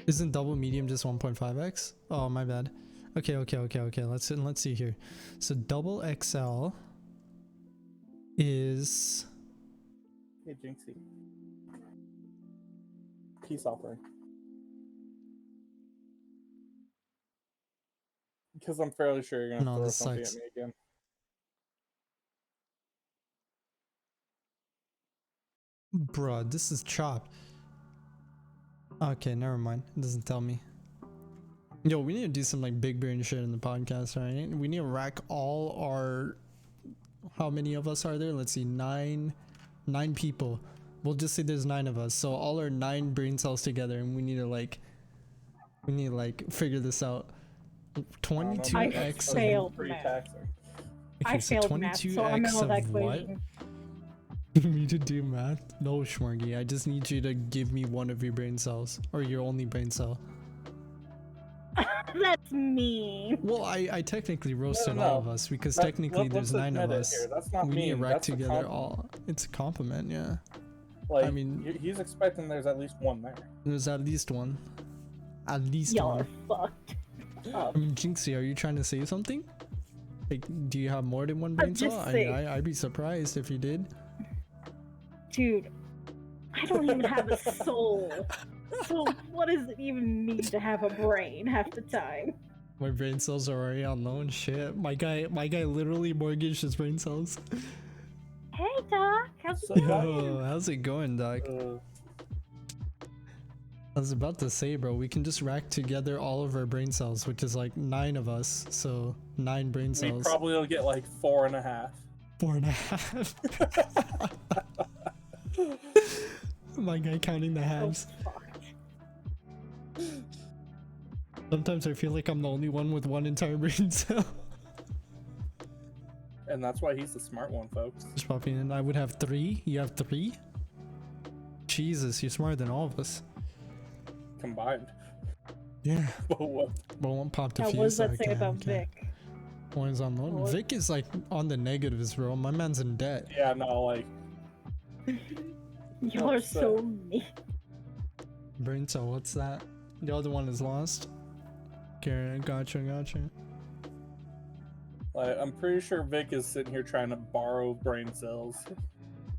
Isn't double medium just 1.5x? Oh, my bad. Okay. Let's see here. So double XL is... Hey, Jinxie. Peace offering. Because I'm fairly sure you're gonna throw something at me again. Bruh, this is chopped. Okay, never mind. It doesn't tell me. Yo, we need to do some like big brain shit in the podcast, right? We need to rack all our... How many of us are there? Let's see, nine people. We'll just say there's 9 of us. So all our 9 brain cells together, and we need to figure this out. 22x. I failed math. I failed math, so I'm out of that equation. Me to do math? No, Schmorgy. I just need you to give me one of your brain cells, or your only brain cell. That's mean. Well, I technically roasted all of us because technically there's 9 of us. That's not we need to mean. rack together all. It's a compliment, yeah. Like, I mean, he's expecting there's at least one there. There's at least one. At least Y'all one. are fucked. I mean, Jinxie, are you trying to say something? Like, do you have more than one brain cell? I'd be surprised if you did. Dude, I don't even have a soul. So what does it even mean to have a brain half the time? My brain cells are already on loan. Shit, my guy literally mortgaged his brain cells. Hey Doc, how's it going? Yo, how's it going, Doc? I was about to say, bro, we can just rack together all of our brain cells, which is like 9 of us, so 9 brain cells. We probably will get like 4.5. 4.5. My guy counting the halves. Sometimes I feel like I'm the only one with one entire brain cell. And that's why he's the smart one, folks. Just popping in. I would have 3. You have 3? Jesus, you're smarter than all of us. Combined. Yeah. But what? But one popped a now, few. what does that say about Vic? One's on loan. Vic is like on the negatives, bro. My man's in debt. Yeah, no, like. Y'all are so mean. Brain cell, what's that? The other one is lost. Okay, gotcha. Like, I'm pretty sure Vic is sitting here trying to borrow brain cells.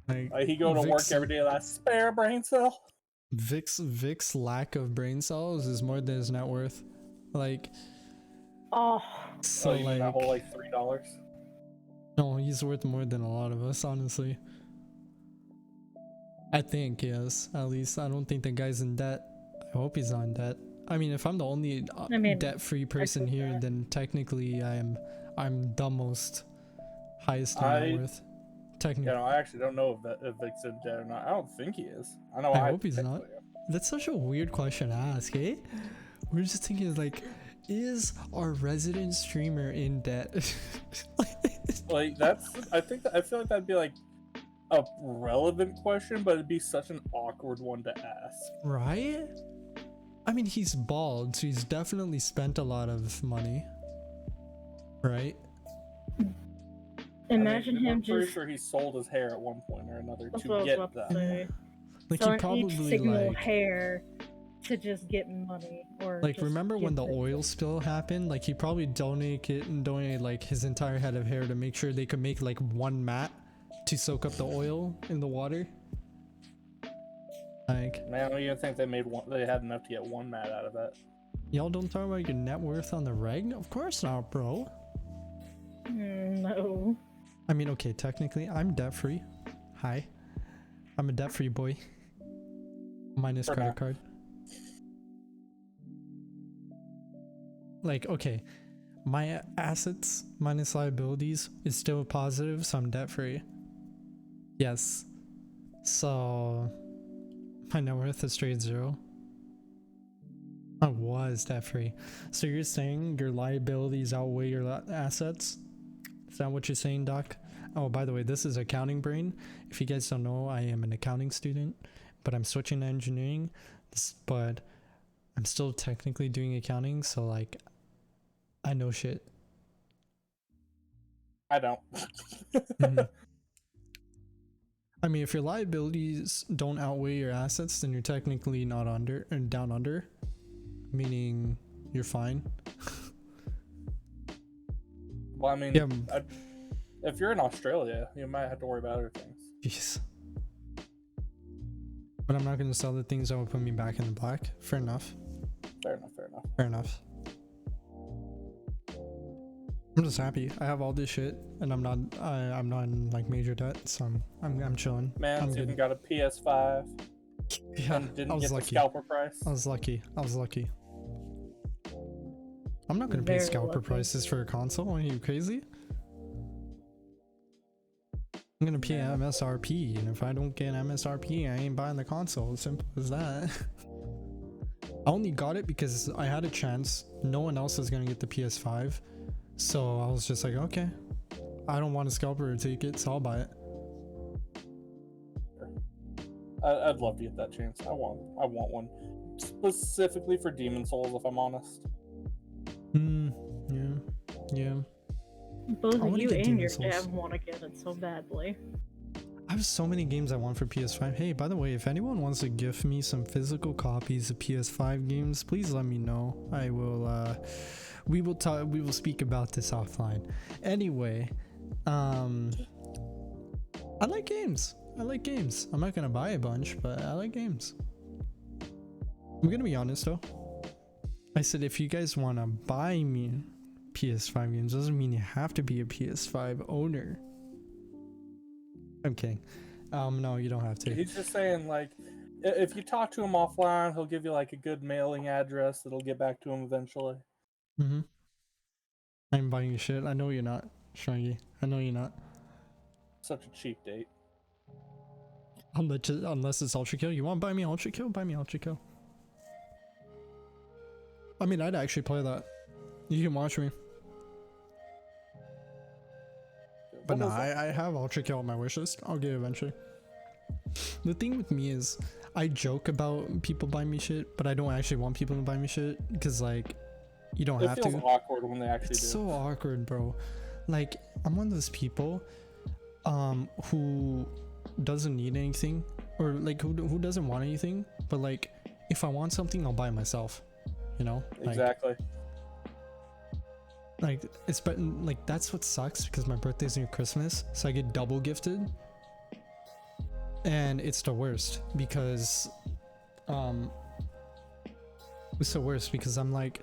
Like he go to work every day like, spare brain cell. Vic's lack of brain cells is more than his net worth. Like, oh, so like that whole like $3. No, he's worth more than a lot of us, honestly. I think, yes. At least I don't think the guy's in debt. I hope he's not in debt. I mean, if I'm the only debt-free person here, then technically I'm the most highest net worth. Technically. Yeah, no, I actually don't know if Vic's in debt or not. I don't think he is. I hope he's not. That's such a weird question to ask, eh? We're just thinking like, is our resident streamer in debt? Like I feel like that'd be like a relevant question, but it'd be such an awkward one to ask. Right? I mean, he's bald, so he's definitely spent a lot of money. Right? Imagine him I'm pretty just... sure he sold his hair at one point or another That's to get that. Like so he probably each signal like hair to just get money, or like remember when the oil spill happened? Like he probably donated like his entire head of hair to make sure they could make like one mat to soak up the oil in the water. Like, man, I don't even think they had enough to get one mat out of that. Y'all don't talk about your net worth on the reg? Of course not, bro. No. I mean, okay, technically, I'm debt-free. Hi. I'm a debt-free boy. Minus For credit now. card. Like, okay, my assets minus liabilities is still positive, so I'm debt-free. Yes. So, my net worth is straight 0. I was debt-free. So you're saying your liabilities outweigh your assets? Is that what you're saying, Doc? Oh, by the way, this is accounting brain. If you guys don't know, I am an accounting student, but I'm switching to engineering. But I'm still technically doing accounting, so like, I know shit. I don't. Mhm. I mean, if your liabilities don't outweigh your assets, then you're technically not under and down under, meaning you're fine. Well, I mean, Yeah. if you're in Australia, you might have to worry about other things. Jeez. But I'm not going to sell the things that will put me back in the black. Fair enough. Fair enough. Fair enough. Fair enough. I'm just happy. I have all this shit, and I'm not in like major debt, so I'm chilling. Man, I'm so you good. got a PS5 Yeah, and I didn't was get the lucky. scalper price. I was lucky. I'm not gonna pay Very scalper lucky. prices for a console. Are you crazy? I'm gonna pay Man. MSRP, and if I don't get MSRP, I ain't buying the console. Simple as that. I only got it because I had a chance. No one else is gonna get the PS5, so I was just like, okay, I don't want a scalper to take it, so I'll buy it. I'd love to get that chance. I want one specifically for Demon Souls, if I'm honest. Yeah. Both I of wanna you get and Demon your Souls. dad want to get it so badly. I have so many games I want for PS5. Hey, by the way, if anyone wants to gift me some physical copies of PS5 games, please let me know. I will we will speak about this offline. Anyway, I like games. I'm not gonna buy a bunch, but I like games. I'm gonna be honest though. I said if you guys want to buy me PS5 games, doesn't mean you have to be a PS5 owner. I'm kidding. No, you don't have to. He's just saying, like, if you talk to him offline, he'll give you like a good mailing address that'll get back to him eventually. I'm buying you shit. I know you're not, Shrangy. I know you're not. Such a cheap date. Unless it's Ultra Kill. You want to buy me Ultra Kill? Buy me Ultra Kill. I mean, I'd actually play that. You can watch me. But What no, was it? I have Ultra Kill on my wishlist. I'll get it eventually. The thing with me is, I joke about people buying me shit, but I don't actually want people to buy me shit because, like, you don't It have feels to. awkward when they actually It's do. so awkward, bro. Like, I'm one of those people, who doesn't need anything, or like who doesn't want anything, but like, if I want something, I'll buy it myself. You know? Exactly. Like it's but like that's what sucks because my birthday's near Christmas, so I get double gifted, and it's the worst because it's the worst because I'm like,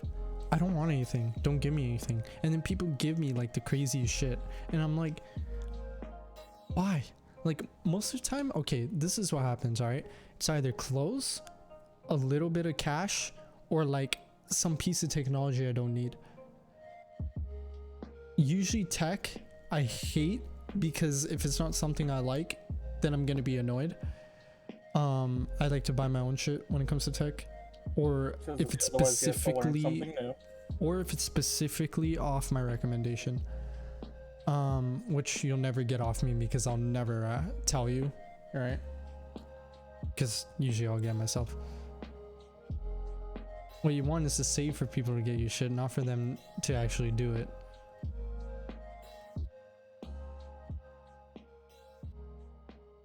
I don't want anything, don't give me anything, and then people give me like the craziest shit, and I'm like, why? Like most of the time, okay, this is what happens. All right, it's either clothes, a little bit of cash, or like some piece of technology I don't need. Usually tech I hate because if it's not something I like, then I'm gonna be annoyed. I like to buy my own shit when it comes to tech, or if it's Otherwise you have to learn specifically something new. or if it's specifically off my recommendation, which you'll never get off me because I'll never tell you, all right? Because usually I'll get myself. What you want is to save for people to get you shit, not for them to actually do it.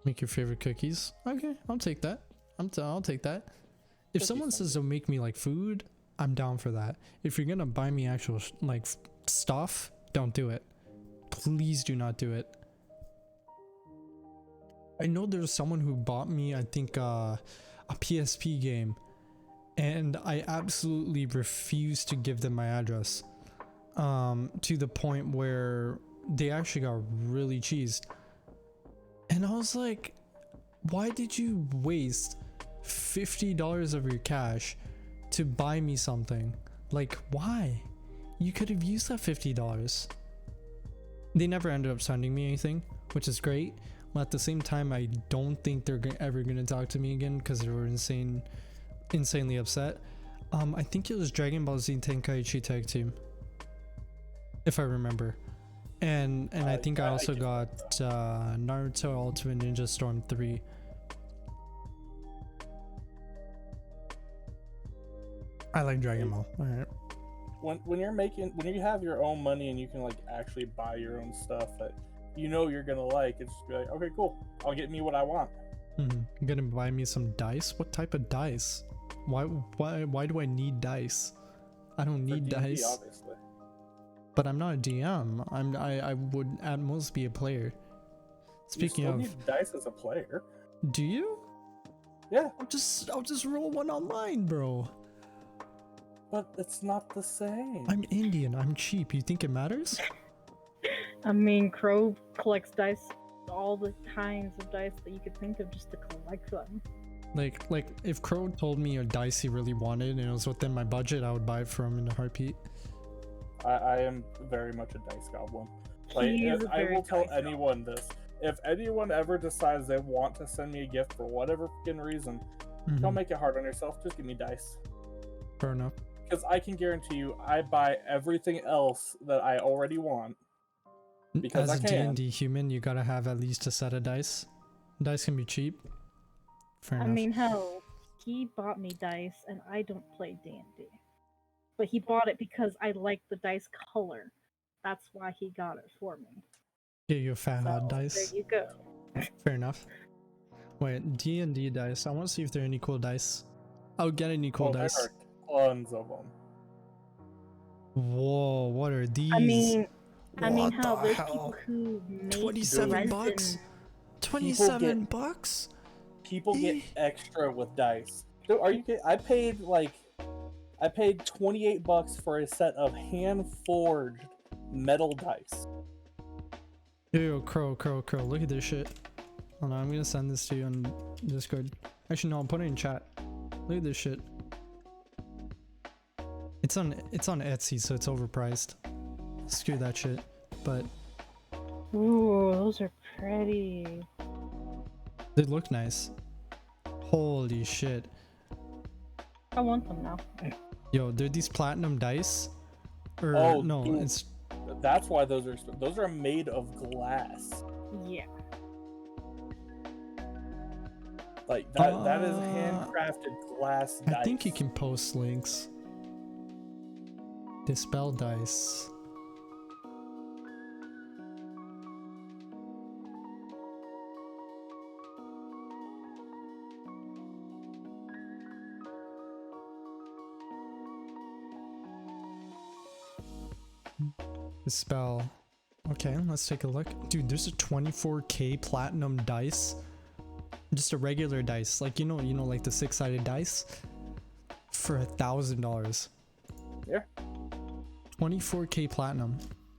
Make your favorite cookies. Okay, I'll take that. I'll take that. If Cookies someone sound says they'll make me like food, I'm down for that. If you're gonna buy me actual like stuff, don't do it. Please do not do it. I know there's someone who bought me, I think, a PSP game, and I absolutely refused to give them my address. To the point where they actually got really cheesed. And I was like, why did you waste $50 of your cash to buy me something? Like, why? You could have used that $50. They never ended up sending me anything, which is great. But at the same time, I don't think they're ever gonna talk to me again because they were insanely upset. I think it was Dragon Ball Z Tenkaichi Tag Team, if I remember. And I think I also got Naruto Ultimate Ninja Storm 3. I like Dragon Ball. All right. When you have your own money and you can like actually buy your own stuff that you know you're gonna like, it's just be like, okay, cool, I'll get me what I want. You're gonna buy me some dice? What type of dice? Why do I need dice? I don't need D&D, dice. obviously. But I'm not a DM. I would at most be a player. Speaking you of, need dice as a player. do you? Yeah, I'll just roll one online, bro. but it's not the same. I'm Indian. I'm cheap. You think it matters? I mean, Crow collects dice, all the kinds of dice that you could think of just to collect them. Like if Crow told me a dice he really wanted and it was within my budget, I would buy it for him in a heartbeat. I am very much a dice goblin. Like, He is a I very will tell dice anyone this. If anyone ever decides they want to send me a gift for whatever fucking reason, don't make it hard on yourself. Just give me dice. Fair enough. Because I can guarantee you, I buy everything else that I already want. Because As I a can. D&D human, you gotta have at least a set of dice. Dice can be cheap. Fair I enough. mean, hell, he bought me dice, and I don't play D&D. But he bought it because I like the dice color. That's why he got it for me. Yeah, you fat So, odd dice. there you go. Fair enough. Wait, D&D dice. I want to see if there are any cool dice. I'll get any cool There dice. are tons of them. Whoa, what are these? I mean, What how the there's hell? people who make 27 resin. bucks? 27 bucks? People get extra with dice. So are you kidding? I paid $28 for a set of hand forged metal dice. Yo, Crow, look at this shit. Hold on, I'm gonna send this to you on Discord. Actually, no, I'll put it in chat. Look at this shit. It's on Etsy, so it's overpriced. Screw that shit. But Ooh, those are pretty. they look nice. Holy shit. I want them now. Yo, they're these platinum dice. Or Oh, no, dude. it's That's why those are made of glass. Yeah. Like that is handcrafted glass dice. I think you can post links. Dispel dice. Dispel. Okay, let's take a look. Dude, there's a 24K platinum dice. Just a regular dice, like you know, like the 6-sided dice, for $1,000. Yeah. 24K platinum.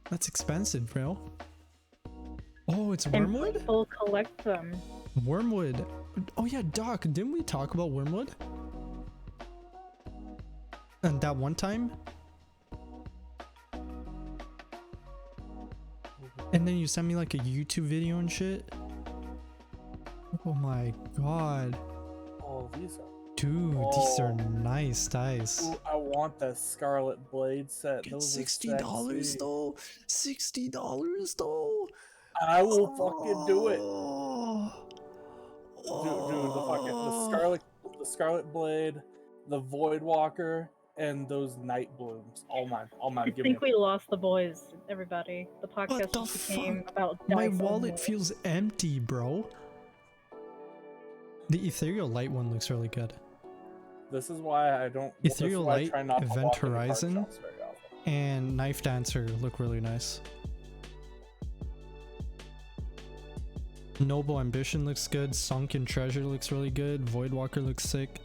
That's expensive, bro. Oh, it's And Wormwood? people collect them. Wormwood. Oh yeah, Doc, didn't we talk about Wormwood? And that one time? And then you sent me like a YouTube video and shit? Oh my god. Oh, these are. Dude, these are nice dice. Ooh, I want the Scarlet Blade set. Get Those are $60 sexy. though. $60 though. I will fucking do it. Oh. Dude, the Scarlet Blade, the Void Walker, and those Night Blooms. All mine. I Give me. think we lost the boys, everybody. The podcast What the just became fuck? about My dice wallet only. feels empty, bro. The Ethereal Light one looks really good. This is why I don't. Ethereal Light, try not to Event walk into card Horizon, shops very often. and Knife Dancer look really nice. Noble Ambition looks good. Sunken Treasure looks really good. Voidwalker looks sick.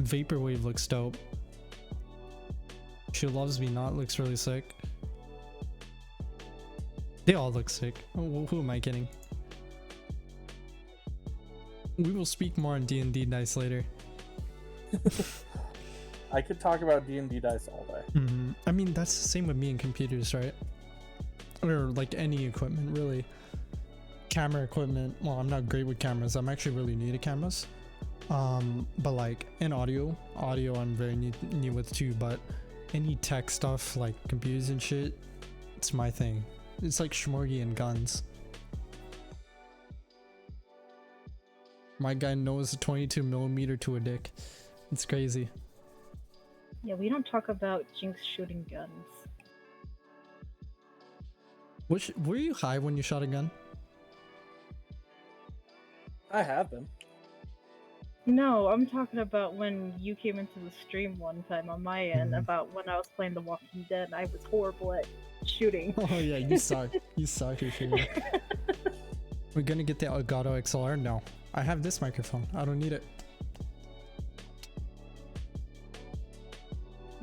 Vaporwave looks dope. She Loves Me Not looks really sick. They all look sick. Who am I kidding? We will speak more on D&D dice later. I could talk about D&D dice all day. I mean, that's the same with me and computers, right? Or like any equipment, really. Camera equipment. Well, I'm not great with cameras. I'm actually really new to cameras. But like in audio I'm very new with too. But any tech stuff like computers and shit, it's my thing. It's like Shmorgy and guns. My guy knows a 22mm to a dick. It's crazy. Yeah, we don't talk about Jinx shooting guns. Were you high when you shot a gun? I have been. No, I'm talking about when you came into the stream one time on my end about when I was playing The Walking Dead. I was horrible at shooting. Oh yeah, you suck. You suck at shooting. We're gonna get the Elgato XLR? No. I have this microphone. I don't need it.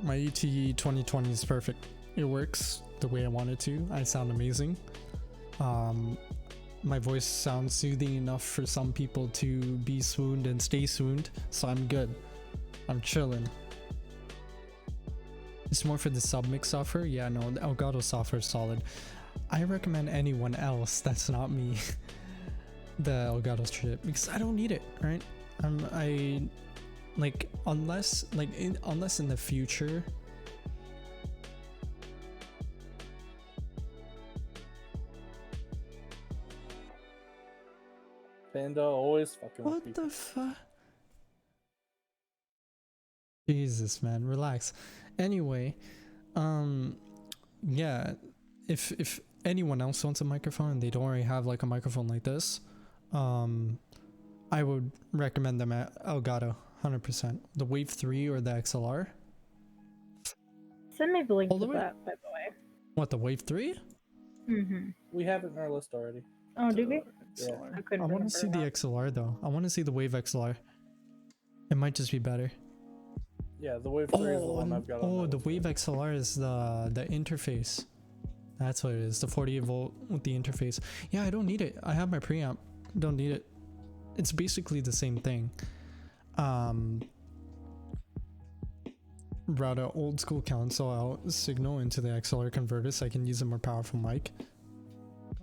My ET 2020 is perfect. It works the way I want it to. I sound amazing. My voice sounds soothing enough for some people to be swooned and stay swooned, so I'm good. I'm chilling. It's more for the submix software. Yeah, no, the Elgato software is solid. I recommend anyone else that's not me the Elgato shit because I don't need it, right? I like unless in the future. Panda always fucking. What the fuck? Jesus, man, relax. Anyway, yeah, if anyone else wants a microphone and they don't already have like a microphone like this, I would recommend them at Elgato 100%. The Wave 3 or the XLR. Send me the link All to the way? that, by the way. What, the Wave 3? We have it in our list already. Oh, do we? Yeah. I couldn't I want remember to see that. the XLR though. I want to see the Wave XLR. It might just be better. Yeah, the Wave 3 is the one I've got on. Oh, the Wave XLR is the interface. That's what it is. The 48 volt with the interface. Yeah, I don't need it. I have my preamp. Don't need it. It's basically the same thing. Route an old school console out signal into the XLR converter so I can use a more powerful mic.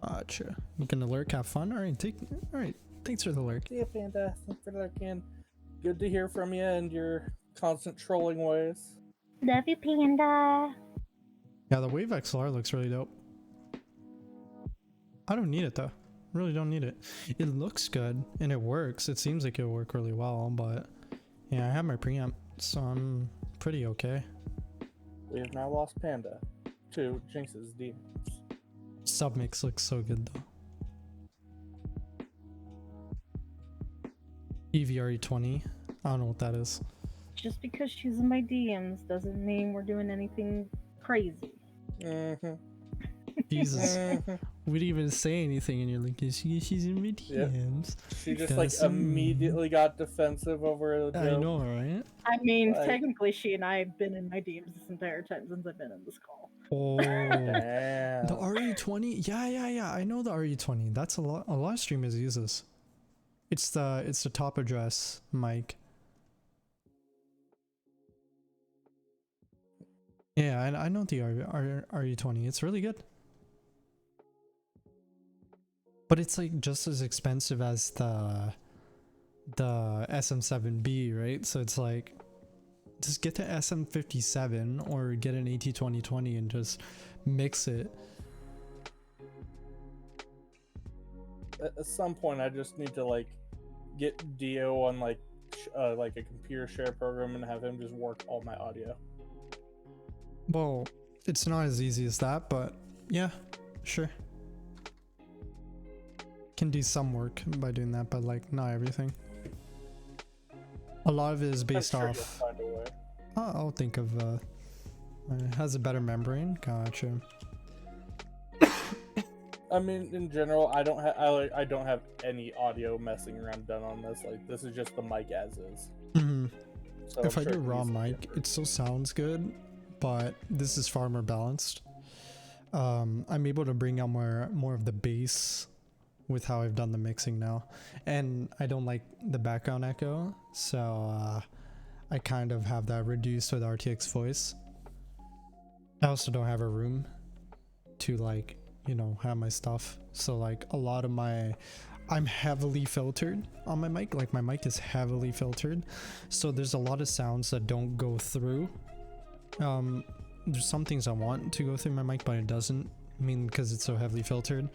Gotcha. You gonna lurk? Have fun? Alright, thanks for the lurk. Yeah, Panda, thanks for lurking. Good to hear from you and your constant trolling ways. Love you, Panda. Yeah, the Wave XLR looks really dope. I don't need it though. Really don't need it. It looks good and it works. It seems like it'll work really well, but yeah, I have my preamp, so I'm pretty okay. We have now lost Panda to Jinx's demons. Submix looks so good though. EVRE20. I don't know what that is. Just because she's in my DMs doesn't mean we're doing anything crazy. Jesus. We didn't even say anything and you're like, she's in my DMs. She just like immediately got defensive over a joke. I know, right? I mean, Like- technically she and I have been in my DMs this entire time since I've been in this call. Oh, Damn. the RE20. Yeah. I know the RE20. That's a lot of streamers use this. It's the top address mic. Yeah, I know the RE20. It's really good. But it's like just as expensive as the SM7B, right? So it's like just get the SM57 or get an AT2020 and just mix it. At some point, I just need to like get Dio on like a computer share program and have him just work all my audio. Well, it's not as easy as that, but yeah, sure. Can do some work by doing that, but like not everything. A lot of it is based I'm sure off. you'll find a way. I'll think of it has a better membrane. Gotcha. I mean, in general, I don't have any audio messing around done on this. Like, this is just the mic as is. So If I'm I do sure raw it's easy to mic, get it still sounds good, but this is far more balanced. I'm able to bring out more of the bass with how I've done the mixing now, and I don't like the background echo, so I kind of have that reduced with RTX voice. I also don't have a room to like, you know, have my stuff, so like a lot of I'm heavily filtered on my mic, like my mic is heavily filtered, so there's a lot of sounds that don't go through. There's some things I want to go through my mic, but it doesn't, I mean, because it's so heavily filtered.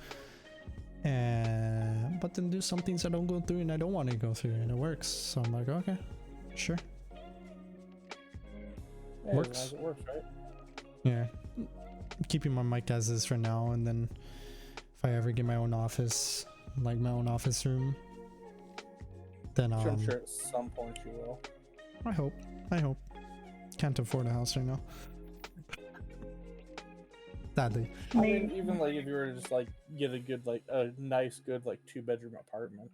And but then there's some things that don't go through and I don't want to go through, and it works, so I'm like, okay, sure. Yeah, Works. as long as it works, right? Yeah, keeping my mic as is for now, and then if I ever get my own office, like my own office room, then I'm sure at some point you will. I hope. Can't afford a house right now, sadly. I mean, even like if you were to just like get a good, like a nice, good like 2-bedroom apartment.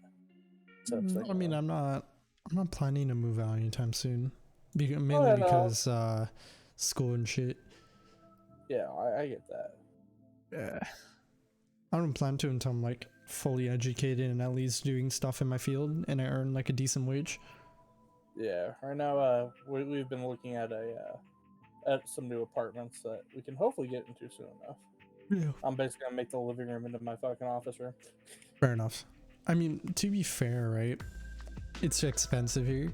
I mean, I'm not planning to move out anytime soon, mainly because school and shit. Yeah, I get that. Yeah, I don't plan to until I'm like fully educated and at least doing stuff in my field and I earn like a decent wage. Yeah, right now we've been looking at at some new apartments that we can hopefully get into soon enough. Yeah, I'm basically gonna make the living room into my fucking office room. fair enough. I mean, to be fair, right? It's expensive here.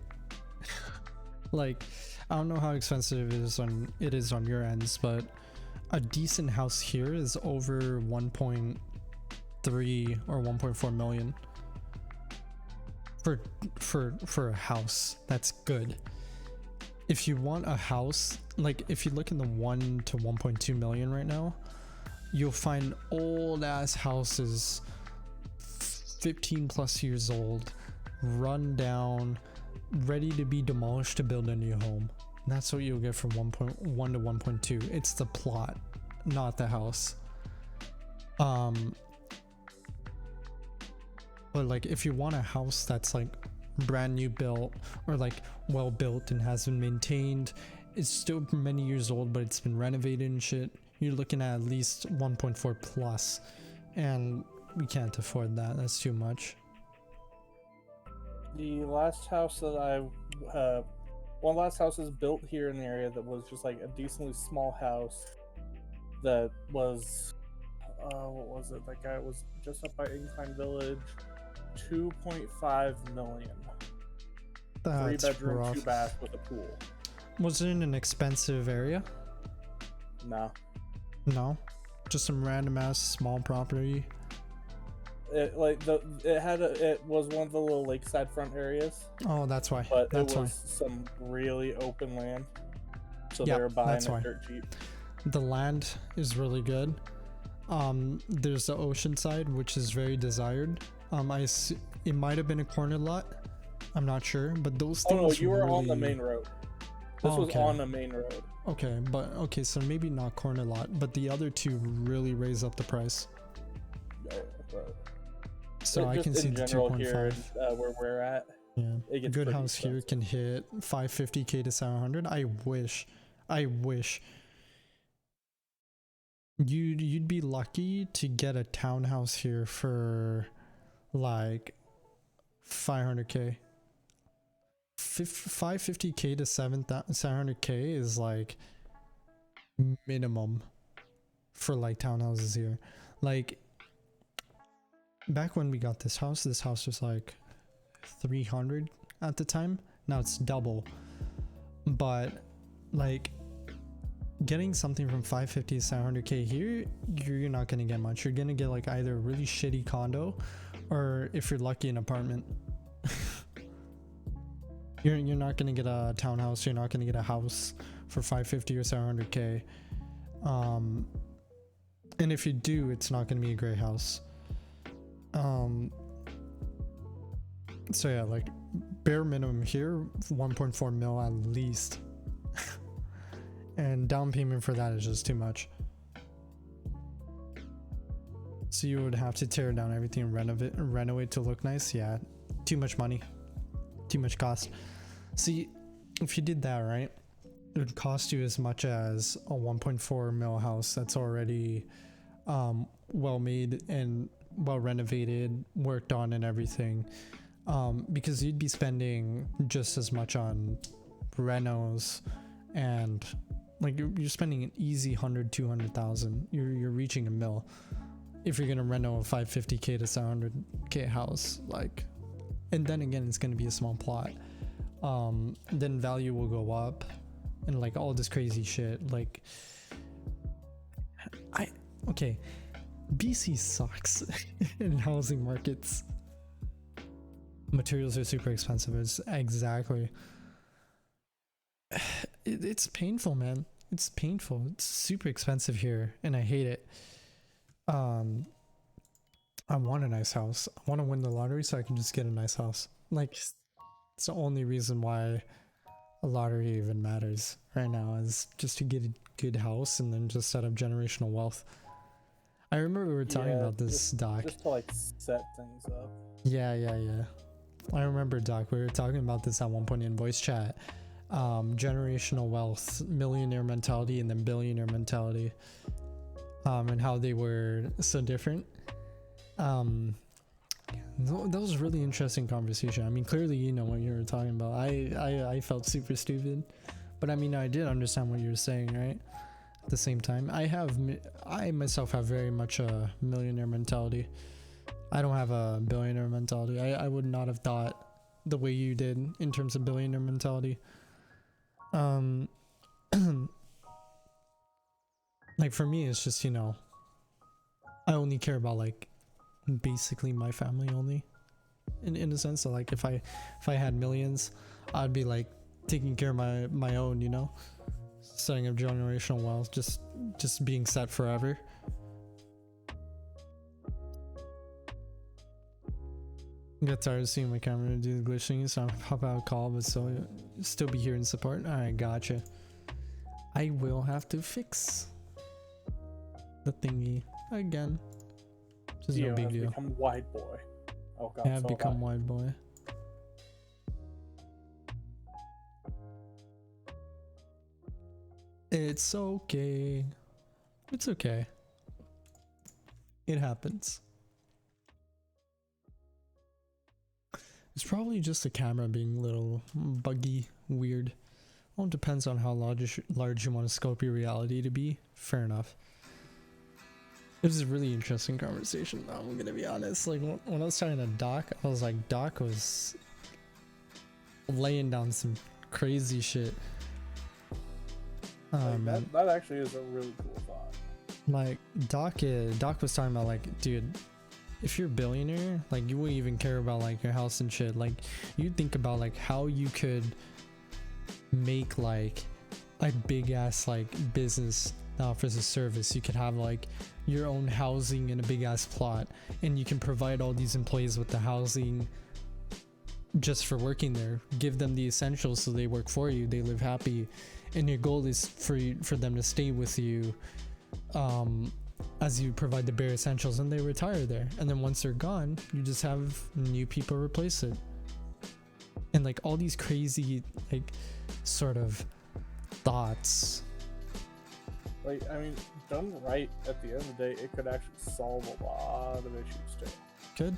Like, I don't know how expensive it is on your ends, but a decent house here is over 1.3 or 1.4 million for a house. That's good. If you want a house, like if you look in the 1 to 1.2 million right now, you'll find old ass houses 15 plus years old, run down, ready to be demolished to build a new home. And that's what you'll get from 1.1 to 1.2. It's the plot, not the house. But like if you want a house that's like brand new built or like well built and has been maintained, it's still many years old but it's been renovated and shit, you're looking at least 1.4 plus, and we can't afford that. That's too much. The last house that one last house is built here in the area that was just like a decently small house that was what was it, that guy was just up by Incline Village, 2.5 million. That's 3-bedroom, rough. 2-bath with a pool. Was it in an expensive area? No, just some random ass small property. it was one of the little lakeside front areas, Oh, that's why. but That's it why. was some really open land, so Yeah, they were buying that's it why. dirt cheap. The land is really good. There's the ocean side, which is very desired. It might have been a corner lot. I'm not sure, but those Oh things. no, you were really... on the main road. This was okay. on the main road. Okay, so maybe not corner lot, but the other two really raise up the price. Yeah, but So I can see the 2.5. here, where we're at. Yeah, It gets good pretty house here expensive. can hit 550k to 700. I wish you'd be lucky to get a townhouse here for like 500k. 550k to 700k is like minimum for like townhouses here. Like back when we got this house was like 300 at the time. Now it's double. But like getting something from 550 to 700k here, you're not gonna get much. You're gonna get like either a really shitty condo, or if you're lucky, an apartment. You're not gonna get a townhouse. You're not gonna get a house for 550 or 700k. And if you do, it's not gonna be a great house. So yeah, like bare minimum here, 1.4 mil at least. And down payment for that is just too much. So you would have to tear down everything and renovate to look nice. Yeah, too much money, too much cost. See, if you did that right, it would cost you as much as a 1.4 mil house that's already well made and well renovated, worked on and everything, because you'd be spending just as much on renos, and like you're spending an easy 100-200,000. You're reaching a mil if you're gonna reno a 550k to 700k house, like, and then again it's gonna be a small plot. Then value will go up and like all this crazy shit. Like okay, BC sucks in housing markets. Materials are super expensive. It's exactly. It's painful, man. It's painful. It's super expensive here, and I hate it. I want a nice house. I want to win the lottery so I can just get a nice house. Like, it's the only reason why a lottery even matters right now, is just to get a good house and then just set up generational wealth. I remember we were talking about this, Doc. Just to like set things up. Yeah. I remember, Doc, we were talking about this at one point in voice chat. Generational wealth, millionaire mentality, and then billionaire mentality, and how they were so different. That was a really interesting conversation. I mean, clearly you know what you were talking about. I felt super stupid, but I mean, I did understand what you were saying, right? At the same time, I myself have very much a millionaire mentality. I don't have a billionaire mentality. I would not have thought the way you did in terms of billionaire mentality. Like for me, it's just, you know, I only care about like basically my family only, in a sense. So like if I had millions, I'd be like taking care of my own, you know, setting up generational wealth, just being set forever. Get tired of seeing my camera do the glitching, so I'll hop out a call, but still be here in support. Alright, gotcha. I will have to fix the thingy again. Just no big deal. Become wide boy. Oh god. I have become wide boy. It's okay. It's okay. It happens. It's probably just the camera being a little buggy, weird. Well, it depends on how large you want to scope your reality to be. Fair enough. It was a really interesting conversation, though, I'm gonna be honest. Like, when I was talking to Doc, I was like, Doc was laying down some crazy shit. That actually is a really cool thought. Like, Doc was talking about, like, dude, if you're a billionaire, like, you wouldn't even care about like your house and shit. Like, you'd think about like how you could make like a big ass like business that offers a service. You could have like your own housing in a big ass plot, and you can provide all these employees with the housing just for working there. Give them the essentials so they work for you, they live happy, and your goal is for them to stay with you as you provide the bare essentials, and they retire there. And then once they're gone, you just have new people replace it. And like all these crazy like sort of thoughts. Like, I mean, done right, at the end of the day, it could actually solve a lot of issues too. Could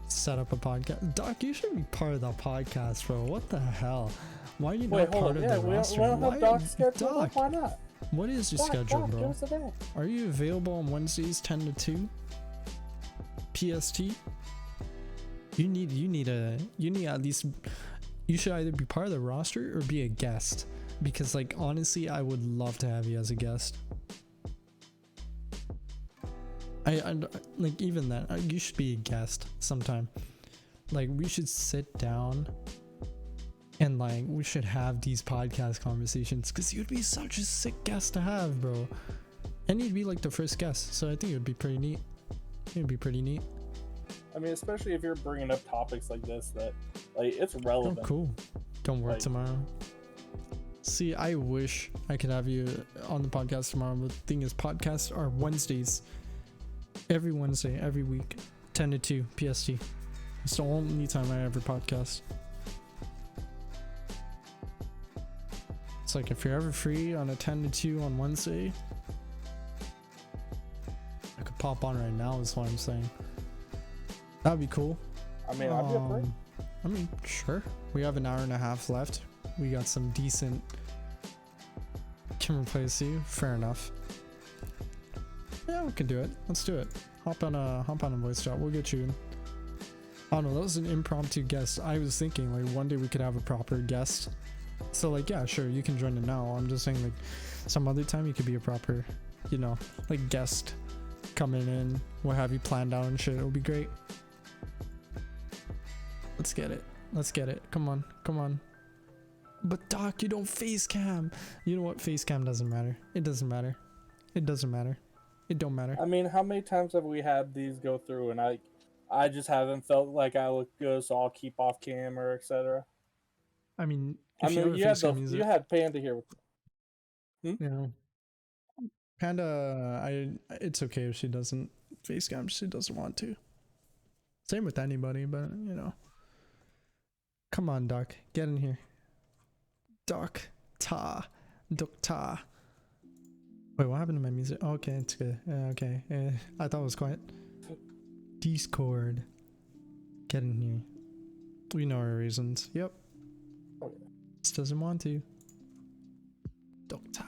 set up a podcast. Doc, you should be part of the podcast, bro. What the hell? Why are you not part of the roster? Have Doc scheduled up. Why not? What is your schedule, bro? Give us a day. Are you available on Wednesdays 10 to 2 PST? You need at least, you should either be part of the roster or be a guest, because like honestly I would love to have you as a guest. I like, even that, you should be a guest sometime. Like, we should sit down and like we should have these podcast conversations, because you'd be such a sick guest to have, bro. And you'd be like the first guest, so I think it would be pretty neat. It'd be pretty neat. I mean, especially if you're bringing up topics like this that, like, it's relevant. Oh, cool. Don't work like, tomorrow. See, I wish I could have you on the podcast tomorrow, but the thing is, podcasts are Wednesdays. Every Wednesday, every week, 10 to 2 PST. It's the only time I ever podcast. It's like if you're ever free on a 10 to 2 on Wednesday, I could pop on right now is what I'm saying. That'd be cool. I mean, I'd be up for it. I mean, sure. We have an hour and a half left. We got some decent. Can replace you. Fair enough. Yeah, we can do it. Let's do it. Hop on a voice chat. We'll get you in. I don't know. That was an impromptu guest. I was thinking like one day we could have a proper guest. So like, yeah, sure, you can join it now. I'm just saying like some other time you could be a proper, you know, like guest coming in. What have you planned out and shit? It'll be great. Let's get it. Let's get it. Come on. Come on. But Doc, you don't face cam. You know what? Face cam doesn't matter. It doesn't matter. It doesn't matter. It don't matter. I mean, how many times have we had these go through and I just haven't felt like I look good, so I'll keep off camera, etc. I mean, I mean, you had Panda here. You know, Panda, it's okay if she doesn't face cam. She doesn't want to. Same with anybody, but you know. Come on, Doc. Get in here. Doc. Ta. Doctor. Wait, what happened to my music? Oh, okay, it's good. Okay. I thought it was quiet. Discord. Get in here. We know our reasons. Yep. Just doesn't want to. Doctor.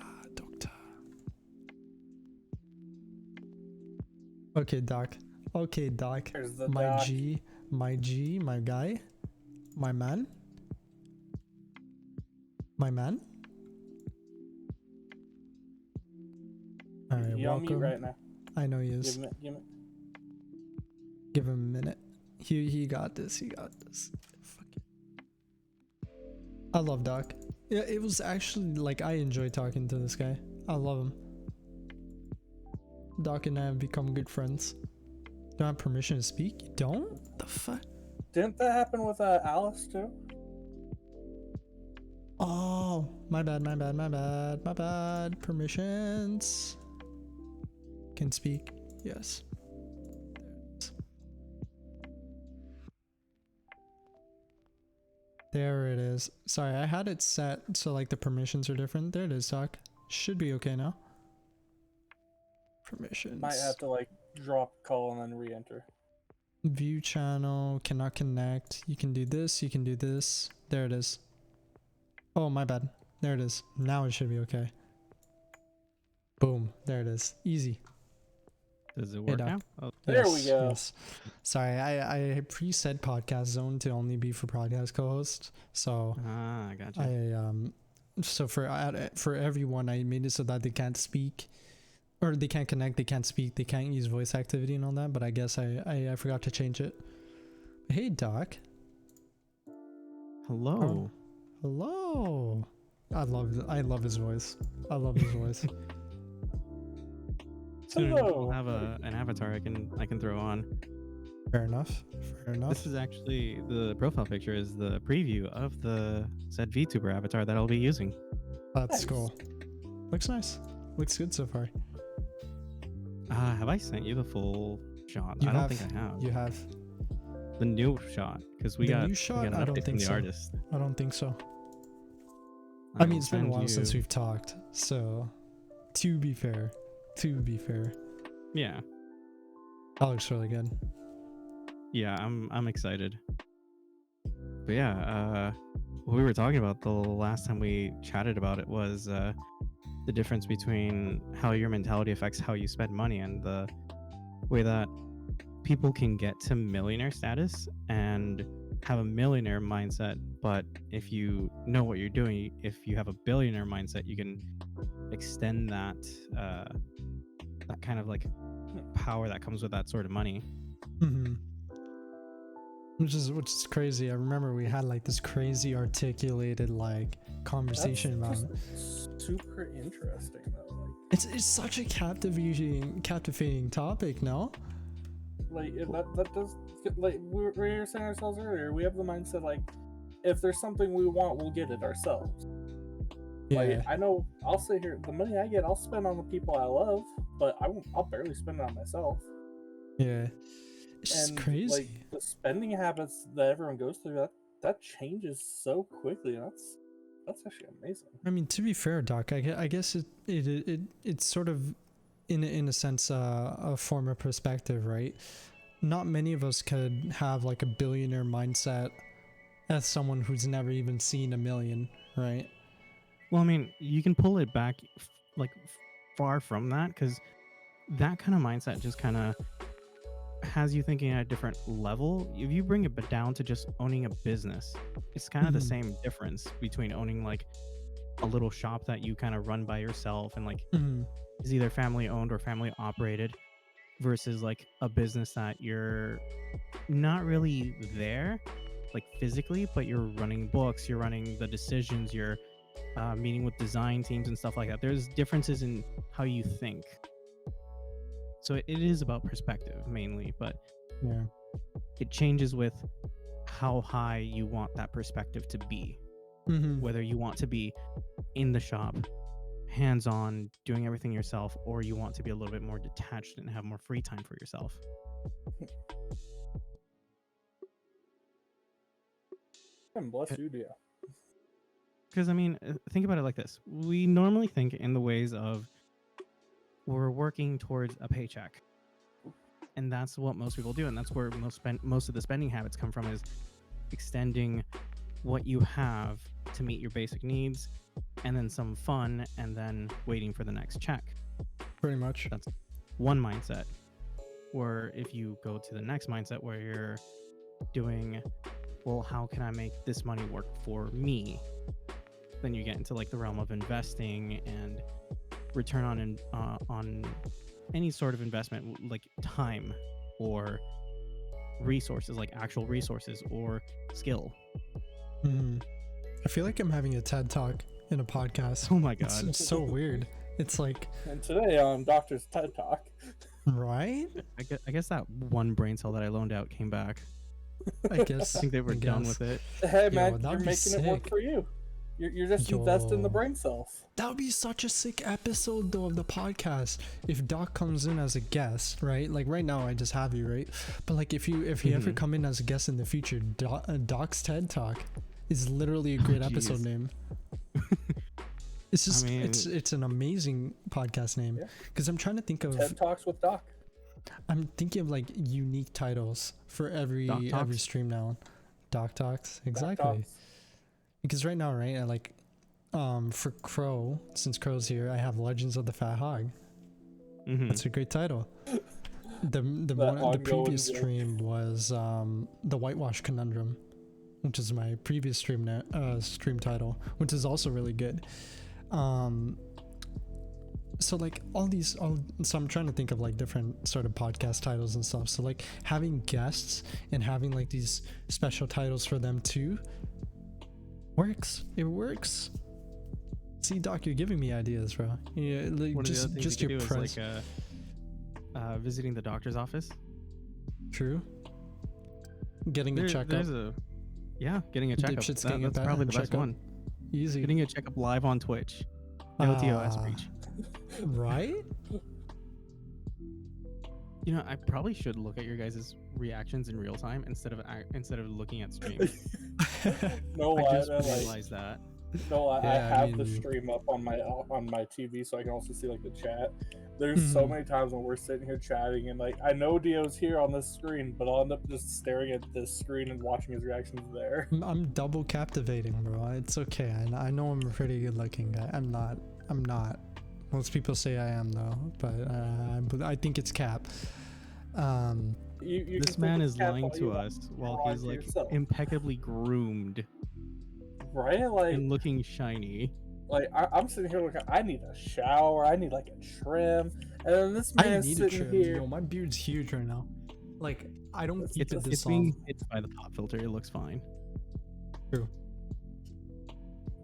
Okay, Doc. Okay, Doc. My Doc. G, my guy. My man. Alright, He's on mute welcome. right now. I know he is. Give him a minute. He got this. Fuck it. I love Doc. Yeah, it was actually like I enjoy talking to this guy. I love him. Doc and I have become good friends. Don't have permission to speak? You don't? The fuck? Didn't that happen with Alice too? Oh, my bad. Permissions. Can speak. Yes. There it is. Sorry, I had it set so like the permissions are different. There it is, Doc. Should be okay now. Permissions. Might have to like drop call and then re-enter. View channel, cannot connect. You can do this, you can do this. There it is. Oh, my bad. There it is. Now it should be okay. Boom. There it is. Easy. Does it work now? Oh. There we go. Yes. Sorry, I preset podcast zone to only be for podcast co-host. So I gotcha. So for everyone, I made it so that they can't speak, or they can't connect, they can't speak, they can't use voice activity and all that. But I guess I forgot to change it. Hey, Doc. Hello. Hello. I love his voice. I love his voice. Soon we'll have an avatar I can throw on. Fair enough. This is actually the profile picture is the preview of the said VTuber avatar that I'll be using. That's cool. Looks nice. Looks good so far. Have I sent you the full shot? I don't think I have. You have. The new shot, because we got an I don't update from think the so. artist. I don't think so. I mean, it's been a while since we've talked, so to be fair. Yeah. That looks really good. Yeah, I'm excited. But yeah, what we were talking about the last time we chatted about it was the difference between how your mentality affects how you spend money and the way that people can get to millionaire status and have a millionaire mindset, but if you know what you're doing, if you have a billionaire mindset, you can extend that that kind of like power that comes with that sort of money. Mm-hmm. Which is crazy. I remember we had like this crazy articulated like conversation about it. Super interesting though. Like, it's such a captivating topic, no? Like that does, like we were saying ourselves earlier, we have the mindset like if there's something we want, we'll get it ourselves. Yeah. Like, I know I'll sit here, the money I get, I'll spend on the people I love, but I'll barely spend it on myself. Yeah. It's just crazy. Like the spending habits that everyone goes through, that changes so quickly. That's That's actually amazing. I mean, to be fair, Doc, I guess it's sort of in a sense a form of perspective, right? Not many of us could have like a billionaire mindset as someone who's never even seen a million, right? Well, I mean, you can pull it back far from that, because that kind of mindset just kind of has you thinking at a different level. If you bring it down to just owning a business, it's kind of the same difference between owning like a little shop that you kind of run by yourself and like is either family owned or family operated, versus like a business that you're not really there like physically, but you're running books, you're running the decisions, you're meeting with design teams and stuff like that. There's differences in how you think. So it is about perspective mainly, but Yeah. it changes with how high you want that perspective to be. Whether you want to be in the shop, hands-on, doing everything yourself, or you want to be a little bit more detached and have more free time for yourself. And bless you, dear. Because, I mean, think about it like this. We normally think in the ways of we're working towards a paycheck. And that's what most people do. And that's where most of the spending habits come from, is extending what you have to meet your basic needs, and then some fun, and then waiting for the next check. Pretty much. That's one mindset. Or if you go to the next mindset where you're doing, well, how can I make this money work for me? Then you get into like the realm of investing and return on any sort of investment, like time or resources, like actual resources or skill. I feel like I'm having a TED talk in a podcast. Oh my god, it's so weird. It's like, and today on Doctor's TED Talk, right? I guess that one brain cell that I loaned out came back. I guess. I think they were done with it. Hey man, that'd you're be making it work sick. for you. You're just investing the brain cells. That would be such a sick episode though of the podcast if Doc comes in as a guest, right? Like right now I just have you, right? But like if you ever come in as a guest in the future, Doc's TED Talk is literally a great episode name. It's just, it's an amazing podcast name. Because I'm trying to think of TED Talks with Doc. I'm thinking of like unique titles for every stream now. Doc Talks, exactly. Doc Talks. Because right now, right, I like for Crow, since Crow's here, I have Legends of the Fat Hog. That's a great title. The previous stream was the Whitewash Conundrum, which is my previous stream title, which is also really good. So like so I'm trying to think of like different sort of podcast titles and stuff. So like having guests and having like these special titles for them too works. It works. See, Doc, you're giving me ideas, bro. Yeah, like, just your presence. Like visiting the doctor's office. True. Getting a checkup. Getting a checkup. That's probably the best one. Easy. Getting a checkup live on Twitch. No TOS breach. Right? You know, I probably should look at your guys' reactions in real time instead of looking at streams. No, I just realized that. No, I have the stream up on my TV, so I can also see like the chat. There's so many times when we're sitting here chatting, and like I know Dio's here on this screen, but I'll end up just staring at this screen and watching his reactions there. I'm double captivating, bro. It's okay. I know I'm a pretty good looking guy. I'm not. Most people say I am though, but I think it's cap. This man is lying to us while he's like impeccably groomed, right? Like and looking shiny. Like I'm sitting here looking. I need a shower. I need like a trim, and then this man's sitting here. Yo, my beard's huge right now. Like I don't keep it this it's being hit by the pop filter. It looks fine. True.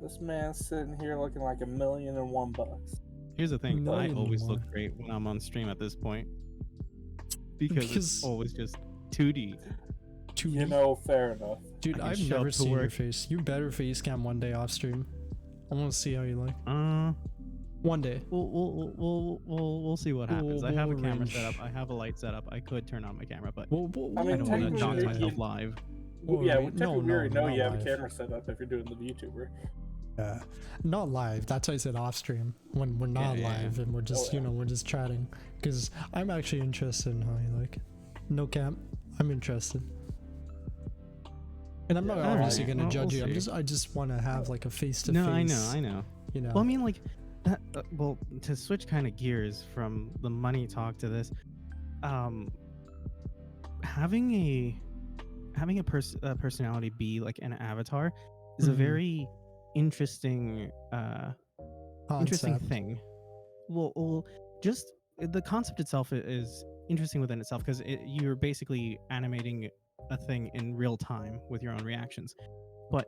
This man's sitting here looking like $1,000,001. Here's the thing, I always look great when I'm on stream at this point. Because it's always just 2D. You know, fair enough. Dude, I've never seen your face. You better face cam one day off stream. I want to see how you look. One day. We'll see what happens. I have a camera set up. I have a light set up. I could turn on my camera, but I don't want to dox myself live. Yeah, we already know you have a camera set up if you're doing the YouTuber. Yeah, not live. That's why I said off stream when we're not live and we're just we're just chatting. Because I'm actually interested in how you like. No cap, I'm interested. And I'm not obviously gonna judge you. I just want to have like a face to face. No, I know. You know. Well, I mean, like, that, well, to switch kind of gears from the money talk to this, having a personality be like an avatar is a very interesting thing. Well, just the concept itself is interesting within itself because you're basically animating a thing in real time with your own reactions, but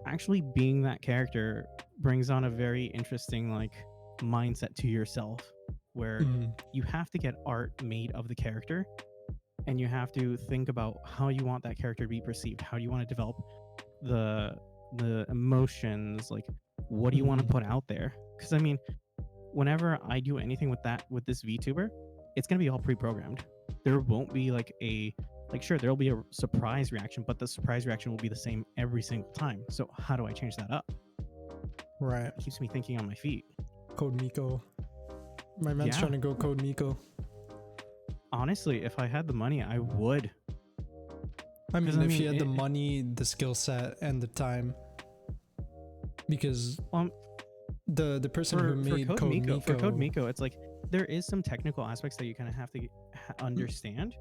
actually being that character brings on a very interesting like mindset to yourself where you have to get art made of the character and you have to think about how you want that character to be perceived, how do you want to develop the emotions, like what do you want to put out there. Because I mean, whenever I do anything with this VTuber, it's going to be all pre-programmed. There won't be like sure, there'll be a surprise reaction, but the surprise reaction will be the same every single time. So how do I change that up? Right. It keeps me thinking on my feet. Code Miko. My man's trying to go Code Miko. Honestly, if I had the money, I would. I mean, if you had the money, the skill set, and the time. Because the person who made Code Miko... For Code Miko, it's like, there is some technical aspects that you kind of have to understand,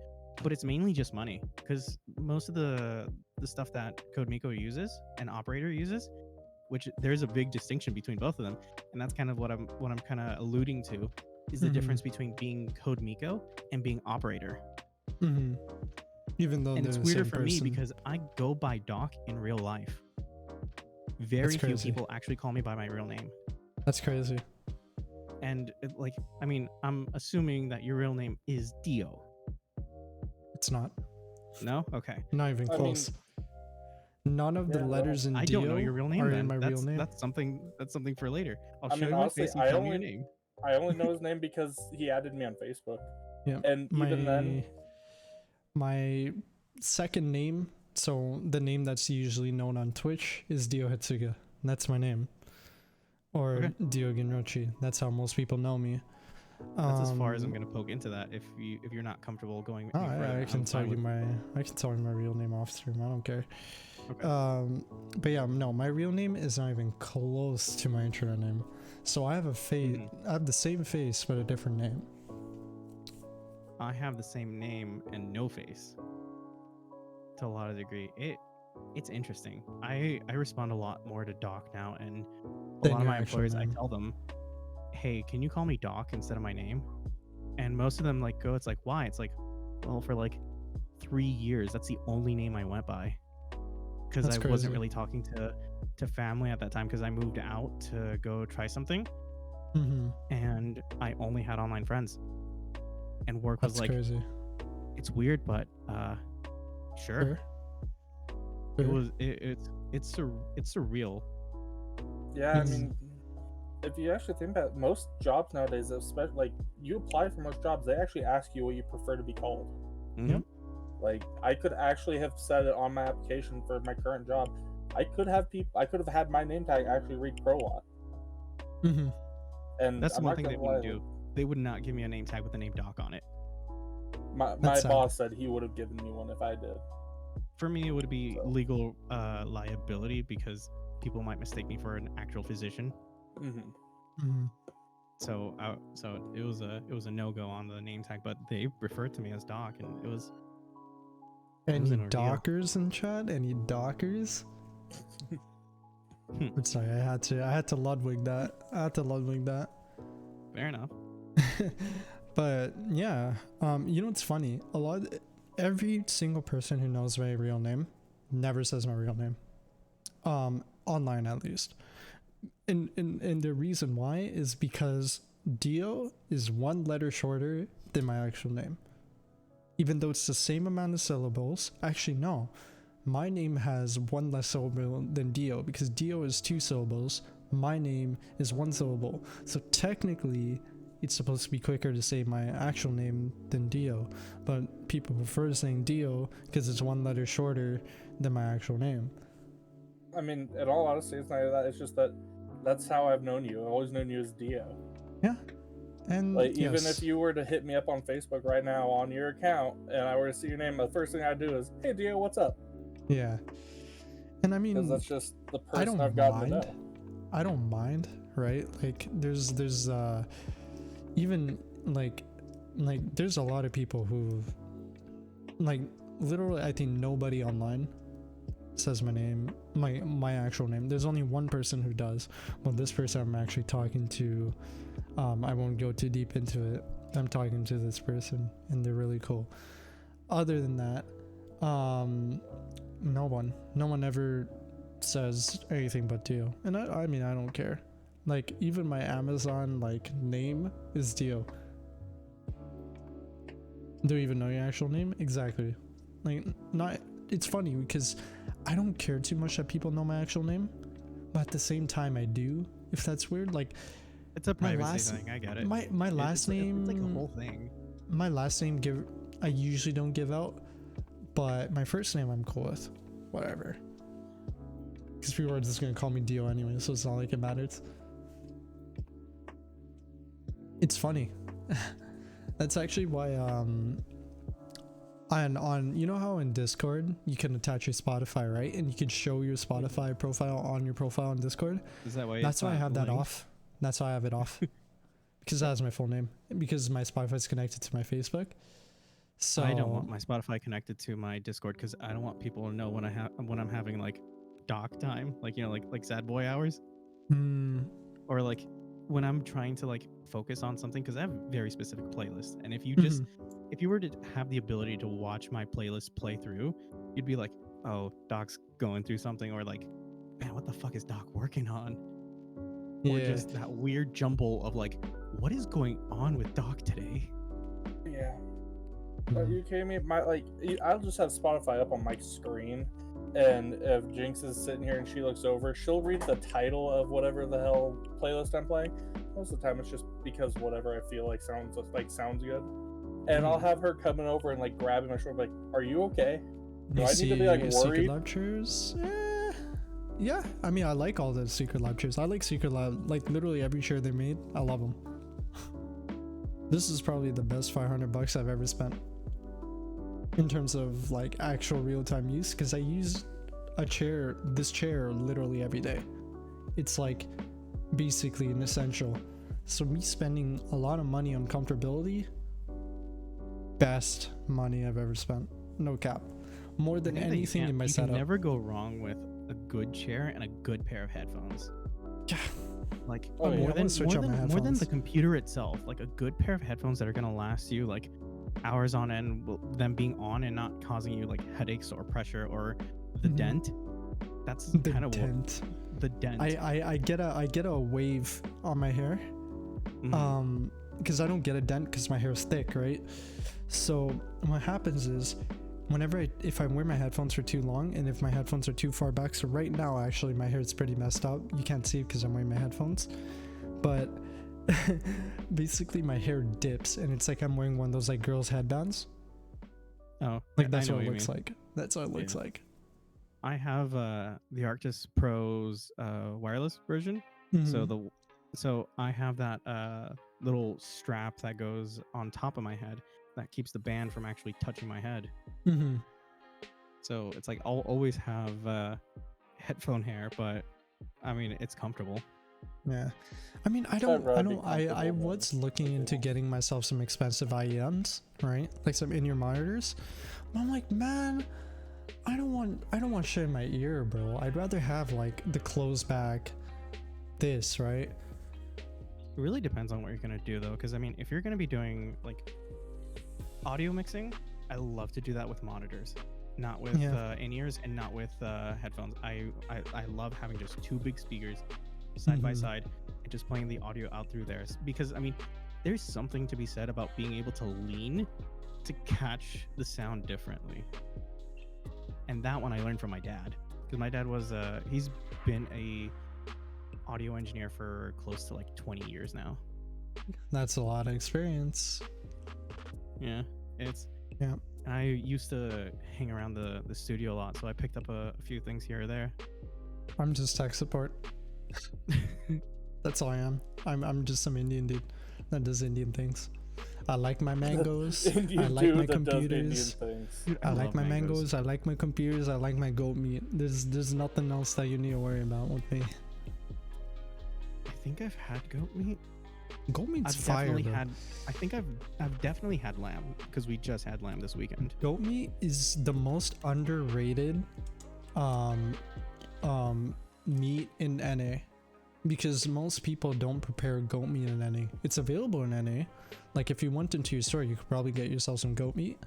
but it's mainly just money. Because most of the stuff that Code Miko uses and Operator uses, which there's a big distinction between both of them, and that's kind of what I'm kind of alluding to, is the difference between being Code Miko and being Operator. Even though it's weirder for me because I go by Doc in real life. Very few people actually call me by my real name. That's crazy. And like, I mean, I'm assuming that your real name is Dio. It's not. No? Okay. Not even close. None of the letters in Dio I don't know your real name. Are in my real name. That's something for later. I'll show mean, you honestly, my face and tell me your name. I only know his name because he added me on Facebook. Yeah. And even then, my second name, so the name that's usually known on Twitch, is Dio Hitsuga. That's my name. Or Dio Genrochi. That's how most people know me. That's as far as I'm gonna poke into that. If you're not comfortable going. I can tell you my real name off stream. I don't care. Okay. But yeah, no, my real name is not even close to my internet name. So I have a face. I have the same face but a different name. I have the same name and no face. To a lot of degree, it's interesting. I respond a lot more to Doc now, and a lot of my employers, I tell them, hey, can you call me Doc instead of my name? And most of them like go, it's like, why? It's like, well, for like 3 years, that's the only name I went by. Because I wasn't really talking to family at that time because I moved out to go try something. And I only had online friends. And work was like, crazy. It's weird, but sure. It's surreal. Yeah, I mean, if you actually think about it, most jobs nowadays, especially like you apply for most jobs, they actually ask you what you prefer to be called. Like I could actually have said it on my application for my current job. I could have had my name tag actually read Crolaut. And that's one thing they wouldn't do. They would not give me a name tag with the name Doc on it. My boss said he would have given me one if I did. For me, it would be legal liability because people might mistake me for an actual physician. So it was a no-go on the name tag, but they referred to me as Doc, and it was. Any Dockers in chat? Any Dockers? I'm sorry, I had to Ludwig that. Fair enough. But yeah, you know what's funny? Every single person who knows my real name never says my real name. Online at least. And the reason why is because Dio is one letter shorter than my actual name. Even though it's the same amount of syllables, actually no. My name has one less syllable than Dio because Dio is 2 syllables. My name is 1 syllable. So technically, it's supposed to be quicker to say my actual name than Dio, but people prefer saying Dio because it's 1 letter shorter than my actual name. I mean, in all honesty, it's not even that. It's just that that's how I've known you. I've always known you as Dio. Yeah. And Like, even yes. if you were to hit me up on Facebook right now on your account and I were to see your name, the first thing I'd do is, hey, Dio, what's up? Yeah. And I Because mean, that's just the I person don't I've gotten to mind. know. I don't mind, right? Like there's even like there's a lot of people who like literally I think nobody online says my name, my actual name. There's only one person who does. Well, this person I'm actually talking to, I won't go too deep into it. I'm talking to this person and they're really cool. Other than that, no one ever says anything but Dio. And I mean, I don't care. Like even my Amazon like name is Dio. Do you even know your actual name? Exactly. Like not, it's funny because I don't care too much that people know my actual name, but at the same time I do, if that's weird. Like It's a privacy thing. I get it. My last name, it's like a whole thing. My last name I usually don't give out, but my first name I'm cool with. Whatever. Because people are just gonna call me Dio anyway, so it's not like it matters. It's funny. That's actually why on you know how in Discord you can attach your Spotify, right? And you can show your Spotify profile on your profile in Discord. Is that why? That's why I have that off. That's why I have it off. Because that has my full name. Because my Spotify is connected to my Facebook. So I don't want my Spotify connected to my Discord because I don't want people to know when I'm having like doc time, like like sad boy hours, or like when I'm trying to like focus on something, because I have very specific playlists. And if you just if you were to have the ability to watch my playlist play through, you'd be like, oh, Doc's going through something, or like, man, what the fuck is Doc working on? Or just that weird jumble of like, what is going on with Doc today? Yeah. Are you kidding me? I'll just have Spotify up on my screen, and if Jinx is sitting here and she looks over, she'll read the title of whatever the hell playlist I'm playing. Most of the time, it's just because whatever I feel like sounds good, and I'll have her coming over and like grabbing my shoulder, like, "Are you okay? Do I need to be like worried?" Secret Lectures? Yeah, I mean, I like all the Secret Lectures. I like Secret Lab, like literally every chair they made. I love them. This is probably the best $500 I've ever spent in terms of like actual real-time use, because I use this chair literally every day. It's like basically an essential. So me spending a lot of money on comfortability, best money I've ever spent. No cap. More than anything in my setup. You can never go wrong with a good chair and a good pair of headphones. Yeah. Like more than the computer itself, like a good pair of headphones that are gonna last you like hours on end, them being on and not causing you like headaches or pressure or the dent. That's kind of what the dent. I get a wave on my hair, because I don't get a dent because my hair is thick, right? So what happens is, if I wear my headphones for too long, and if my headphones are too far back, so right now actually my hair is pretty messed up. You can't see it because I'm wearing my headphones, but basically my hair dips, and it's like I'm wearing one of those like girls headbands. Oh, like that's what it looks like. That's what it looks like. I have the Arctis Pro's wireless version. So I have that little strap that goes on top of my head that keeps the band from actually touching my head. So it's like I'll always have headphone hair, but I mean it's comfortable. Yeah, I mean I was looking into getting myself some expensive IEMs, right? Like some in-ear monitors. But I'm like, man, I don't want shit in my ear, bro. I'd rather have like the closed back this, right? It really depends on what you're gonna do though, because I mean if you're gonna be doing like audio mixing, I love to do that with monitors, not with in-ears and not with headphones. I love having just two big speakers side by side and just playing the audio out through there, because I mean there's something to be said about being able to lean to catch the sound differently. And that one I learned from my dad, because my dad was he's been a audio engineer for close to like 20 years now. That's a lot of experience. Yeah, and I used to hang around the studio a lot, so I picked up a few things here or there. I'm just tech support. That's all I am. I'm just some Indian dude that does Indian things. I like my mangoes. Indian I like dude my that does Indian computers. things. Dude, I like love my mangoes. I like my computers. I like my goat meat. There's nothing else that you need to worry about with me. I think I've had goat meat. Goat meat's I've fire. definitely Though. had. I think I've definitely had lamb because we just had lamb this weekend. Goat meat is the most underrated meat in NA, because most people don't prepare goat meat in NA. It's available in NA. Like if you went into your store, you could probably get yourself some goat meat.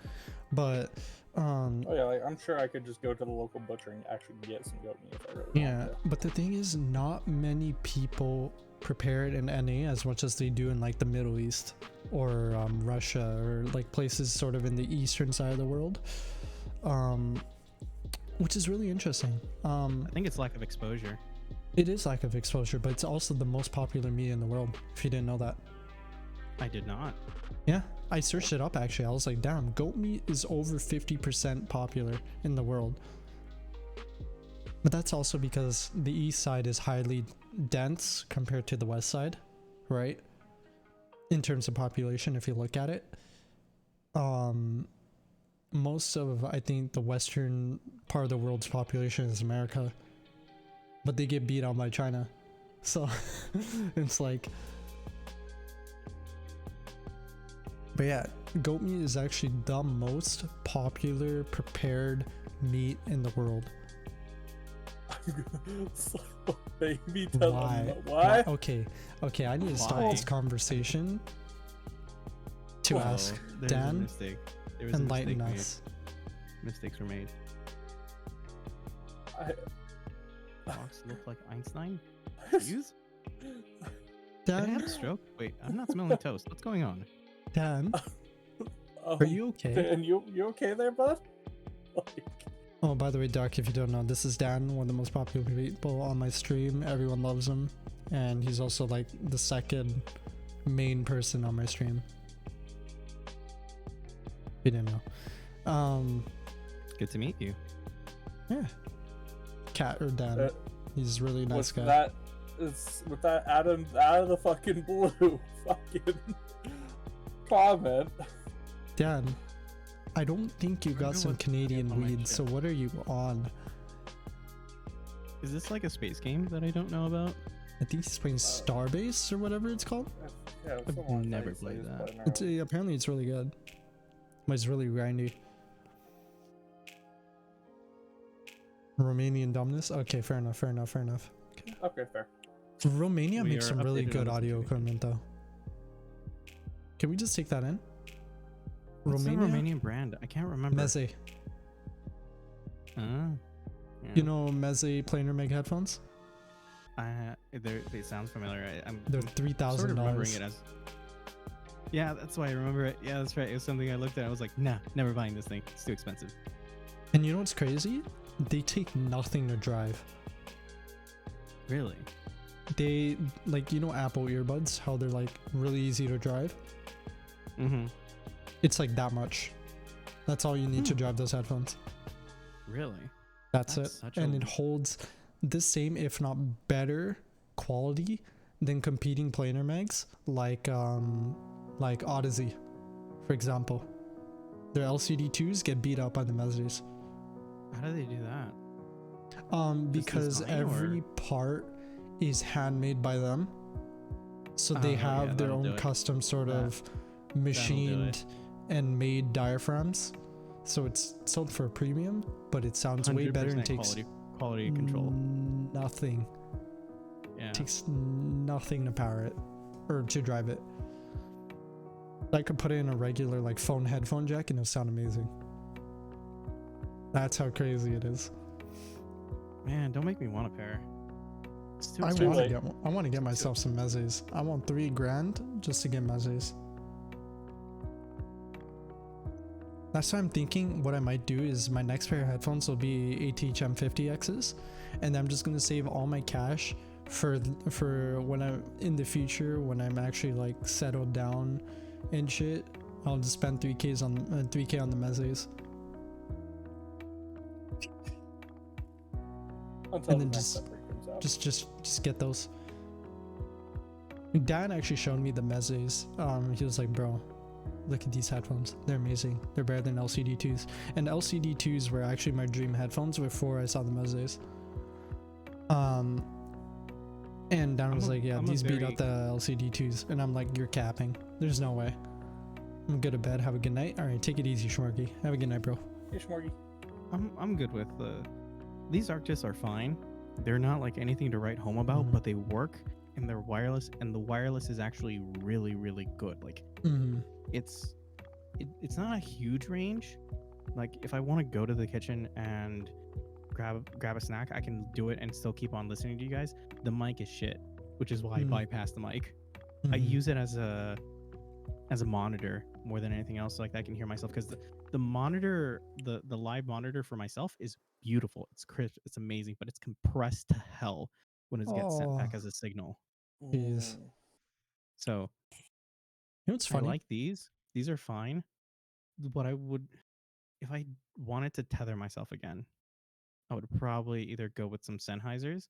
But Oh yeah, like, I'm sure I could just go to the local butcher and actually get some goat meat if I really yeah, wanted to. but the thing is, not many people prepare it in NA as much as they do in like the Middle East or Russia or like places sort of in the eastern side of the world, which is really interesting. I think it's lack of exposure. It is lack of exposure, but it's also the most popular meat in the world, if you didn't know that. I did not. Yeah, I searched it up actually. I was like, damn, goat meat is over 50% popular in the world. But that's also because the east side is highly dense compared to the west side, right? In terms of population, if you look at it. Most of, I think, the western part of the world's population is America. But they get beat out by China. So, it's like... But yeah, goat meat is actually the most popular prepared meat in the world. So, baby, tell Why? them why? Okay, I need to stop Why? this conversation to Whoa, ask There's a Dan, mistake. There was a enlighten mistake made. us. Mistakes were made. Fox look like Einstein? Use? Did I have a Dan, stroke? Wait, I'm not smelling toast. What's going on? Dan, Oh, are you okay? And you okay there, bud? Like, Oh, by the way, Doc, if you don't know, this is Dan, one of the most popular people on my stream. Everyone loves him, and he's also like the second main person on my stream. If you didn't know. Good to meet you. Yeah. Cat or Dan. Uh, He's a really nice with guy. with that out of the fucking blue fucking comment. Dan, I don't think you got wonder some what's Canadian on my weed, so chip. what are you on? Is this like a space game that I don't know about? I think he's playing Starbase or whatever it's called. Yeah, I've someone never said played he's that. playing It's around. apparently it's really good. But it's really grindy. Romanian dumbness? Okay, fair enough. Okay, fair. Romania We makes are some really updated on good the audio situation. equipment though. Can we just take that in? What's the Romania? Romanian brand? I can't remember. Meze. Yeah. You know Meze planar meg headphones? They sound familiar. I'm They're sort of remembering $3,000. it as. Yeah, that's why I remember it. Yeah, that's right. It was something I looked at. I was like, nah, never buying this thing. It's too expensive. And you know what's crazy? They take nothing to drive. Really? They, like, you know Apple earbuds, how they're like really easy to drive? Mm-hmm. It's like that much. That's all you need to drive those headphones. Really? That's That's it. such And a- it holds the same, if not better, quality than competing planar mags like Odyssey, for example. Their LCD2s get beat up by the Mezes. How do they do that? Because design, every part is handmade by them. So they Oh, have yeah, their that'll do own it. custom sort That- of machined it. and made diaphragms. So it's sold for a premium, but it sounds way better and 100% takes quality control. nothing. Yeah. Takes nothing to power it or to drive it. I could put it in a regular like phone headphone jack and it'll sound amazing. That's how crazy it is. Man, don't make me want a pair. It's too I expensive. want to get myself some Mezes. I want $3,000 just to get Mezes. That's why I'm thinking what I might do is my next pair of headphones will be ATH-M50Xs, and I'm just gonna save all my cash for when I'm in the future, when I'm actually like settled down and shit. I'll just spend 3K on the Mezes. Until And the then next update comes out. just get those. Dan actually showed me the Mezes. He was like, bro, look at these headphones. They're amazing. They're better than LCD2s. And LCD2s were actually my dream headphones before I saw the Mezes. And Dan was like, yeah, these beat out the LCD2s. And I'm like, you're capping. There's no way. I'm gonna go to bed. Have a good night. All right, take it easy, Shmorgy. Have a good night, bro. Hey, Shmorgy. I'm good with these Arctis are fine. They're not like anything to write home about, but they work and they're wireless, and the wireless is actually really, really good. Like it's not a huge range. Like if I want to go to the kitchen and grab a snack, I can do it and still keep on listening to you guys. The mic is shit, which is why I bypass the mic. I use it as a monitor more than anything else, so like I can hear myself, because the monitor, the live monitor for myself is beautiful. It's crisp, it's amazing, but it's compressed to hell when it gets sent back as a signal. Jeez. So you know what's funny? I like these. These are fine. What I would, if I wanted to tether myself again, I would probably either go with some Sennheisers,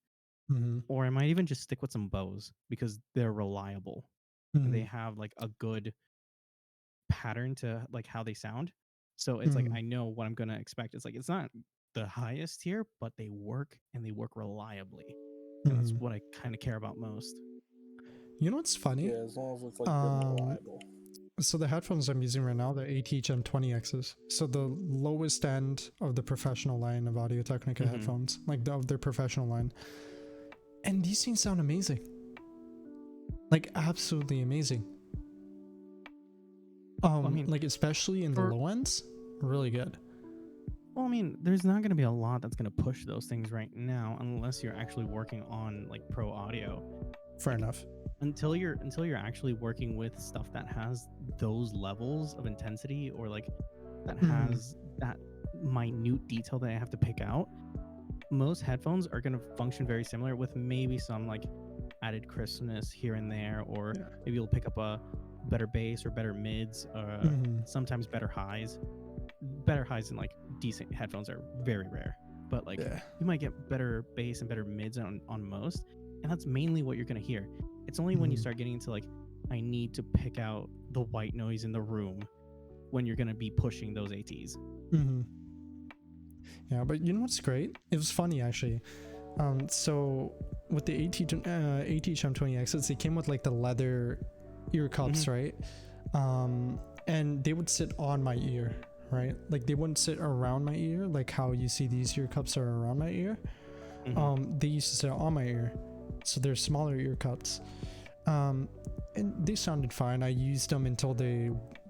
or I might even just stick with some Bose, because they're reliable and they have like a good pattern to like how they sound. So it's like I know what I'm gonna expect. It's like it's not the highest tier, but they work, and they work reliably. And that's what I kind of care about most. You know what's funny? Yeah, as long as it's like good and reliable. So the headphones I'm using right now, they're ATH-M20Xs. So the lowest end of the professional line of Audio-Technica headphones, like of their professional line. And these things sound amazing. Like absolutely amazing. I mean, like especially in the low ends, really good. Well, I mean, there's not going to be a lot that's going to push those things right now, unless you're actually working on like pro audio. Fair enough. Until you're actually working with stuff that has those levels of intensity, or like that has that minute detail that I have to pick out, most headphones are going to function very similar, with maybe some like added crispness here and there, or maybe you'll pick up a better bass or better mids, sometimes better highs. Better highs in like decent headphones are very rare, but like you might get better bass and better mids on most, and that's mainly what you're going to hear. It's only when you start getting into like, I need to pick out the white noise in the room, when you're going to be pushing those ATs. Yeah, but you know what's great? It was funny actually. So with the ATH-M20Xs, they came with like the leather ear cups, right? And they would sit on my ear, right? Like they wouldn't sit around my ear, like how you see these ear cups are around my ear. They used to sit on my ear. So they're smaller ear cups. And they sounded fine. I used them until they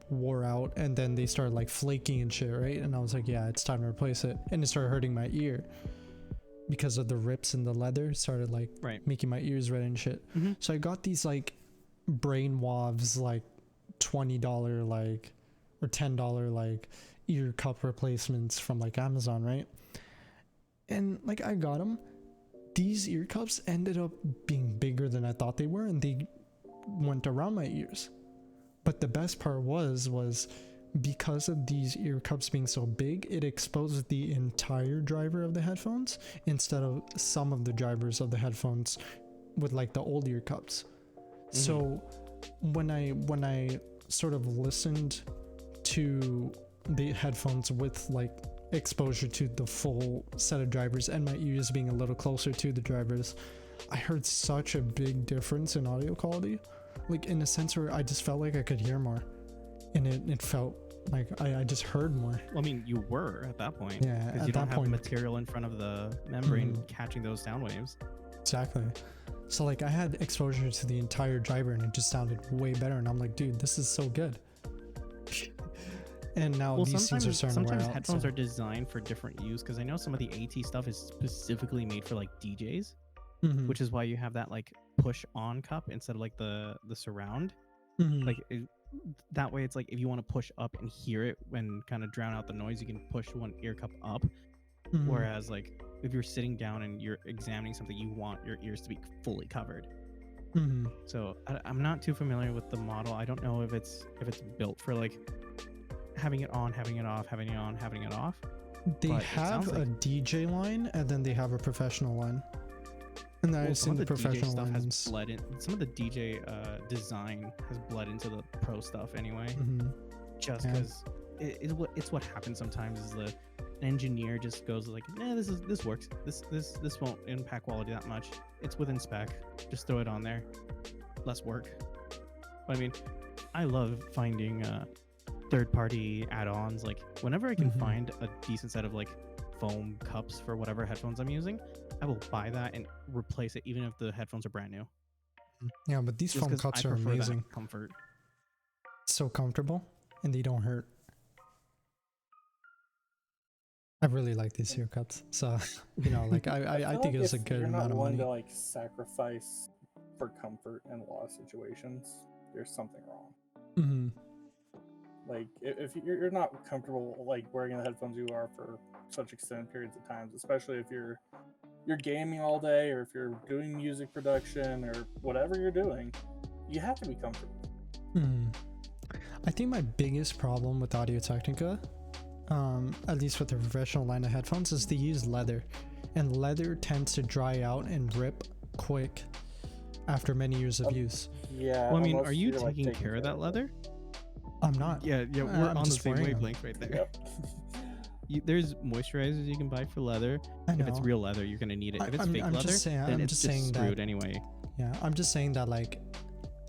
wore out, and then they started like flaking and shit, right? And I was like, yeah, it's time to replace it. And it started hurting my ear because of the rips in the leather. It started like making my ears red and shit. So I got these like Brainwavs, like $20 like or $10 like ear cup replacements from like Amazon, right? And like I got them. These ear cups ended up being bigger than I thought they were, and they went around my ears. But the best part was because of these ear cups being so big, it exposed the entire driver of the headphones instead of some of the drivers of the headphones with like the old ear cups. So when I sort of listened to the headphones with like exposure to the full set of drivers and my ears being a little closer to the drivers, I heard such a big difference in audio quality, like in a sense where I just felt like I could hear more, and it felt like I just heard more. Well, I mean, you were at that point, because you don't have the material in front of the membrane catching those sound waves. Exactly. So like I had exposure to the entire driver, and it just sounded way better, and I'm like, dude, this is so good. And now these things are starting to wear out. Sometimes headphones are designed for different use, because I know some of the AT stuff is specifically made for like DJs, which is why you have that like push on cup instead of like the surround. Like that way, it's like if you want to push up and hear it and kind of drown out the noise, you can push one ear cup up. Whereas like if you're sitting down and you're examining something, you want your ears to be fully covered. So I'm not too familiar with the model. I don't know if it's built for like having it on, having it off, having it on, having it off. They But it have sounds a like- DJ line and then they have a professional line. And then Well, I've some seen of the the DJ professional stuff has ones. bled in. Some of the DJ design has bled into the pro stuff anyway. Mhm. Just Yeah. because it's what happens sometimes is the engineer just goes like, nah, this works. This won't impact quality that much. It's within spec. Just throw it on there. Less work. But I mean, I love finding third-party add-ons. Like whenever I can Mhm. find a decent set of like foam cups for whatever headphones I'm using, I will buy that and replace it even if the headphones are brand new. Yeah, but these Just foam 'cause cups I are prefer that amazing. comfort. So comfortable and they don't hurt. I really like these ear cups. So, you know, like I feel think like it's a if good you're not amount of willing money. to like sacrifice for comfort in a lot of situations, there's something wrong. Hmm. Like if you're not comfortable like wearing the headphones you are for such extended periods of times, especially if you're gaming all day or if you're doing music production or whatever you're doing, you have to be comfortable. I think my biggest problem with Audio Technica, at least with the professional line of headphones, is they use leather, and leather tends to dry out and rip quick after many years of use. Yeah. Well, I mean, unless are you you're, like, taking care of that it. leather? I'm not. Yeah, we're I'm on the just same wearing 'em. wavelength right there. Yep. There's moisturizers you can buy for leather. I know. If it's real leather, you're gonna need it. If it's I'm fake just leather, saying- then I'm it's just just saying that- screwed anyway. Yeah, I'm just saying that like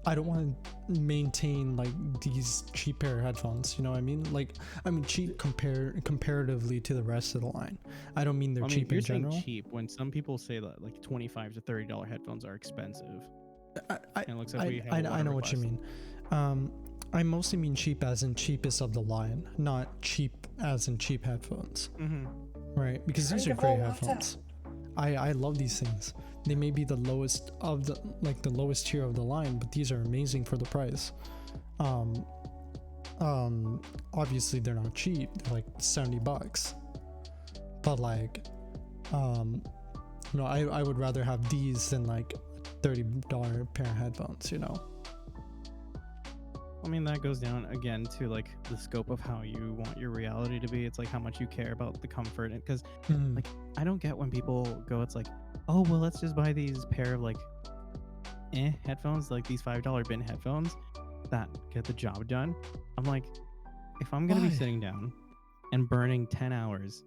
I don't want to maintain like these cheap pair of headphones. You know what I mean? Like I mean cheap comparatively to the rest of the line. I don't mean they're I mean, cheap you're in general. saying cheap when some people say that like $25 to $30 headphones are expensive. I And it looks like we have a lot I of know what you requests. mean. I mostly mean cheap as in cheapest of the line, not cheap as in cheap headphones. Mm-hmm. Right? Because these are Crank it great all out. headphones. I love these things. They may be the lowest of the the lowest tier of the line, but these are amazing for the price. Obviously they're not cheap. They're like $70. But like I would rather have these than like $30 pair of headphones, you know. I mean, that goes down again to like the scope of how you want your reality to be. It's like how much you care about the comfort. And because like I don't get when people go, it's like, oh well, let's just buy these pair of like headphones, like these $5 bin headphones that get the job done. I'm like, if I'm gonna Why? be sitting down and burning 10 hours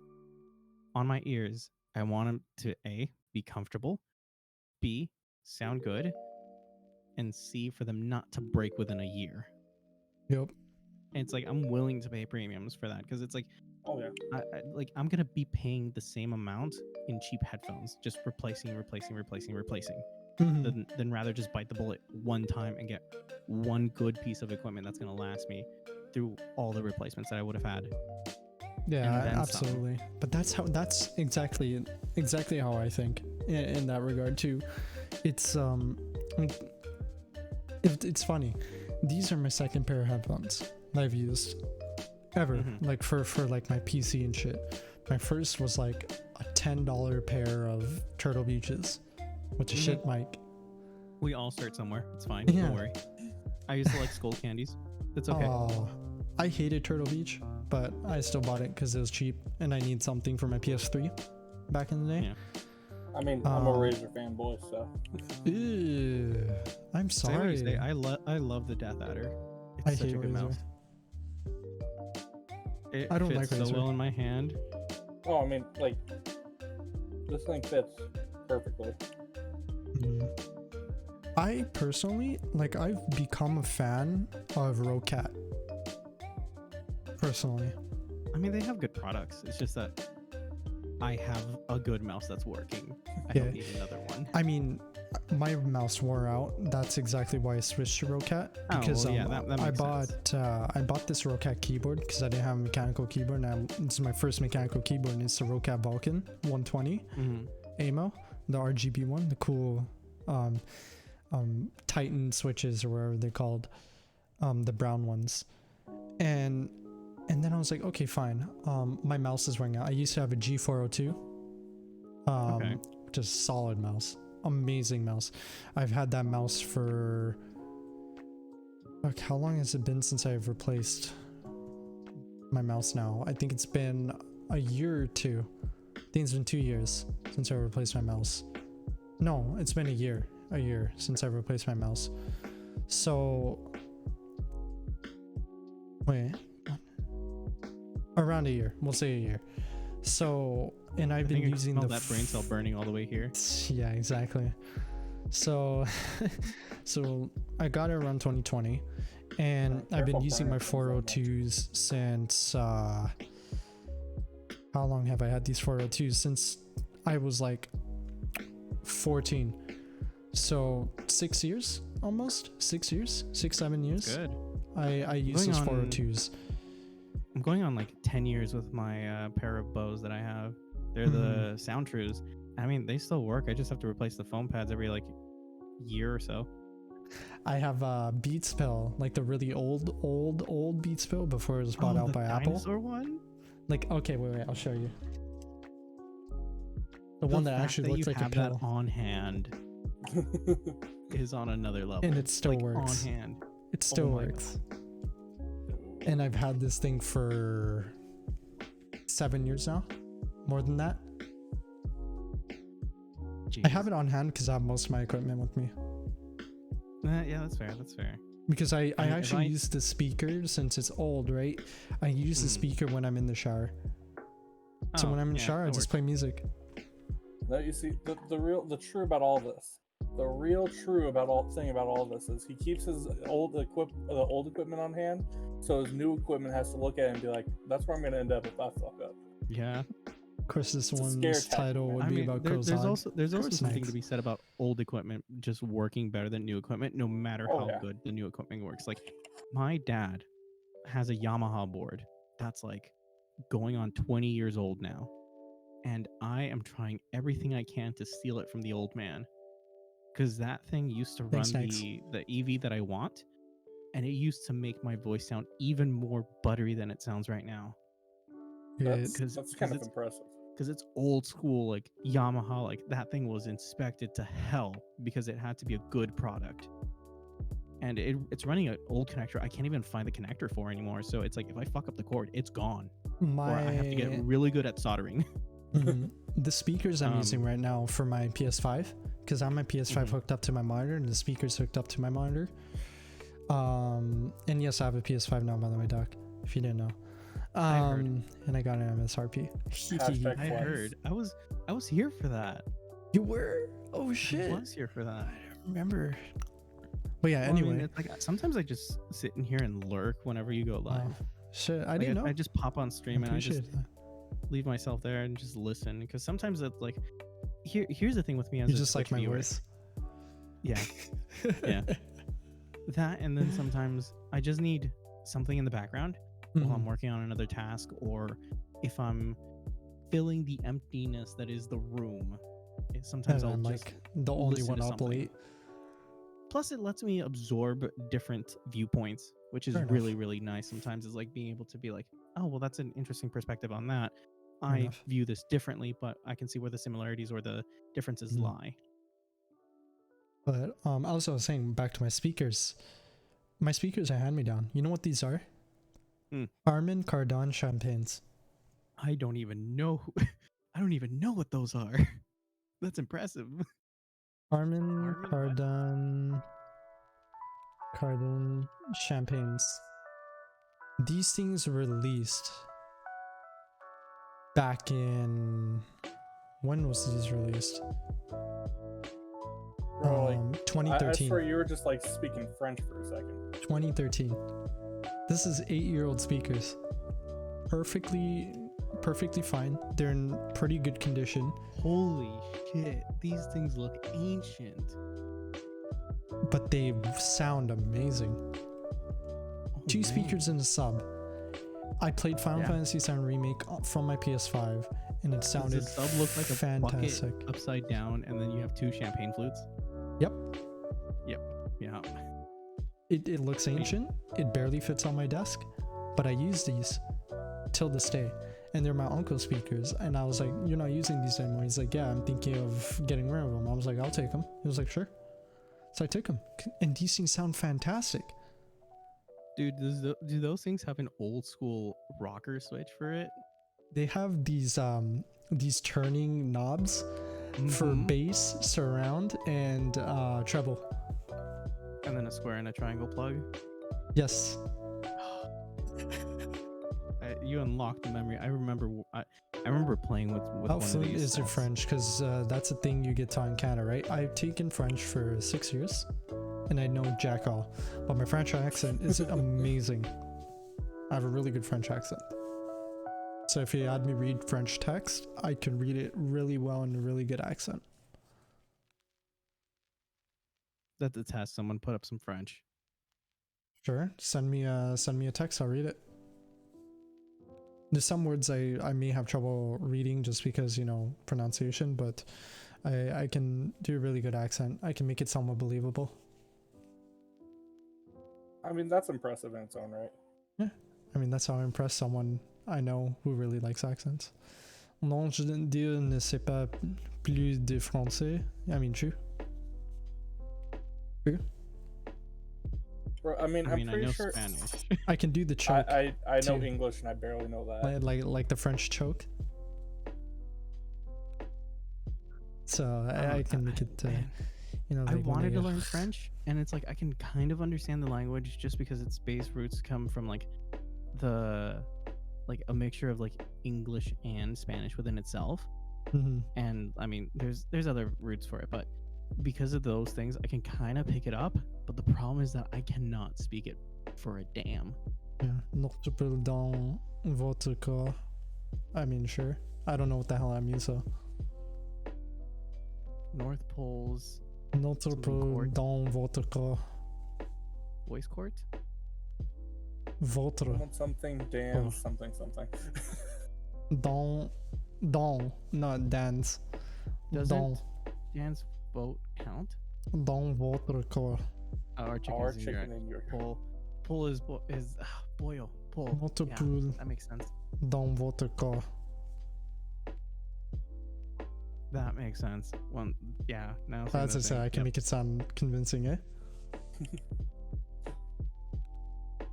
on my ears, I want them to A, be comfortable, B, sound good, and C, for them not to break within a year. Yep. And it's like I'm willing to pay premiums for that because it's like Oh yeah. I'm gonna be paying the same amount in cheap headphones, just replacing, Mhm. than rather just bite the bullet one time and get one good piece of equipment that's gonna last me through all the replacements that I would have had. Yeah, and then some. absolutely. But that's exactly how I think in that regard too. It's it's funny. These are my second pair of headphones that I've used ever, Mhm. like for like my PC and shit. My first was like a $10 pair of Turtle Beaches with a Mhm. shit mic. We all start somewhere. It's fine. Yeah. Don't worry. I used to like Skull Candies. It's okay. Oh, I hated Turtle Beach, but I still bought it because it was cheap and I need something for my PS3 back in the day. Yeah. I mean, I'm a Razer fanboy, so Ew, I'm Say what you sorry. say, I love the Death Adder. It's I such hate a good Razer. mouse. It I don't fits like so Razer. well in my hand. oh, I mean, like this thing fits perfectly. Mm. I personally like. I've become a fan of Rocat. Personally, I mean, they have good products. It's just that I have a good mouse that's working. I Yeah. don't need another one. I mean, my mouse wore out. That's exactly why I switched to Rocat Oh, because well, yeah, that I makes sense. bought this Rocat keyboard because I didn't have a mechanical keyboard. And this is my first mechanical keyboard, and it's the Rocat Vulcan 120 Mm-hmm. AMO, the RGB one, the cool Titan switches or whatever they're called, the brown ones, and then I was like, okay, fine. My mouse is wearing out. I used to have a G402, Okay. just solid mouse, amazing mouse. I've had that mouse for like, how long has it been since I've replaced my mouse now? I think it's been a year or two. I think it's been 2 years since I replaced my mouse. No, it's been a year since I replaced my mouse. So wait, around a year. We'll say a year. So, and I've been using that brain cell burning all the way here. Yeah, exactly. So, so I got it around 2020, and I've been using my 402s since. How long have I had these 402s? Since I was like 14. So 6 years, almost 6 years, 7 years. Good. I use those 402s. I'm going on like 10 years with my pair of bows that I have. They're the Sound Trues. I mean, they still work. I just have to replace the foam pads every like year or so. I have D.I.P.S.H.I.T.S, like the really old D.I.P.S.H.I.T.S before it was bought out by Apple. Dinosaur one? Like, okay, wait, I'll show you. The one that actually looks like a pill. That on hand is on another level. And it still like, works. On hand. It still works. And I've had this thing for 7 years now. More than that. Jeez. I have it on hand because I have most of my equipment with me. Yeah, that's fair. That's fair. Because I actually use the speaker since it's old, right? I use the speaker when I'm in the shower. So when I'm in the shower, I just play music. Now you see the true about all this. The real true about all this is he keeps his old equipment on hand, so his new equipment has to look at it and be like, "That's where I'm going to end up if I fuck up." Yeah. Of course, this one's title would be about Crolaut. There's also something to be said about old equipment just working better than new equipment, no matter how good the new equipment works. Like, my dad has a Yamaha board that's like going on 20 years old now, and I am trying everything I can to steal it from the old man, because that thing used to run the EV that I want, and it used to make my voice sound even more buttery than it sounds right now. That's kind of impressive. Because it's old school, like Yamaha, like that thing was inspected to hell because it had to be a good product. And it's running an old connector I can't even find the connector for anymore. So it's like if I fuck up the cord, it's gone. Or I have to get really good at soldering. The speakers I'm using right now for my PS5, because I have my PS5 hooked up to my monitor and the speakers hooked up to my monitor. And yes, I have a PS5 now, by the way, Doc, if you didn't know. And I got an MSRP. I heard. I was here for that. You were? Oh shit! I was here for that. I don't remember. But yeah, anyway. I mean, it's like sometimes I just sit in here and lurk whenever you go live. Shit, I didn't know. I just pop on stream and I just leave myself there and just listen, because sometimes it's like, here's the thing with me as you just like my viewer. voice. Yeah, yeah. That, and then sometimes I just need something in the background while I'm working on another task, or if I'm filling the emptiness that is the room. Sometimes I'll just like the only one up late. Plus, it lets me absorb different viewpoints, which is really, really nice. Sometimes it's like being able to be like, oh, well, that's an interesting perspective on that. I view this differently, but I can see where the similarities or the differences lie. But also I was saying, back to my speakers. My speakers are hand-me-down. You know what these are? Harman Kardon Champagnes. I don't even know. I don't even know what those are. That's impressive. Harman Kardon Champagnes. These things were released back in, when was these released? 2013. I swear you were just like speaking French for a second. 2013. This is 8-year-old speakers. Perfectly fine. They're in pretty good condition. Holy shit, these things look ancient. But they sound amazing. Two speakers in a sub. I played Final Fantasy VII Remake from my PS5, and it sounded Does the sub look like fantastic. A bucket upside down, and then you have two champagne flutes? Yep. Yeah. It looks ancient. It barely fits on my desk, but I use these till this day. And they're my uncle's speakers. And I was like, you're not using these anymore. He's like, yeah, I'm thinking of getting rid of them. I was like, I'll take them. He was like, sure. So I took them. And these things sound fantastic. Dude, do those things have an old school rocker switch for it? they have these turning knobs for bass, surround, and treble. And then a square and a triangle plug. Yes. You unlocked the memory. I remember playing with How one of fluent these. is your sets. French? Because that's a thing you get taught in Canada, right? I've taken French for 6 years, and I know jack all, but my French accent is amazing. I have a really good French accent. So if you had me read French text, I could read it really well in a really good accent. That's the test. Someone put up some French. Sure, send me a text. I'll read it. There's some words I may have trouble reading just because, you know, pronunciation, but I can do a really good accent. I can make it somewhat believable. I mean, that's impressive in its own right. Yeah, I mean, that's how I impress someone I know who really likes accents. Non, je dire ne sais pas plus de français. I mean, true. True. Bro, I mean, I'm I pretty know sure. Spanish. I can do the choke. I know too. English and I barely know that. Like the French choke. So I can make it. Man, You know, I like when wanted they to go- learn French, and it's like I can kind of understand the language just because its base roots come from like a mixture of like English and Spanish within itself. Mhm. And I mean, there's other roots for it, but because of those things, I can kind of pick it up. But the problem is that I cannot speak it for a damn. Yeah, notre pole dans votre corps. I mean, sure. I don't know what the hell that means, so. North Pole's Notre Something pole court. dans votre corps. voice court. Votre. Something, Dan, Oh. something. Dans, not dance. Doesn't Dans, Dan's vote count? dans votre corps. Our chicken Our is in chicken your in your. pole. Pole is boyo. Pole. Notre Yeah, pole that makes sense. dans votre corps. That makes sense. Well, yeah. Now As I said, I can make it sound convincing, eh?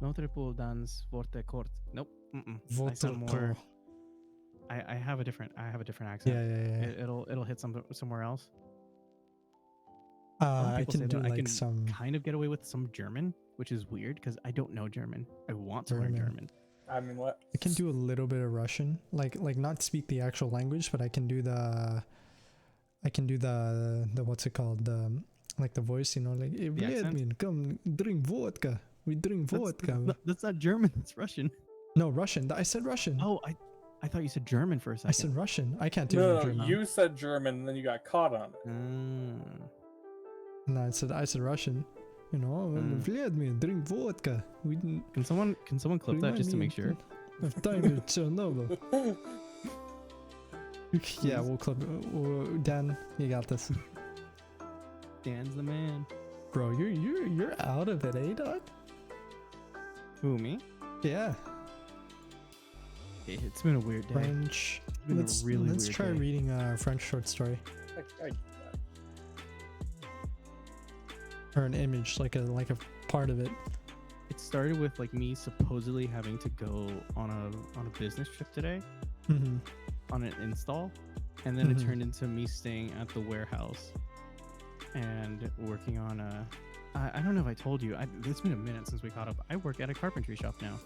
Notre pole dans votre court. Nope. I Votre sound more. corps. I have a different accent. Yeah. It'll hit somewhere else. I people say can do that I like can some kind of get away with some German, which is weird because I don't know German. I want to learn German. German. I mean, what? I can do a little bit of Russian, like not speak the actual language, but I can do the what's it called, like the voice, you know, like hey, The accent? Vladimir, come drink vodka. We drink vodka. That's not German. That's Russian. No, Russian. I said Russian. Oh, I thought you said German for a second. I said Russian. I can't do No, German. you said German, and then you got caught on it. No, I said Russian. You know, Vladimir, drink vodka. We didn't. Can someone clip that just to make sure? Of time in Chernobyl. Yeah, we'll clip it. Dan, you got this. Dan's the man. Bro, you're out of it, eh, dog? Who, me? Yeah. It's been a weird day. French. It's been a really Let's weird try day. reading a French short story or an image, like a part of it. It started with like me supposedly having to go on a business trip today Mm-hmm. on an install, and then Mhm. it turned into me staying at the warehouse and working on I don't know if I told you. It's been a minute since we caught up. I work at a carpentry shop now.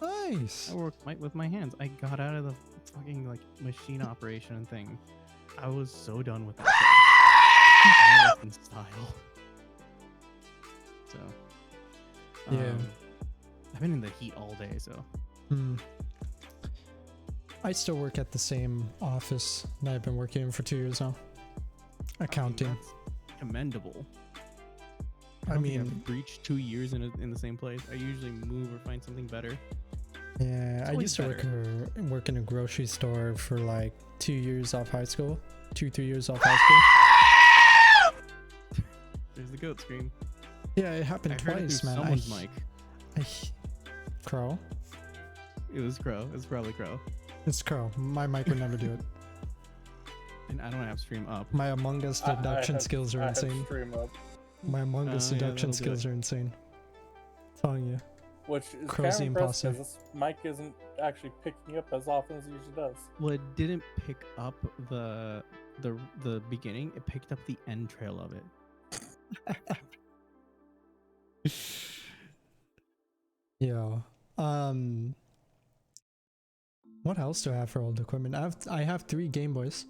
Nice. I work with my hands. I got out of the fucking like machine operation thing. I was so done with that. I left in style. So Yeah. I've been in the heat all day, so Hmm. I still work at the same office that I've been working in for 2 years now. Accounting. I mean, that's commendable. I don't think mean- I've reached 2 years in the same place. I usually move or find something better. Yeah, I always used to work in a grocery store for like 2 years off high school. 2-3 years off high school. There's the goat scream. Yeah, it happened I heard it twice, through man. someone's mic. Crow? It was Crow. It was probably Crow. It's Crow. My mic would never do it. And I don't have stream up. My Among Us deduction skills are I have insane. Stream up. My Among Us Yeah, deduction that'll do skills it. are insane. Telling you. which is kind Crozy of and impressive pasta. because this mic isn't actually picking up as often as it usually does. Well, it didn't pick up the beginning. It picked up the end trail of it. Yeah. What else do I have for old equipment? I have 3 Game Boys.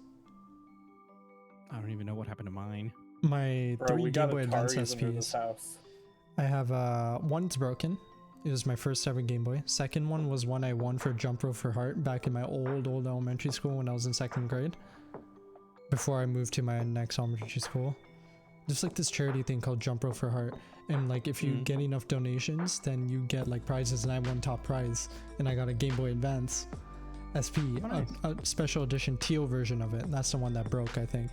I don't even know what happened to mine. My Bro, 3 we Game got Boy Advance Ataris under this SPs. house. I have one's broken. It was my first ever Game Boy. Second one was one I won for Jump Rope for Heart back in my old elementary school when I was in 2nd grade. Before I moved to my next elementary school. There's like this charity thing called Jump Rope for Heart. And like if you get enough donations, then you get like prizes, and I won top prize. And I got a Game Boy Advance SP, nice. a special edition teal version of it. And that's the one that broke, I think.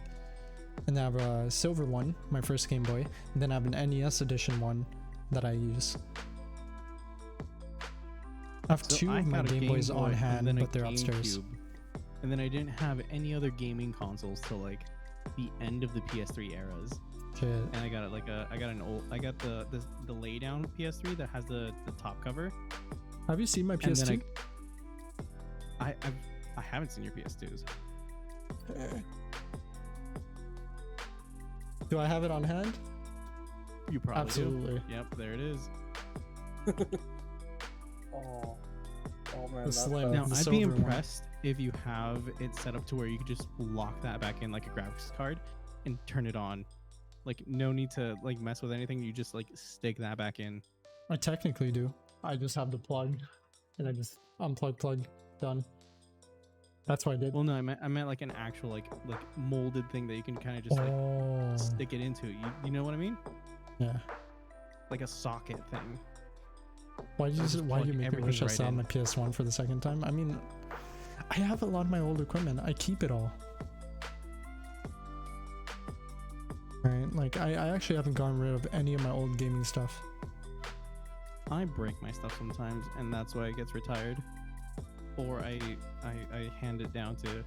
And I have a silver one, my first Game Boy. And then I have an NES edition one that I use. I have So 2 I of my got a Game Boys on Boy hand, and then a but they're upstairs. GameCube. And then I didn't have any other gaming consoles till like the end of the PS3 eras. Shit. And I got I got the lay down PS3 that has the top cover. Have you seen my And PS2? then I haven't seen your PS2s. Do I have it on hand? You probably Absolutely. do. Yep, there it is. Oh man, The that's slim. Now The I'd be silver one. impressed if you have it set up to where you could just lock that back in like a graphics card and turn it on. Like no need to like mess with anything. You just like stick that back in. I technically do. I just have the plug, and I just unplug, plug, done. That's what I did. Well, no, I meant like an actual like molded thing that you can kind of just like Oh, stick it into. You know what I mean? yeah. Like a socket thing. Why do just you plug make me everything wish I right saw in. my PS1 for the second time? I mean, I have a lot of my old equipment. I keep it all. Right? Like, I actually haven't gotten rid of any of my old gaming stuff. I break my stuff sometimes, and that's why it gets retired. Or I hand it down to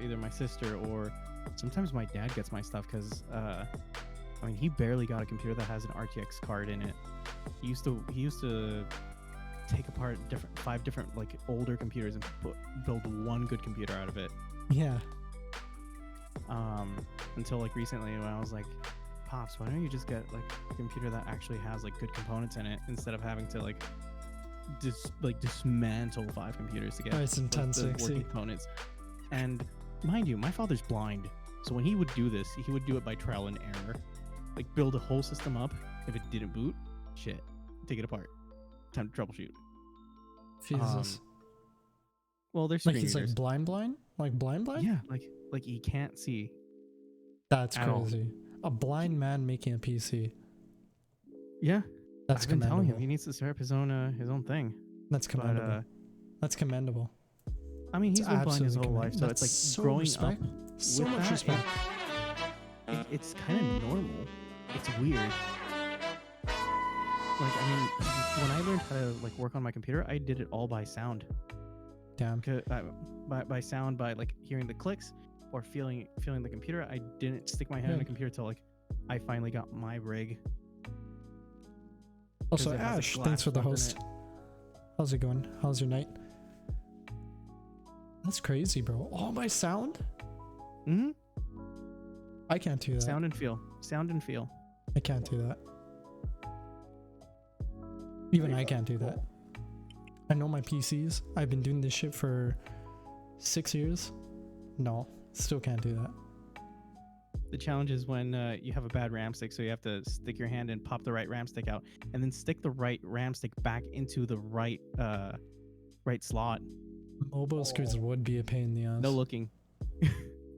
either my sister, or sometimes my dad gets my stuff because I mean he barely got a computer that has an RTX card in it. He used to take apart 5 different like older computers and build one good computer out of it. Yeah. Until like recently when I was like, Pops, why don't you just get like a computer that actually has like good components in it instead of having to like dismantle 5 computers to get Oh, it's intense, the I see. working components. And mind you, my father's blind, so when he would do this, he would do it by trial and error. Like build a whole system up. If it didn't boot, shit, take it apart. Time to troubleshoot. Jesus. Well, there's Like screen he's like readers. blind? Like blind? Yeah, like he can't see. That's At all. crazy. A blind man making a PC. Yeah, That's I've been telling him commendable. he needs to start up his own thing. That's But commendable. That's commendable. I mean, he's It's been blind his absolutely whole life, so That's it's like so growing respect. up. So with much that, respect. It's kind of normal. It's weird. Like, I mean, when I learned how to like work on my computer, I did it all by sound. Damn. By sound, by like hearing the clicks or feeling the computer. I didn't stick my hand in the computer till like I finally got my rig. Also, it has, like, Ash, glass thanks for the plugged in host. How's it going? How's your night? That's crazy, bro. All by sound? Mm-hmm. I can't do that. Sound and feel. Sound and feel. I can't do that. Even I can't do that. I know my PCs. I've been doing this shit for 6 years. No, still can't do that. The challenge is when you have a bad RAM stick, so you have to stick your hand and pop the right RAM stick out, and then stick the right RAM stick back into the right slot. Mobile screws would be a pain in the ass. No looking.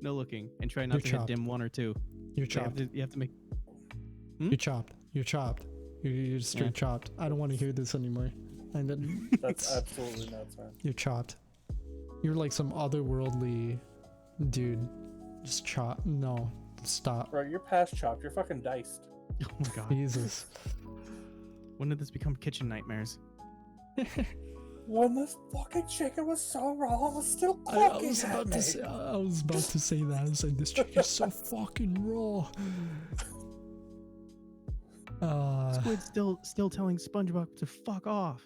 No looking. And try not You're to chopped. hit dim 1 or 2. You're chopped. You have to make... You're chopped. You're chopped. You're straight Yeah. chopped. I don't want to hear this anymore. And then That's absolutely nuts, man. you're chopped. You're like some otherworldly dude. Just chop. No, stop. Bro, you're past chopped. You're fucking diced. Oh my god. Jesus. When did this become kitchen nightmares? When this fucking chicken was so raw, I was still I cooking was at about me. to say. I was about to say that. I was like, this chick is so fucking raw. Squid's still telling SpongeBob to fuck off.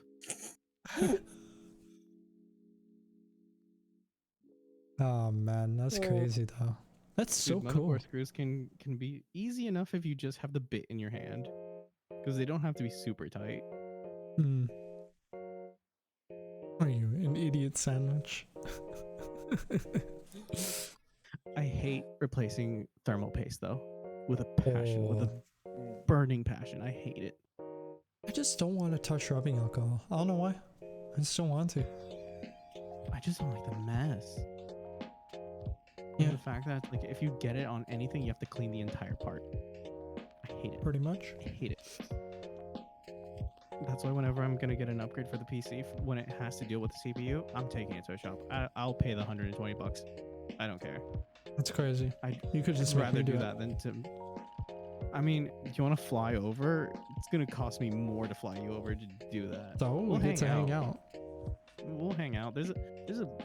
Oh man, that's crazy though. That's so Dude, cool. metaphor screws can be easy enough if you just have the bit in your hand, because they don't have to be super tight. Hmm. Are you an idiot sandwich? I hate replacing thermal paste though, with a passion, with a Oh. burning passion. I hate it. I just don't want to touch rubbing alcohol. I don't know why. I just don't want to. I just don't like the mess. Yeah. And the fact that like if you get it on anything, you have to clean the entire part. I hate it. Pretty much. I hate it. That's why whenever I'm gonna get an upgrade for the PC, when it has to deal with the CPU, I'm taking it to a shop. I'll pay the $120. I don't care. That's crazy. You could I'd just make rather me do it. that than to. I mean, if you want to fly over, it's gonna cost me more to fly you over to do that. So we get to hang out. We'll hang out. There's a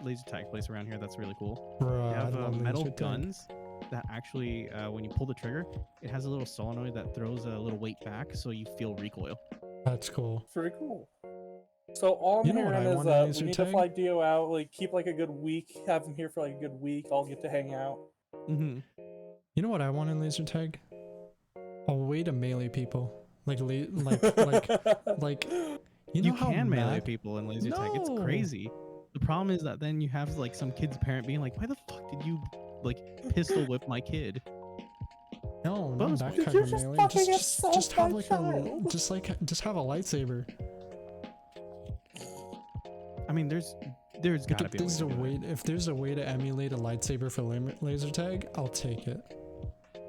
laser tag place around here that's really cool. Bro, They have I love metal laser tag. guns that actually, when you pull the trigger, it has a little solenoid that throws a little weight back, so you feel recoil. That's cool. Pretty cool. So all I'm You know what hearing I is want in laser we need to tag? fly Dio out, like keep like a good week, have him here for like a good week. I'll get to hang out. Mm-hmm. You know what I want in laser tag? A way to melee people. Like you know You how can melee mad? people in laser tag. It's No. crazy. The problem is that then you have like some kid's parent being like, "Why the fuck did you like pistol whip my kid?" No, But not that Did kind you of just melee. fucking Just assault have my like child? just have a lightsaber. I mean, there's Like gotta if be a way there's to a do way, it. if there's a way to emulate a lightsaber for laser tag, I'll take it.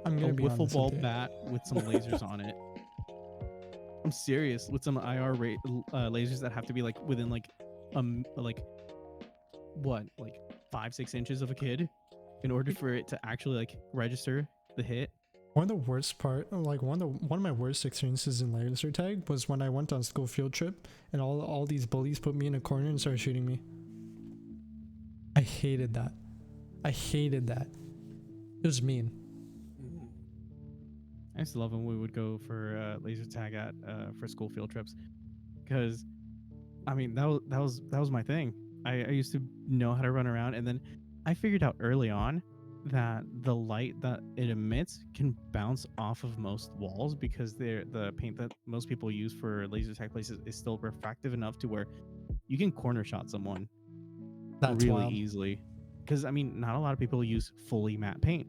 I'm A gonna be wiffle honest ball with you. bat with some lasers on it. I'm serious. With some IR lasers that have to be like within like what, like 5-6 inches of a kid in order for it to actually like register the hit. One of the worst one of my worst experiences in laser tag was when I went on school field trip and all these bullies put me in a corner and started shooting me. I hated that. I hated that. It was mean. I used to love when we would go for laser tag at for school field trips, because I mean that was my thing. I used to know how to run around, and then I figured out early on that the light that it emits can bounce off of most walls, because the paint that most people use for laser tag places is still refractive enough to where you can corner shot someone That's really wild. easily. Because I mean, not a lot of people use fully matte paint.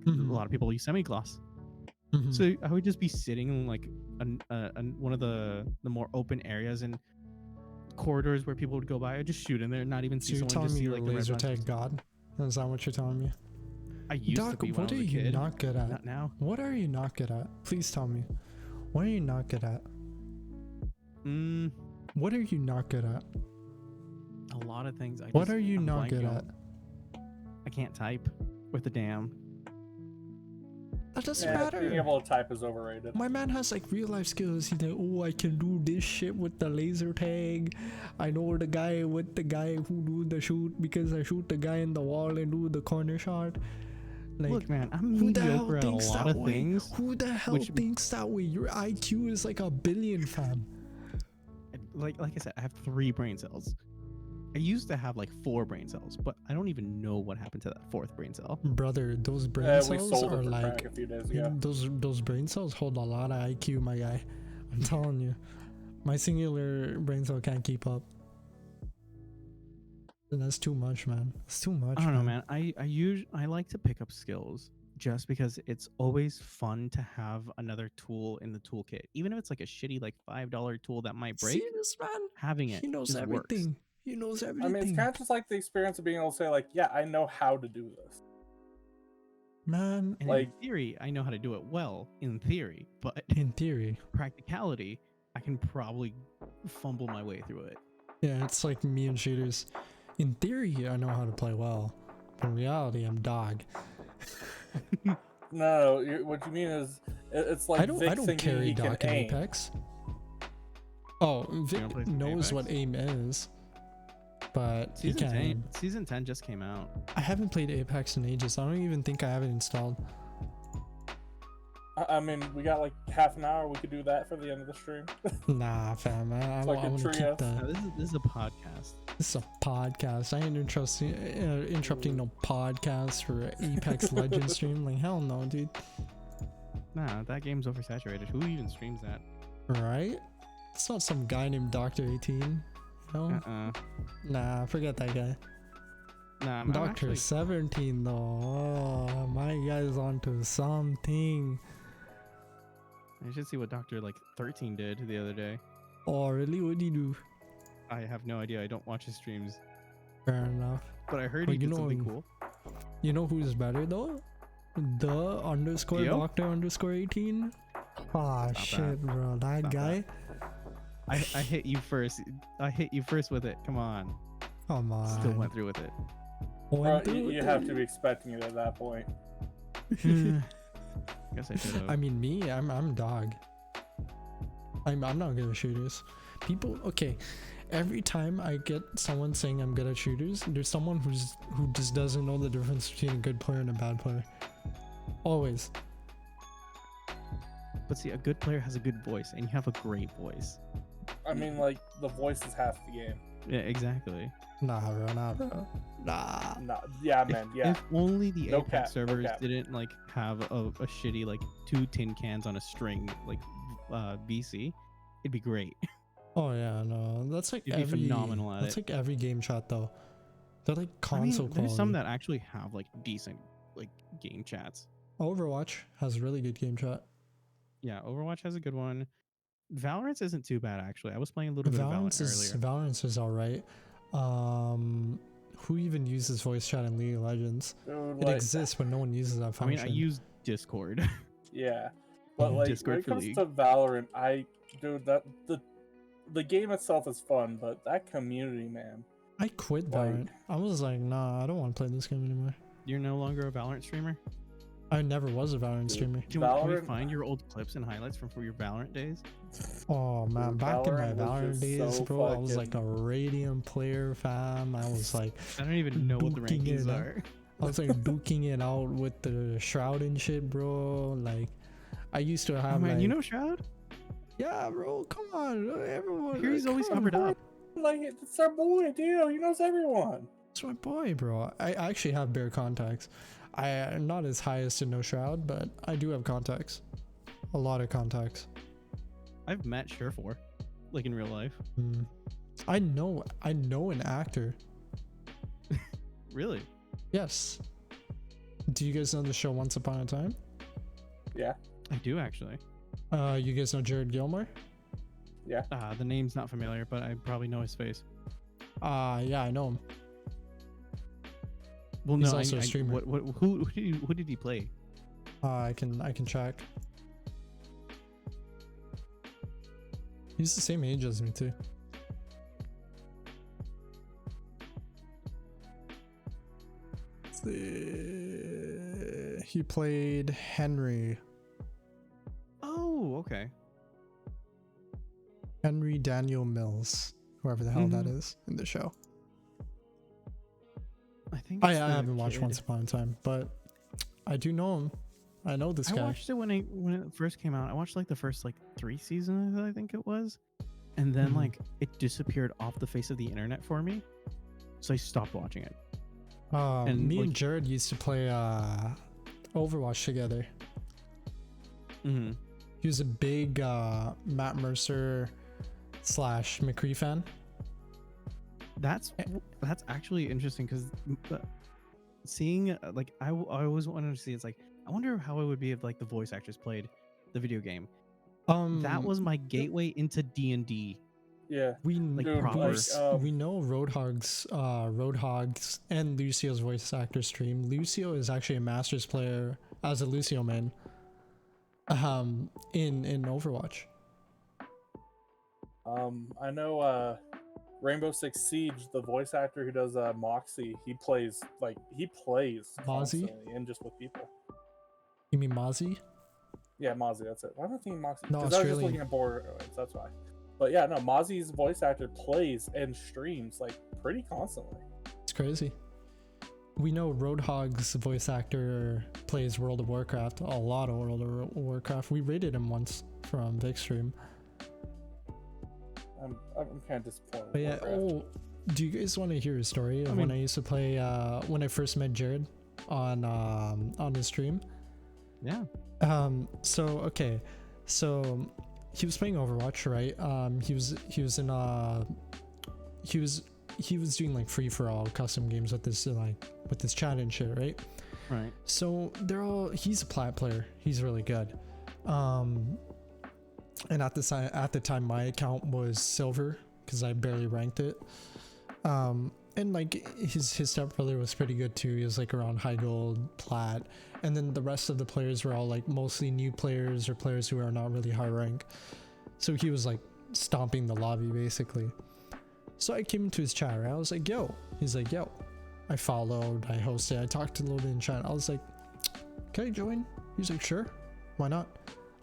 Mhm. A lot of people use semi-gloss. Mhm. So I would just be sitting in like one of the more open areas and corridors where people would go by. I'd just shoot in there, not even So see you're someone, telling just me see you're like a the red laser flash. tag god? Is that what you're telling me? I used Doc, to be when what I are was a you kid. not good at? Not now. What are you not good at? Please tell me. What are you not good at? What are you not good at? A lot of things. What are you not good blanking at? on. I can't type with a damn. That doesn't Yeah, matter. being able to type is overrated. My man has like real life skills. He's like, oh, I can do this shit with the laser tag. I know the guy who do the shoot because I shoot the guy in the wall and do the corner shot. Like, Look, man, I'm who the hell mediocre at a thinks lot that of way? things. Who the hell thinks that way? Your IQ is like 1 billion, fam. Like I said, I have 3 brain cells. I used to have like 4 brain cells, but I don't even know what happened to that 4th brain cell. Brother, those brain We cells sold are it for like crack a few days ago. those brain cells hold a lot of IQ, my guy. I'm telling you, my singular brain cell can't keep up. And that's too much, man. It's too much. I don't know, man. I like to pick up skills just because it's always fun to have another tool in the toolkit, even if it's like a shitty like $5 tool that might break. See this man? Having it, He knows just everything. works. He knows I everything. mean, it's kind of just like the experience of being able to say, like, yeah, I know how to do this. Man, And Like- in theory, I know how to do it well. In theory, but in theory, practicality, I can probably fumble my way through it. yeah, it's like me and shooters. In theory, I know how to play well, but in reality, I'm dog. No, what you mean is, it's like I don't thinking carry he can Doc in aim. Apex. Oh, Vic don't play some knows Apex? what aim is, but he can't aim. Season 10 just came out. I haven't played Apex in ages. I don't even think I have it installed. I mean, we got like half an hour. We could do that for the end of the stream. Nah, fam. I Like a want to trio. keep that. No, this is a podcast. This is a podcast. I ain't interrupting no podcast for Apex Legends stream. Like, hell no, dude. Nah, that game's oversaturated. Who even streams that? Right? It's not some guy named Dr. 18. You know? Nah, forget that guy. Nah, I'm Dr. actually, 17 though. Oh, my guy's onto something. I should see what Dr. 13 did the other day. Oh, really? What do you do? I have no idea. I don't watch his streams, Fair enough. but I heard Well, he you did something know- cool. You know who's better though? The underscore Dio? Doctor underscore 18. Ah, Stop shit, bro. That Stop guy. I hit you first. I hit you first with it. Come on. Come on. Still went through with it. Went Bro, through you it. have to be expecting it at that point. Guess I should have. I mean, me, I'm dog. I'm not good at shooters. People, okay. Every time I get someone saying I'm good at shooters, there's someone who just doesn't know the difference between a good player and a bad player. Always. But see, a good player has a good voice, and you have a great voice. I mean, like, the voice is half the game. Yeah, exactly. Nah, bro. Nah. Nah, yeah, man, yeah. If only the No Apex cap, no servers cap. didn't have a shitty 2 tin cans on a string VC, it'd be great. Oh yeah, no. That's like You'd be every phenomenal at That's it. like every game chat though. They're like I mean, console there's some quality. that actually have decent game chats. Overwatch has really good game chat. Yeah, Overwatch has a good one. Valorant isn't too bad actually. I was playing a little bit of Valorant earlier. Valorant is alright. Who even uses voice chat in League of Legends? Dude, It like, exists, but no one uses that I function. mean, I use Discord. yeah. But, like, Discord when it for comes League. to Valorant, the game itself is fun, but that community, man. I quit like- Valorant. I was like, nah, I don't want to play this game anymore. You're no longer a Valorant streamer? I never was a Valorant streamer. Can we Valorant- find your old clips and highlights from your Valorant days? Oh man, Dude, back in my Valorant was Valorant just days, so bro, I was like a fucking- Radiant player, fam. I was like, I don't even know what the Duking it rankings up. are. I was like duking it out with the Shroud and shit, bro. Like, I used to Oh have man, like, you know Shroud? yeah, bro. Come on, everyone. Here he's always come on, covered bro. up. Like, it's our boy, Dio. He knows everyone. It's my boy, bro. I actually have bare contacts. I'm not as high as to know Shroud, but I do have contacts. A lot of contacts. I've met Surefour, in real life. I know an actor. Really? Yes. Do you guys know the show Once Upon a Time? Yeah. I do actually. You guys know Jared Gilmore? The name's not familiar, but I probably know his face. Yeah, I know him. Well, He's no, also a streamer. Who did he play? I can check. He's the same age as me too. He played Henry. Oh, okay. Henry Daniel Mills, whoever the hell that Mhm. is in the show. I think I it's the haven't watched kid. Once Upon a Time, but I do know him. I know this I guy. watched it when it first came out. I watched the first 3 seasons, I think it was, and then Mhm. it disappeared off the face of the internet for me, so I stopped watching it. and, Me and Jared used to play Overwatch together. Mm-hmm. He was a big Matt Mercer / McCree fan. That's actually interesting because seeing I always wanted to see. It's like I wonder how it would be if the voice actors played the video game. That was my gateway into D&D. Yeah. we Dude, proper. we know Roadhogs and Lucio's voice actor stream. Lucio is actually a Masters player as a Lucio main. In Overwatch. I know Rainbow Six Siege, the voice actor who does Moxie, he plays Mozzie? constantly and just with people. You mean Mozzie? Yeah, Mozzie, that's it. Why am I thinking Moxie? No, Because I was just Australian. looking at Borderlands, that's why. But yeah, no, Mozzie's voice actor plays and streams pretty constantly. It's crazy. we know Roadhog's voice actor plays World of Warcraft, a lot of World of Warcraft. We rated him once from Vic stream. I'm kind of disappointed. But yeah, Warcraft. do you guys want to hear a story of when I used to play when I first met Jared on his stream? Yeah. So he was playing Overwatch, right? He was doing like free for all custom games with this chat and shit, right? Right. So he's a plat player. He's really good. And at the time my account was silver because I barely ranked it. And like his stepbrother was pretty good too. He was like around high gold, plat, and then the rest of the players were all like mostly new players or players who are not really high rank. So he was like stomping the lobby basically. So I came into his chat, right? I was like, yo. He's like, yo. I followed, I hosted, I talked a little bit in chat. I was like, can I join? He's like, sure. Why not?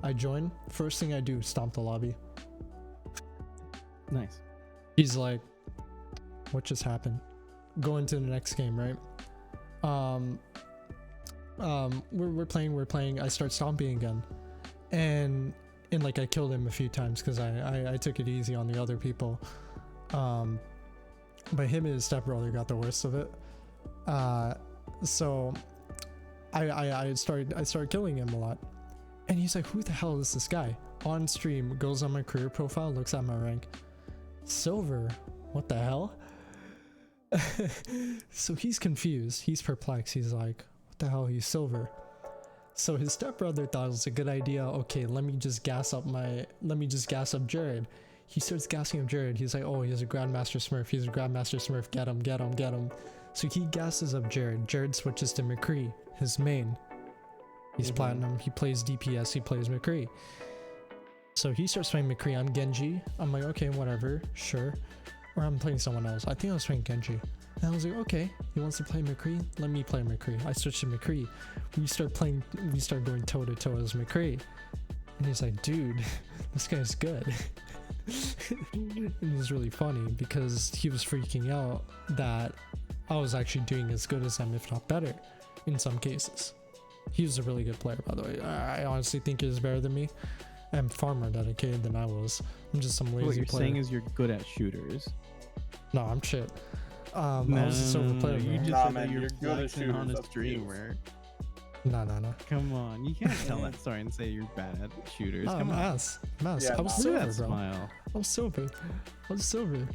I join. First thing I do, stomp the lobby. Nice. He's like, what just happened? Go into the next game, right? We're playing. I start stomping again, and like I killed him a few times because I took it easy on the other people. But him and his stepbrother got the worst of it. So I started killing him a lot, and he's like, who the hell is this guy? On stream, goes on my career profile, looks at my rank, silver. What the hell? So he's confused, he's perplexed. He's like, what the hell, he's silver? So his stepbrother thought it was a good idea. Okay, let me just gas up Jared. He starts gassing up Jared. He's like, oh, he's a Grandmaster Smurf. He's a Grandmaster Smurf. Get him. So he gasses up Jared. Jared switches to McCree, his main. He's platinum. He plays DPS. He plays McCree. So he starts playing McCree. I'm Genji. I'm like, okay, whatever, sure. Or I'm playing someone else. I think I was playing Genji. And I was like, okay, he wants to play McCree. Let me play McCree. I switched to McCree. We start going toe to toe as McCree. And he's like, dude, this guy's good. It was really funny because he was freaking out that I was actually doing as good as him, if not better, in some cases. He was a really good player, by the way. I honestly think he was better than me. I'm far more dedicated than I was. I'm just some lazy player. What you're saying is you're good at shooters. No, I'm shit. I was a silver player. You just Nah, said man, that you're you're good at flexing shooters, on a that's streamer. No. Come on, you can't tell that story and say you're bad at shooters. Oh, Come on. ass. Yeah, I was nah. Look at silver, that bro. smile. I was silver.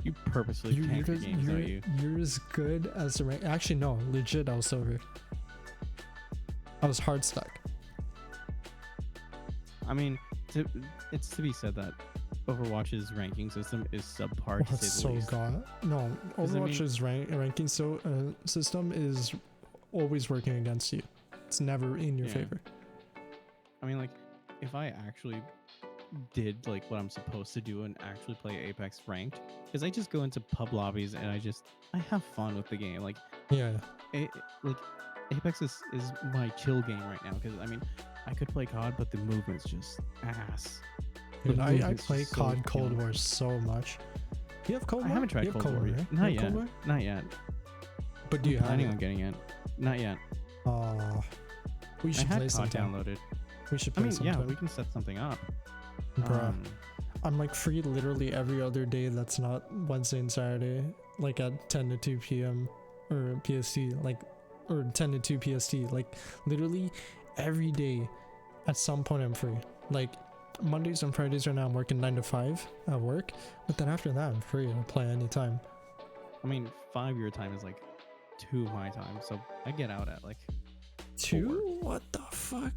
You purposely tank the games, don't you? You're as good as the rank. Actually, no, legit, I was silver. I was hard stuck. I mean, it's to be said that Overwatch's ranking system is subpar to It's say the so least. god. No, 'Cause I mean- Overwatch's ranking system is always working against you. It's never in your Yeah. favor. I mean, like, if I actually did like what I'm supposed to do and actually play Apex ranked, because I just go into pub lobbies and I have fun with the game. Like, Yeah. like Apex is my chill game right now. Because I mean, I could play COD, but the movement's just ass. Dude, The I movement's play just so COD Cold killer. War so much. You have Cold I War? haven't tried You have Cold War right? yet. You Not have yet. Cold War? Not yet. But do you I'm have planning it? on getting it. Not yet. We I should had play COD sometime. downloaded. We should I play mean, yeah, sometime. we can set something up. Bruh. I'm like free literally every other day that's not Wednesday and Saturday, like at 10 to 2 p.m. or PST, like, or 10 to 2 PST, like literally every day at some point I'm free. Like Mondays and Fridays right now I'm working 9 to 5 at work, but then after that I'm free to play anytime. I mean, 5 your time is like 2 my time, so I get out at like 2? What the fuck?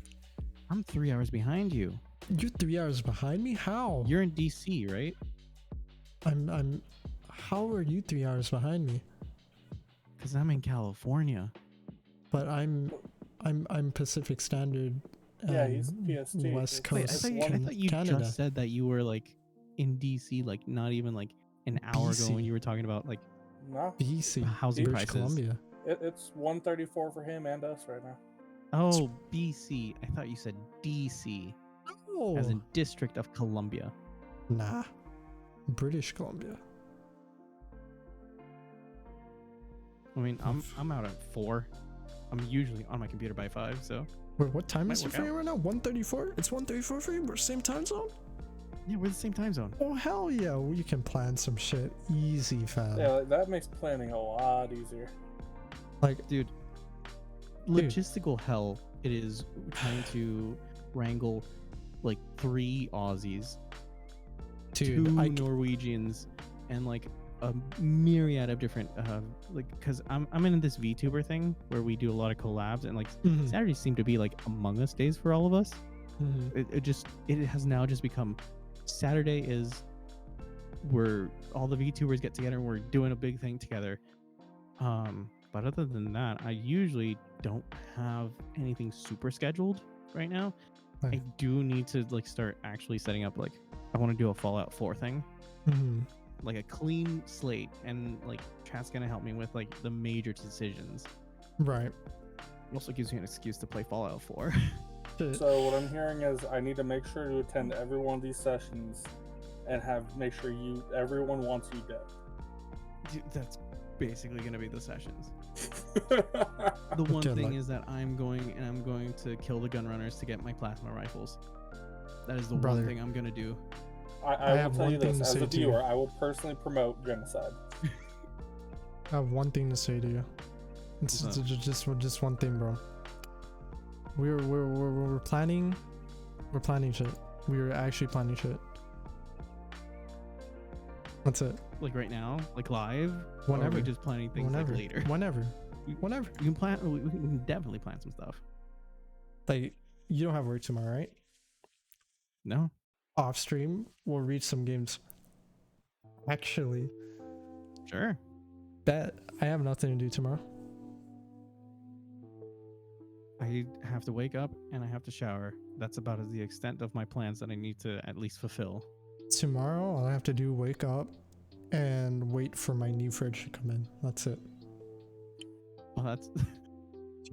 I'm 3 hours behind you. You're 3 hours behind me? How? You're in DC, right? I'm how are you 3 hours behind me? Because I'm in California. But I'm Pacific Standard. Yeah, he's PST. West It's Wait, I Coast. thought you Canada. just said that you were like in DC, like not even like an hour ago BC. when you were talking about like No, BC, housing British prices. Columbia. it's 134 for him and us right now. Oh, BC. I thought you said DC, as in District of Columbia. Nah, British Columbia. I mean, I'm out at 4. I'm usually on my computer by 5, so Wait, what time is Might it for work you right now? 1:34? It's 1:34 for you? We're same time zone? yeah, we're the same time zone. Oh, hell yeah. We can plan some shit. Easy, fam. Yeah, like, that makes planning a lot easier. Like, Dude, logistical hell it is trying to wrangle like 3 Aussies, dude, 2 Norwegians, and like a myriad of different like, because I'm in this VTuber thing where we do a lot of collabs, and like Mhm. Saturdays seem to be like Among Us days for all of us. Mhm. It has now just become Saturday is where all the VTubers get together and we're doing a big thing together. But other than that, I usually don't have anything super scheduled right now. I Right. do need to like start actually setting up, like I want to do a Fallout 4 thing, Mhm. like a clean slate, and like chat's gonna help me with like the major decisions. Right. It also gives me an excuse to play Fallout 4. Shit. So what I'm hearing is I need to make sure to attend every one of these sessions and make sure everyone wants you dead. Dude, that's basically gonna be the sessions. The one Okay, thing like- is that I'm going to kill the gun runners to get my plasma rifles. That is the Brother. one thing I'm gonna do. I will have tell one you thing this, to as say a to you. viewer, I will personally promote genocide. I have one thing to say to you. It's What's up? just one thing, bro. We're planning. We're planning shit. We're actually planning shit. That's it. Like right now, like live. Or are Whenever. we just planning things Whenever. like later? Whenever. We- Whenever. We can plan. We can definitely plan some stuff. Like, you don't have work tomorrow, right? No. Off stream, we'll read some games. Actually, Sure. bet I have nothing to do tomorrow. I have to wake up and I have to shower. That's about as the extent of my plans that I need to at least fulfill. Tomorrow, all I have to do wake up and wait for my new fridge to come in. That's it. Well, that's.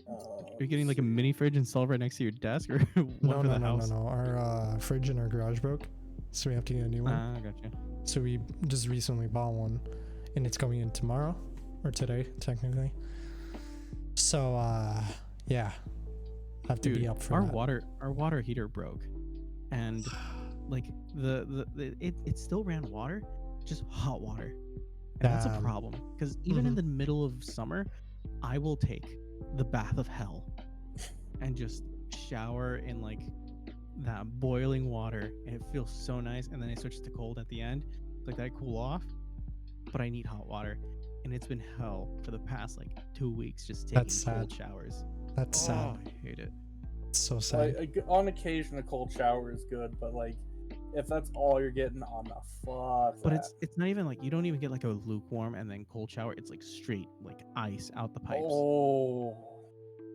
Uh, Are you getting like a mini fridge installed right next to your desk, or one No, for no, the no, no, house? no. Our fridge in our garage broke, so we have to get a new one. Ah, gotcha. So we just recently bought one, and it's coming in tomorrow or today, technically. So yeah, I have to Dude, be up for our that. water heater broke, and like it still ran water, just hot water, and that's a Damn. problem because even in Mhm. the middle of summer, I will take the bath of hell and just shower in like that boiling water, and it feels so nice. And then I switch to cold at the end, like I cool off, but I need hot water, and it's been hell for the past like 2 weeks just taking That's cold sad. showers. That's Oh, sad. I hate it. It's so sad. on occasion, a cold shower is good, but like, if that's all you're getting, on the fuck But that. it's not even like, you don't even get like a lukewarm and then cold shower. It's like straight like ice out the pipes. Oh,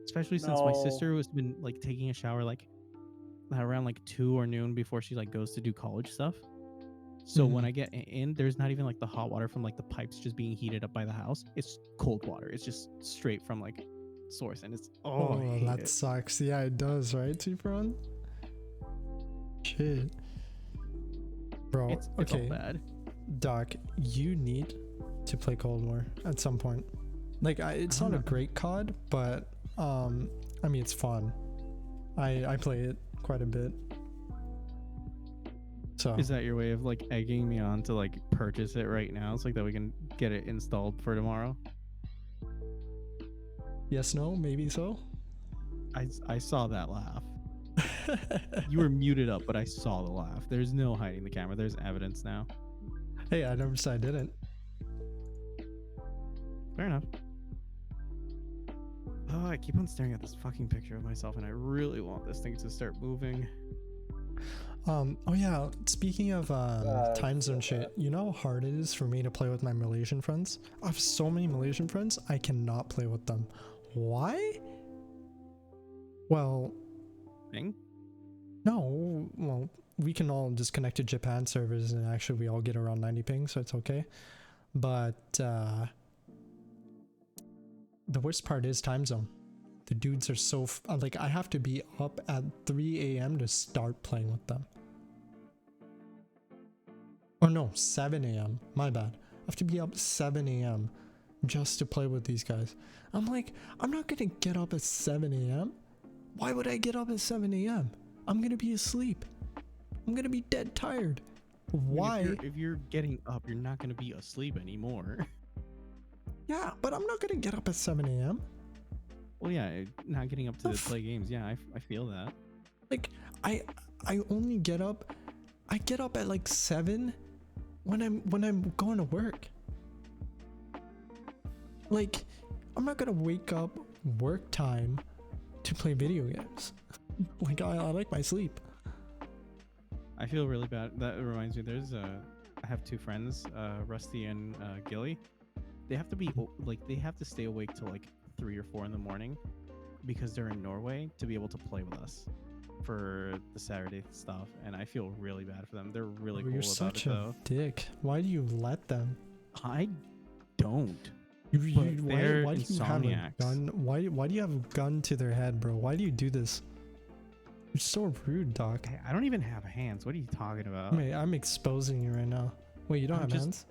Especially since my no. sister has been like taking a shower like around like 2 or noon before she like goes to do college stuff. So when Mhm. I get in, there's not even like the hot water from like the pipes just being heated up by the house. It's cold water. It's just straight from like source, and it's I Oh, hate that it. sucks. Yeah, it does, right, T-Pron? Shit. Bro, It's all okay. bad. Doc, you need to play Cold War at some point. Like, it's not a great COD, but I mean, it's fun. I play it quite a bit. So Is that your way of like egging me on to like purchase it right now, so like that we can get it installed for tomorrow? yes, no, maybe so. I saw that laugh. You were muted up, but I saw the laugh. There's no hiding the camera. There's evidence now. Hey, I never said I didn't. Fair enough. Oh, I keep on staring at this fucking picture of myself, and I really want this thing to start moving. Oh yeah, speaking of time zone shit, you know how hard it is for me to play with my Malaysian friends? I have so many Malaysian friends, I cannot play with them. Why? Well, Thing? no, well, we can all just connect to Japan servers and actually we all get around 90 ping, so it's okay. But the worst part is time zone. The dudes are so like, I have to be up at 3 a.m. to start playing with them. Or no, 7 a.m. My bad. I have to be up 7 a.m. just to play with these guys. I'm like, I'm not gonna get up at 7 a.m. Why would I get up at 7 a.m.? I'm gonna be asleep. I'm gonna be dead tired. Why? I mean, if you're getting up, you're not gonna be asleep anymore. Yeah, but I'm not gonna get up at 7 a.m. Well, yeah, not getting up to play games. Yeah, I feel that. Like, I only get up. I get up at like 7 when I'm going to work. Like, I'm not gonna wake up work time to play video games. Like, I like my sleep. I feel really bad. That reminds me. I have two friends, Rusty and Gilly. They have to be they have to stay awake till like 3 or 4 in the morning because they're in Norway to be able to play with us for the Saturday stuff, and I feel really bad for them. They're really cool You're about such it a though. dick. Why do you let them? I don't. Why they're do you have a insomniacs. gun? Why do you have a gun to their head, bro? Why do you do this? You're so rude, Doc. Hey, I don't even have hands. What are you talking about? Wait, I'm exposing you right now. Wait, you don't have hands?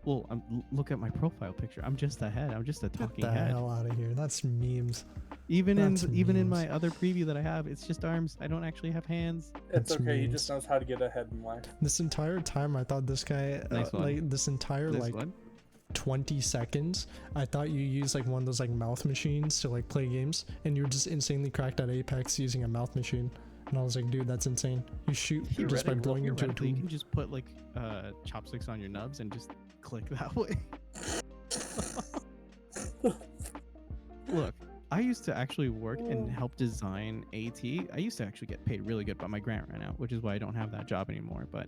Well, look at my profile picture. I'm just a head. I'm just a talking Get the head. hell out of here. That's memes. Even That's in memes. my other preview that I have, it's just arms. I don't actually have hands. It's That's okay. He memes. just knows how to get ahead in life. This entire time, I thought this guy, Nice one. like this entire This like one? 20 seconds, I thought you used like one of those like mouth machines to like play games, and you were just insanely cracked at Apex using a mouth machine. And I was like, dude, that's insane. You shoot just by blowing into a Theoretically, you tube. can just put like chopsticks on your nubs and just click that way. Look, I used to actually work and help design AT. I used to actually get paid really good, but my grant ran out, which is why I don't have that job anymore. But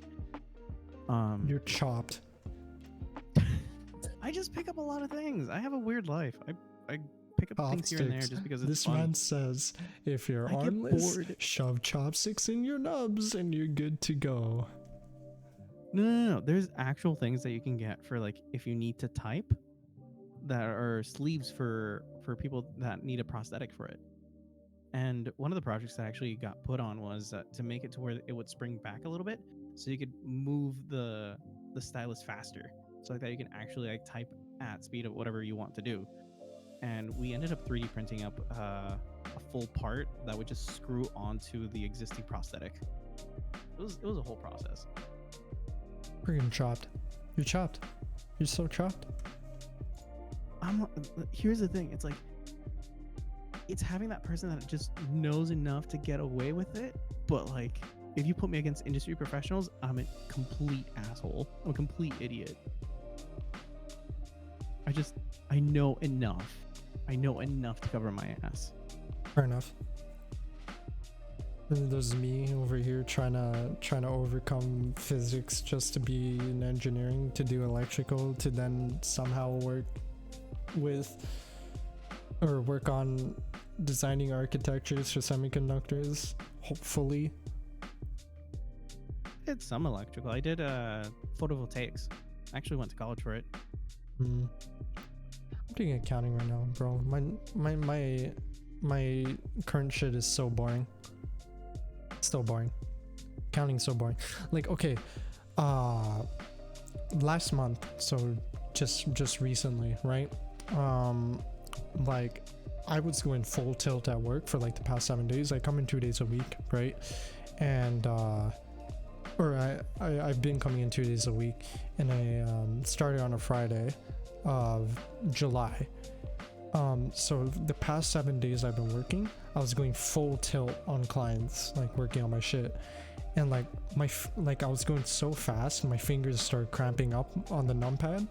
You're chopped. I just pick up a lot of things. I have a weird life. I pick up things here and there Chopsticks. just because it's This fun. man says, if you're I get armless, bored. shove chopsticks in your nubs and you're good to go. No. There's actual things that you can get for like if you need to type that are sleeves for people that need a prosthetic for it. And one of the projects that actually got put on was to make it to where it would spring back a little bit, so you could move the stylus faster, so like that you can actually like type at speed of whatever you want to do. And we ended up 3D printing up a full part that would just screw onto the existing prosthetic. It was a whole process. Freaking chopped. You're chopped. You're so chopped. Here's the thing. It's like, it's having that person that just knows enough to get away with it. But like, if you put me against industry professionals, I'm a complete asshole. I'm a complete idiot. I know enough. I know enough to cover my ass. Fair enough. And there's me over here trying to overcome physics just to be in engineering, to do electrical, to then somehow work on designing architectures for semiconductors, hopefully. I did some electrical. I did photovoltaics. I actually went to college for it. I'm doing accounting right now, bro. My current shit is so boring. Still boring. Accounting's so boring. Like, okay, last month, so just recently, right? Like, I was going full tilt at work for like the past 7 days. I come in 2 days a week, right? And I've been coming in 2 days a week, and I started on a Friday of July. So the past 7 days I've been working, I was going full tilt on clients, like working on my shit, and like I was going so fast, and my fingers started cramping up on the numpad,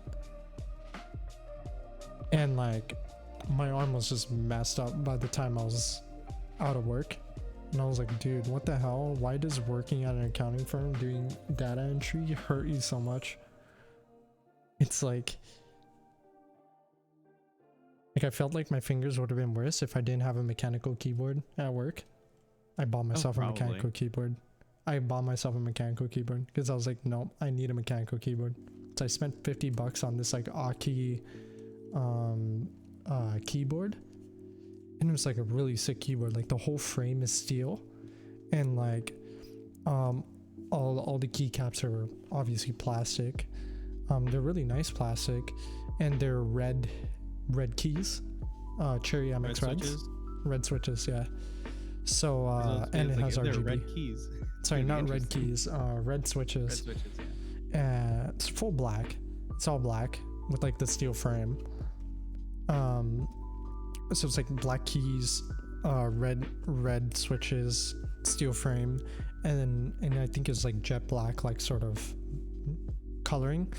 and like my arm was just messed up by the time I was out of work. And I was like, dude, what the hell? Why does working at an accounting firm doing data entry hurt you so much? It's like I felt like my fingers would have been worse if I didn't have a mechanical keyboard at work. I bought myself a mechanical keyboard. Because I was like, no, I need a mechanical keyboard. So I spent $50 on this like Aki keyboard, and it was like a really sick keyboard. Like the whole frame is steel, and like all the keycaps are obviously plastic. They're really nice plastic, and they're red keys, cherry MX Reds. Red switches, yeah. So and it has RGB. Red keys. Sorry, not red keys. Red switches. Red switches. Yeah. It's full black. It's all black with like the steel frame. So it's like black keys, red switches, steel frame, and I think it's like jet black, like sort of coloring,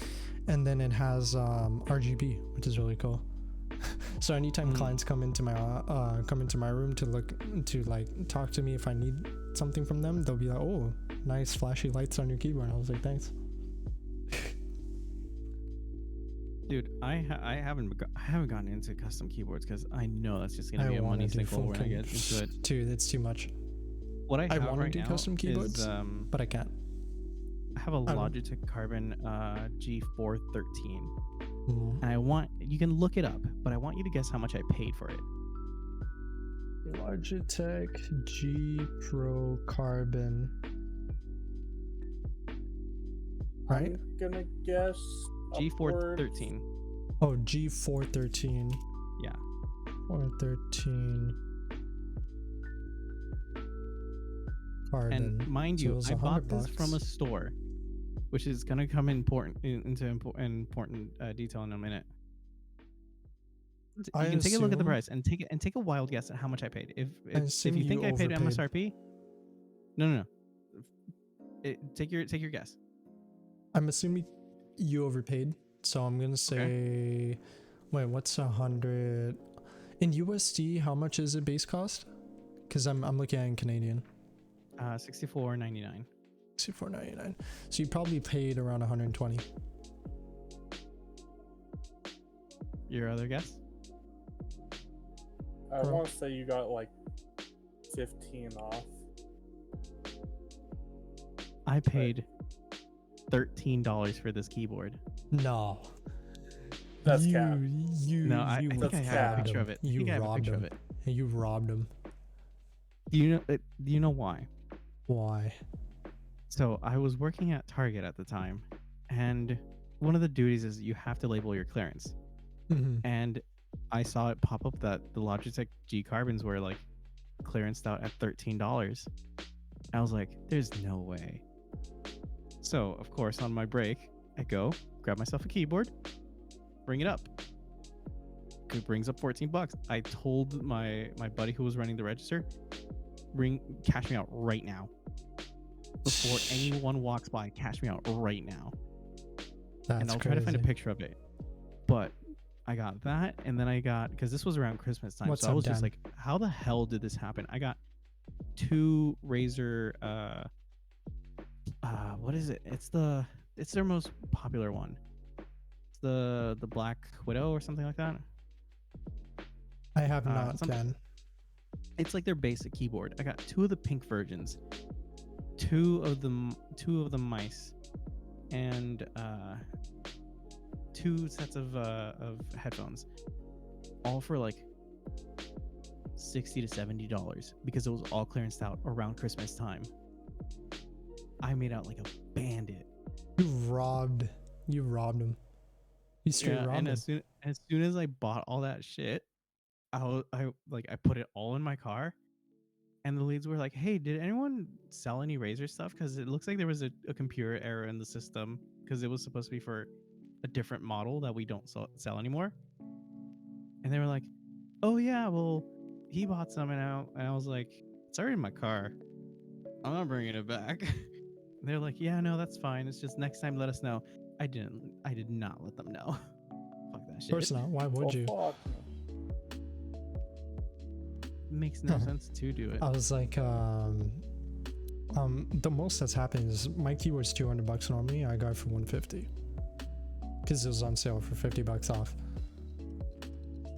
and then it has RGB, which is really cool. So anytime clients come into my room to talk to me, if I need something from them, they'll be like, "Oh, nice flashy lights on your keyboard." I was like, "Thanks." Dude, I haven't gotten into custom keyboards because I know that's just gonna be a money sinkhole when I get into it. Dude, it's too much. What I want right to do now custom keyboards, is, but I can't. I have a Logitech Carbon G413, and you can look it up, but I want you to guess how much I paid for it. Logitech G Pro Carbon. Right? I'm gonna guess G413. Oh, G413. Yeah. 413. Carbon. And mind you, I bought this from a store, which is gonna come into important detail in a minute. You can take a look at the price and take a wild guess at how much I paid. If you think I paid MSRP, no. Take your guess. I'm assuming you overpaid, so I'm gonna say, wait, what's 100 in USD? How much is it base cost? Because I'm looking at it in Canadian. $64.99. $64.99. So you probably paid around 120. Your other guess? I want to say you got like 15 off. I paid $13 for this keyboard. No. That's cap. I think I have a picture of it. You robbed him. You robbed him. Do you know why? Why? So I was working at Target at the time, and one of the duties is you have to label your clearance. And I saw it pop up that the Logitech G Carbons were like clearanced out at $13. I was like, there's no way. So of course on my break, I go grab myself a keyboard, bring it up. It brings up $14. I told my buddy who was running the register, cash me out right now. Before anyone walks by, cash me out right now. And I'll try to find a picture of it. But I got that, and then I got, because this was around Christmas time, so I was just like, how the hell did this happen? I got two Razer, what is it? It's their most popular one. It's the Black Widow or something like that. I have not done. It's like their basic keyboard. I got two of the pink versions, two of the mice, and two sets of headphones, all for like $60 to $70 because it was all clearanced out around Christmas time. I made out like a bandit. You robbed him. You straight robbed him. As soon as I bought all that shit, I put it all in my car, and the leads were like, "Hey, did anyone sell any Razer stuff? Because it looks like there was a computer error in the system because it was supposed to be for a different model that we don't sell anymore." And they were like, "Oh yeah, well, he bought some," and I was like, "It's already in my car. I'm not bringing it back." And they're like, "Yeah, no, that's fine. It's just next time let us know." I did not let them know. Fuck that shit. Of course not. Why would you? Fuck. makes no sense to do it. I was like, the most that's happened is my keyword's $200 normally. I got it for $150 because it was on sale for $50 off.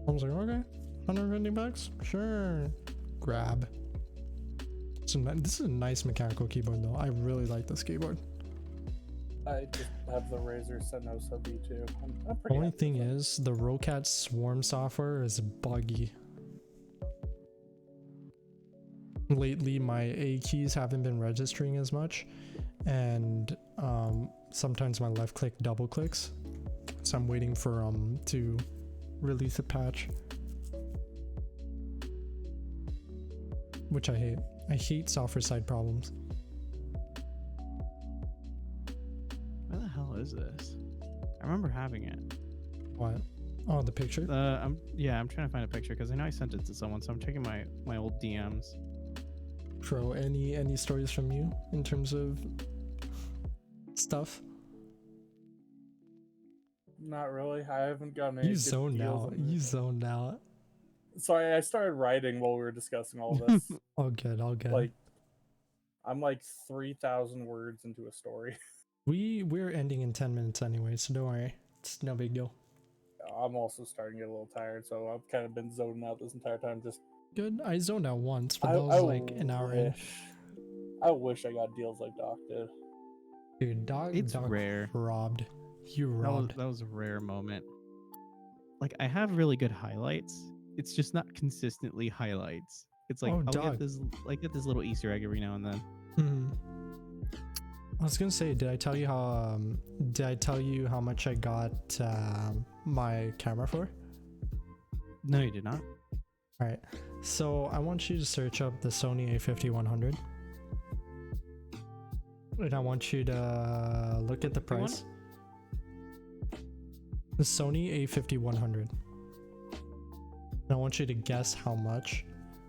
I was like, okay, $150, sure, grab. So this is a nice mechanical keyboard though. I really like this keyboard. I just have the Razer Sentosa V2. I'm pretty Only thing is, the Rocat Swarm software is buggy. Lately, my A keys haven't been registering as much, and sometimes my left click double clicks. so I'm waiting for to release a patch, which I hate. I hate software side problems. Where the hell is this? I remember having it. What? Oh, the picture? I'm trying to find a picture because I know I sent it to someone, so I'm checking my old DMs. Pro, any stories from you in terms of stuff? Not really. I haven't gotten any. You good zoned deals out. on You it. zoned out. Sorry, I started writing while we were discussing all this. All good, all good. Like, I'm like 3,000 words into a story. We're ending in 10 minutes anyway, so don't worry. It's no big deal. I'm also starting to get a little tired, so I've kind of been zoning out this entire time. Just Good. I zoned out once, but that was like an hour in. I wish I got deals like Doc did. Dude, Doc rare. robbed. You robbed. That was a rare moment. Like, I have really good highlights. It's just not consistently highlights. It's like, Oh, I'll dog. get this little Easter egg every now and then. I was gonna say, did I tell you how much I got my camera for? No, you did not. All right, so I want you to search up the Sony A5100, and I want you to look at the price. The Sony A5100. And I want you to guess how much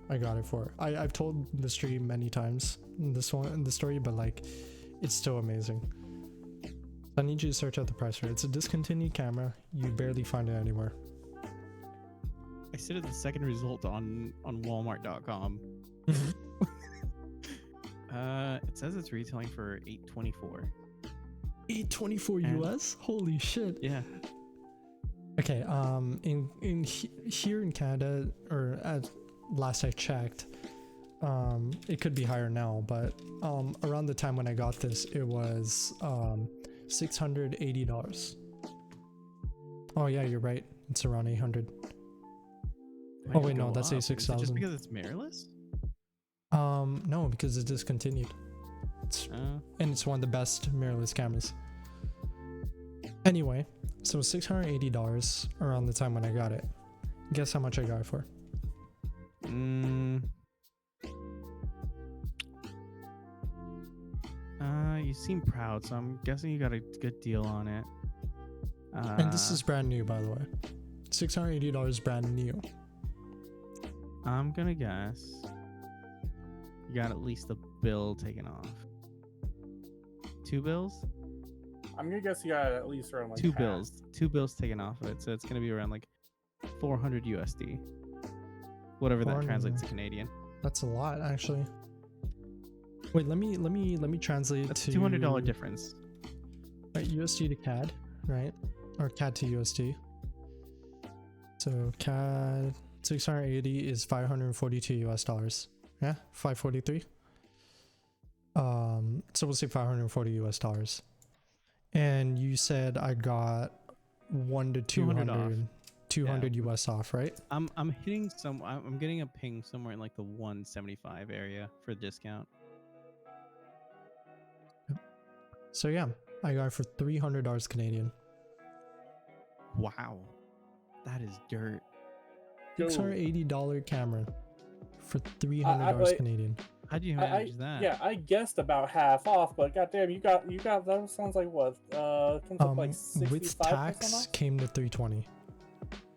I got it for. I've told the stream many times in the story, but like, it's still amazing. I need you to search out the price for it. It's a discontinued camera. You barely find it anywhere. I said it's the second result on Walmart.com. It says it's retailing for $824. $824 US? Holy shit. Yeah. Okay, here in Canada, or at last I checked, it could be higher now, but around the time when I got this, it was $680. Oh yeah, you're right. It's around 800. Might Oh wait, go no, that's up. a Is it 6,000. just because it's mirrorless? No, because it's discontinued. And it's one of the best mirrorless cameras. Anyway, so $680 around the time when I got it. Guess how much I got it for? You seem proud, so I'm guessing you got a good deal on it. And this is brand new, by the way. $680 brand new. I'm gonna guess you got at least a bill taken off. 2 bills? I'm gonna guess you got at least around like 2 half. bills. 2 bills taken off of it, so it's gonna be around like 400 USD. Whatever that translates to Canadian. That's a lot, actually. Wait, let me translate That's to $200 difference. right, USD to CAD, right? Or CAD to USD. So CAD 680 is 542 US dollars. Yeah, 543. So we'll say 540 US dollars. And you said I got 1 to 200 200 US off, right? I'm getting a ping somewhere in like the 175 area for discount. So yeah, I got it for $300 Canadian. Wow. That is dirt. $680 camera for $300 Canadian. How'd you manage that? Yeah, I guessed about half off, but goddamn, you got that sounds like what? Comes up like 65% with tax off? came to 320.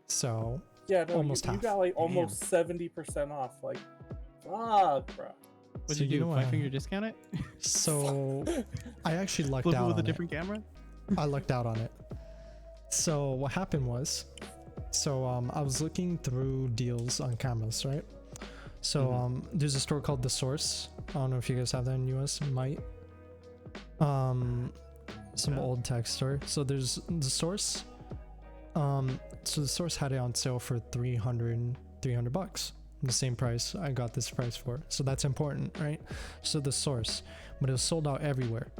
So Yeah, no, almost you half. got like almost 70% off. Like, fuck, bro. What'd So you you do? know 5-finger discount it? So I actually lucked Flip it out with on a different camera? I lucked out on it. So what happened was, I was looking through deals on cameras, right? So there's a store called The Source. I don't know if you guys have that in US. Might. Some old tech store. So there's The Source. So The Source had it on sale for $300 bucks. The same price I got this price for. So that's important, right? So The Source, but it was sold out everywhere.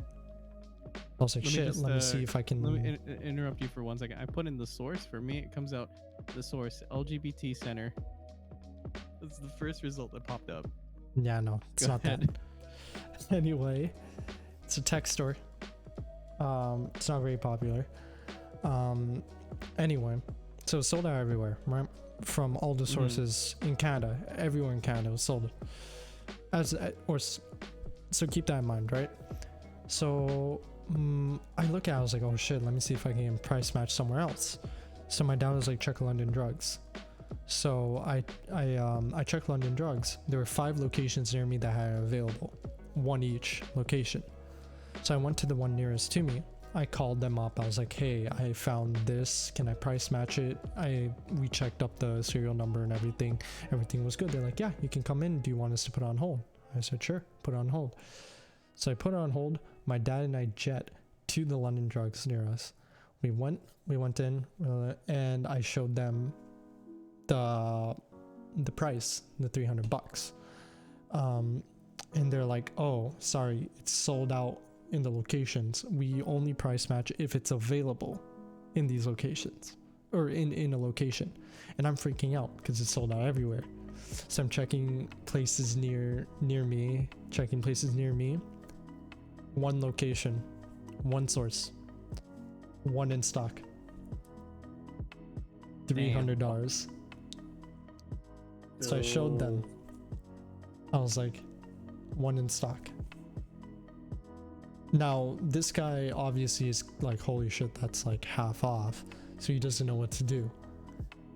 I was like, shit, let me see if I can. Let me interrupt you for 1 second. I put in The Source. For me, it comes out The Source LGBT Center. That's the first result that popped up. Yeah, no, it's Go not ahead. that. Anyway, it's a tech store. It's not very popular. Anyway, so it sold out everywhere, right? From all the sources in Canada, everywhere in Canada was sold. So keep that in mind, right? So I look at it, I was like, oh shit, let me see if I can price match somewhere else. So my dad was like, check London Drugs. So I checked London Drugs. There were 5 locations near me that had it available, 1 each location. So I went to the one nearest to me. I called them up. I was like, hey, I found this. Can I price match it? We checked up the serial number and everything. Everything was good. They're like, yeah, you can come in. Do you want us to put it on hold? I said, sure, put it on hold. So I put it on hold. My dad and I jet to the London Drugs near us. We went in, and I showed them the price, the $300. And they're like, oh, sorry, it's sold out in the locations. We only price match if it's available in these locations, or in a location. And I'm freaking out because it's sold out everywhere. So I'm checking places near me, one location, one source, one in stock, $300. So I showed them. I was like, one in stock. Now this guy obviously is like, holy shit, that's like half off. So he doesn't know what to do.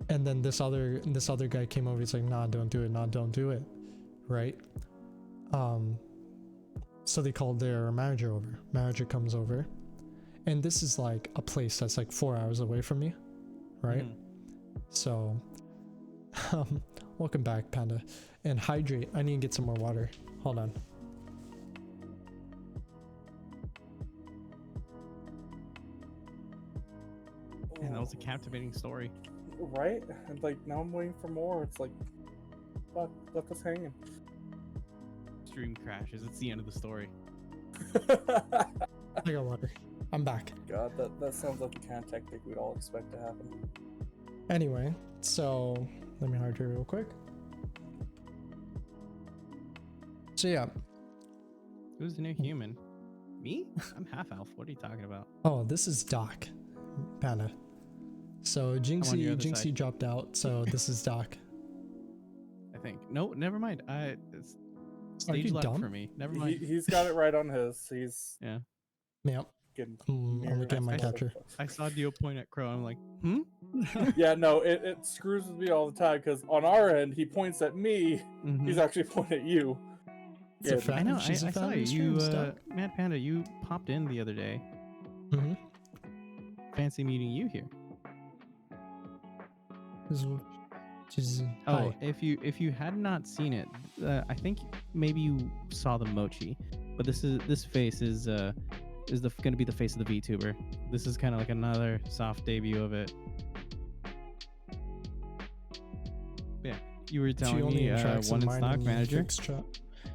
And then this other guy came over. He's like, nah, don't do it. Right? So they called their manager over. Manager comes over, and this is like a place that's like 4 hours away from me, right? So welcome back, Panda. And hydrate. I need to get some more water. Hold on. Man, that was a captivating story. Right? And like now I'm waiting for more. It's like, fuck, left us hanging. Stream crashes. It's the end of the story. I got water. I'm back. God, that sounds like the kind of tactic we'd all expect to happen. Anyway, so let me hydrate real quick. So yeah. Who's the new human? Me? I'm half elf. What are you talking about? Oh, this is Doc, Panda. So Jinxie dropped out, so this is Doc. I think. No, never mind. It's stage left for me. Never mind. He's got it right on his. He's Yeah. Yep. I'm looking at my capture. I saw Dio point at Crow. I'm like, Yeah, no, it screws with me all the time because on our end he points at me. He's actually pointing at you. Yeah, I know. I saw you. Mad Panda, you popped in the other day. Fancy meeting you here. Hi. If you had not seen it, I think maybe you saw the mochi, but this face is going to be the face of the VTuber. This is kind of like another soft debut of it. Yeah, you were telling me one in stock manager.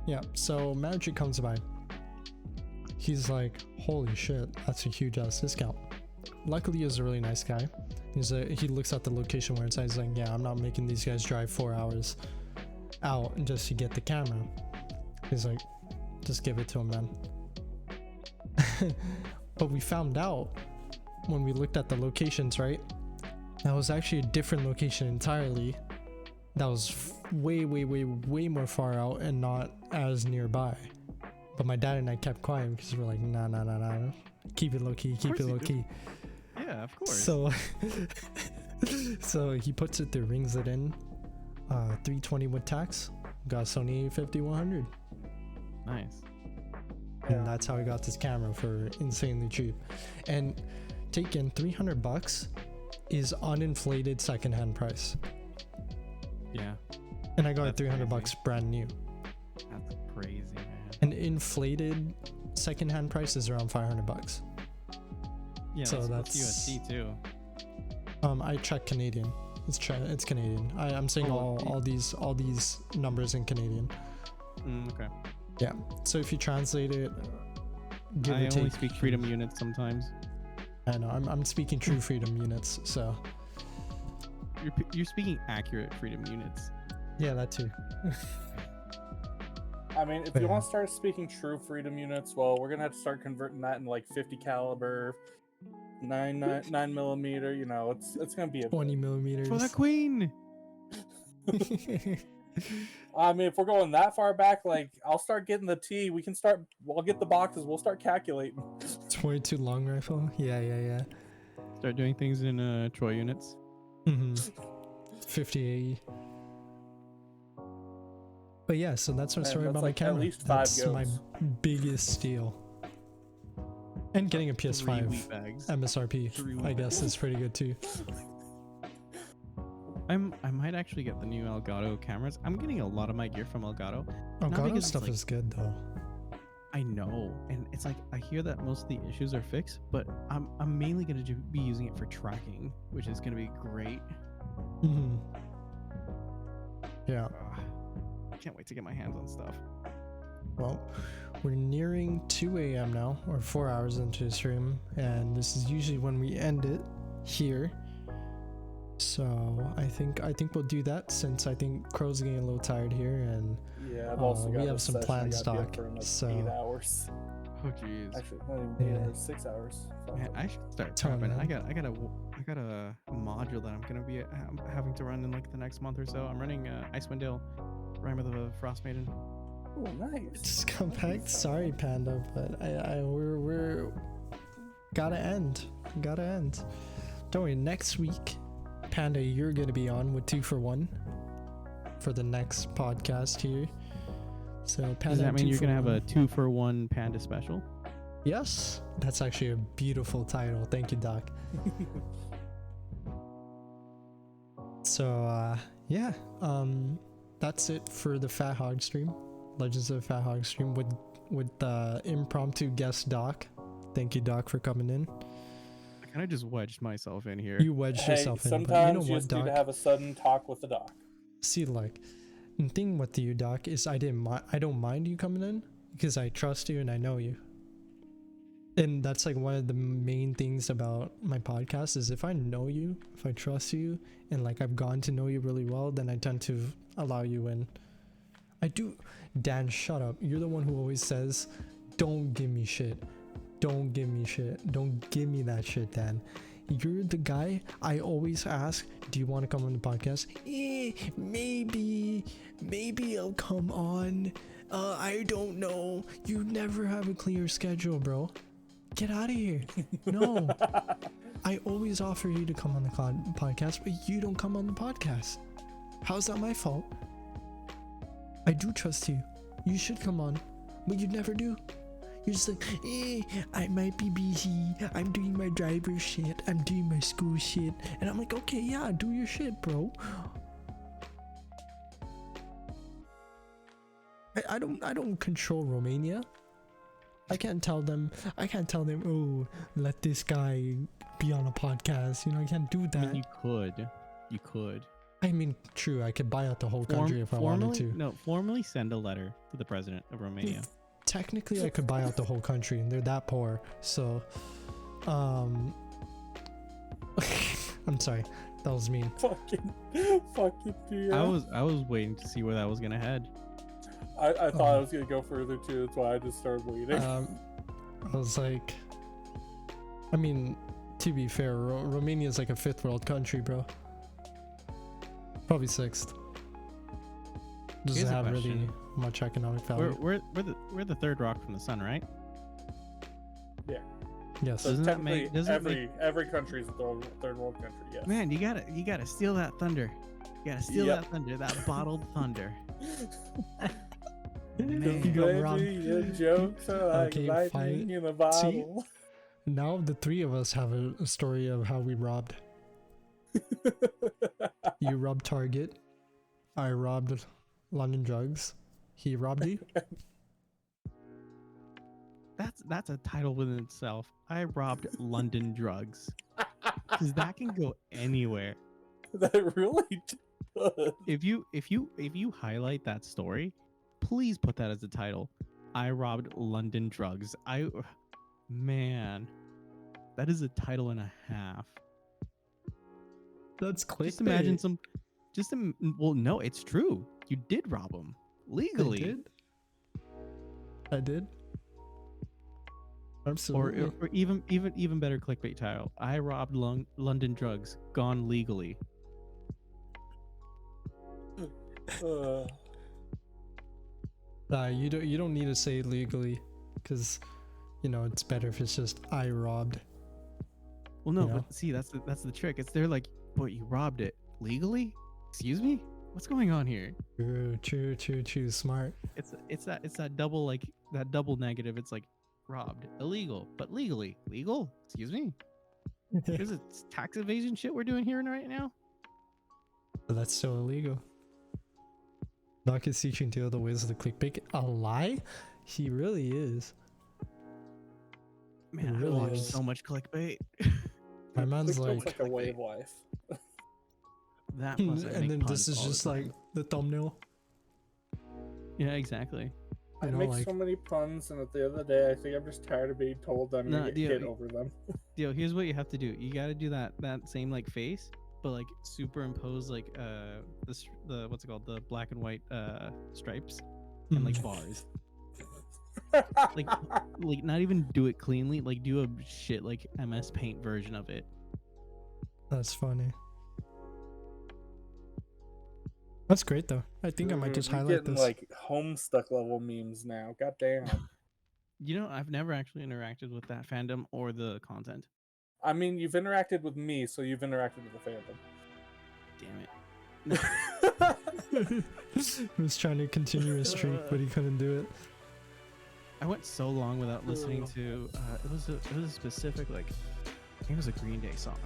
Yeah, so manager comes by. He's like, holy shit, that's a huge ass discount. Luckily, he's a really nice guy. He looks at the location where it's at. He's like, yeah, I'm not making these guys drive 4 hours out just to get the camera. He's like, just give it to him, man. But we found out when we looked at the locations, right? That was actually a different location entirely. That was way more far out and not as nearby. But my dad and I kept quiet because we're like, nah. Keep it low key, Yeah, of course. So he puts it through, rings it in. 320 with tax. Got Sony 5100. Nice. And that's how I got this camera for insanely cheap. And taking $300 is uninflated secondhand price. Yeah. And I got it $300 brand new. That's crazy, man. An inflated secondhand price is around $500. Yeah, so that's USD too. I checked Canadian. It's Canadian. I'm saying all these numbers in Canadian. Okay. Yeah. So if you translate it, give I or take. only speak freedom units sometimes. I know. I'm speaking true freedom units. So. You're speaking accurate freedom units. Yeah, that too. I mean, if you want to start speaking true freedom units, well, we're gonna have to start converting that in like 50 caliber 9 millimeter. You know, it's gonna be a 20 millimeters. For the queen. I mean, if we're going that far back, like I'll start getting the T. We can start. I'll get the boxes. We'll start calculating. 22 long rifle. Yeah. Start doing things in Troy units. 50 AE. But yeah, so that's my story that's about like my at camera. least 5 That's goats. my biggest steal. And getting a 3 PS5 wheat bags. MSRP, 3 I wheat guess, bags. is pretty good too. I might actually get the new Elgato cameras. I'm getting a lot of my gear from Elgato. Elgato because it's stuff like- is good though. I know, and it's like I hear that most of the issues are fixed, but I'm mainly gonna be using it for tracking, which is gonna be great. Yeah. Can't wait to get my hands on stuff. Well, we're nearing 2 a.m. now, or 4 hours into the stream, and this is usually when we end it here. So I think we'll do that, since I think Crow's getting a little tired here, and Yeah, I've also we got have a some session I planned gotta be up stock, for in like so- 8 hours. Oh jeez. Actually, not even 8 Yeah. hours, 6 hours. Fuck. Man, I should start Tell prepping. man. I got a module that I'm gonna be having to run in like the next month or so. I'm running Icewind Dale, Rime of the Frost Maiden. Oh, nice. just come back. Sorry, Panda, but we're gotta end. Don't worry. Next week, Panda, you're gonna be on with 2 for 1 for the next podcast here. So Panda, Does that mean 2 you're for gonna have 1. a 2-for-1 Panda special? Yes, that's actually a beautiful title. Thank you, Doc. So yeah, that's it for the Fat Hog stream, Legends of the Fat Hog stream with the impromptu guest Doc. Thank you, Doc, for coming in. I kind of just wedged myself in here. You wedged Hey, yourself in, but you sometimes know you what, just need Doc? to have a sudden talk with the doc. See, like, the thing with you, Doc, is I don't mind you coming in because I trust you and I know you. And that's like one of the main things about my podcast is if I know you, if I trust you, and like I've gotten to know you really well, then I tend to allow you in. I do. Dan, shut up. You're the one who always says, don't give me shit. Don't give me shit. Don't give me that shit, Dan. You're the guy I always ask, do you want to come on the podcast? Maybe I'll come on. I don't know. You never have a clear schedule, bro. Get out of here. No. I always offer you to come on the podcast, but you don't come on the podcast. How's that my fault? I do trust you. You should come on, but you never do. You're just like, I might be busy. I'm doing my driver shit. I'm doing my school shit. And I'm like, okay, yeah, do your shit, bro. I don't control Romania. I can't tell them, oh, let this guy be on a podcast. You know, I can't do that. I mean, you could. I mean, true, I could buy out the whole country if I wanted to. No, formally send a letter to the president of Romania. Technically, I could buy out the whole country, and they're that poor. So, I'm sorry, that was mean. Fucking dear. I was waiting to see where that was gonna head. I thought I was gonna go further too. That's why I just started waiting. I was like, I mean, to be fair, Romania is like a 5th world country, bro. Probably 6th. Doesn't Here's a have really question. much economic value. We're the third rock from the sun, right? Yes. So Doesn't that technically, make- doesn't it every country is a third world country. Yes. Man, you gotta steal that thunder. You gotta steal Yep. that thunder, that bottled thunder. You Man. got robbed. Baby, your jokes are like Okay, lightning fine. in a bottle. Now the 3 of us have a story of how we robbed. You robbed Target. I robbed London Drugs. He robbed you. That's a title within itself. I robbed London drugs. Because that can go anywhere. That really does. If you highlight that story, please put that as the title. I robbed London drugs. Man, that is a title and a half. That's clickbait. Just imagine well, no, it's true. You did rob them legally. I did. Absolutely. or even better clickbait title. I robbed London drugs gone legally. Uh, You don't need to say legally, because it's better if it's just I robbed. Well, no, You know? but see, that's the trick. It's they're like, but you robbed it legally? Excuse me? What's going on here? True. Smart. It's that double, like that double negative. It's like robbed, illegal, but legally legal. Excuse me. There's a tax evasion shit we're doing here right now. But that's still illegal. Doc is teaching Dale the ways of the clickbait. A lie? He really is. Man, really I watch is. so much clickbait. My man's TikTok's like, like a way of life. That plus I and make then puns this is all the just time. like the thumbnail. Yeah, exactly. I You know, make like- so many puns, and at the end of the day, I think I'm just tired of being told I'm No, gonna Dio, get over them. Yo, here's what you have to do. You got to do that same like face, but like superimpose like the what's it called, the black and white stripes and like bars. Like not even do it cleanly. Like do a shit like MS Paint version of it. That's funny. That's great though. I think I might just You're highlight getting this. like Homestuck level memes now. God damn. You know, I've never actually interacted with that fandom or the content. I mean, you've interacted with me, so you've interacted with the fandom. Damn it. He was trying to continue his streak, but he couldn't do it. I went so long without listening to it was a specific, like, I think it was a Green Day song,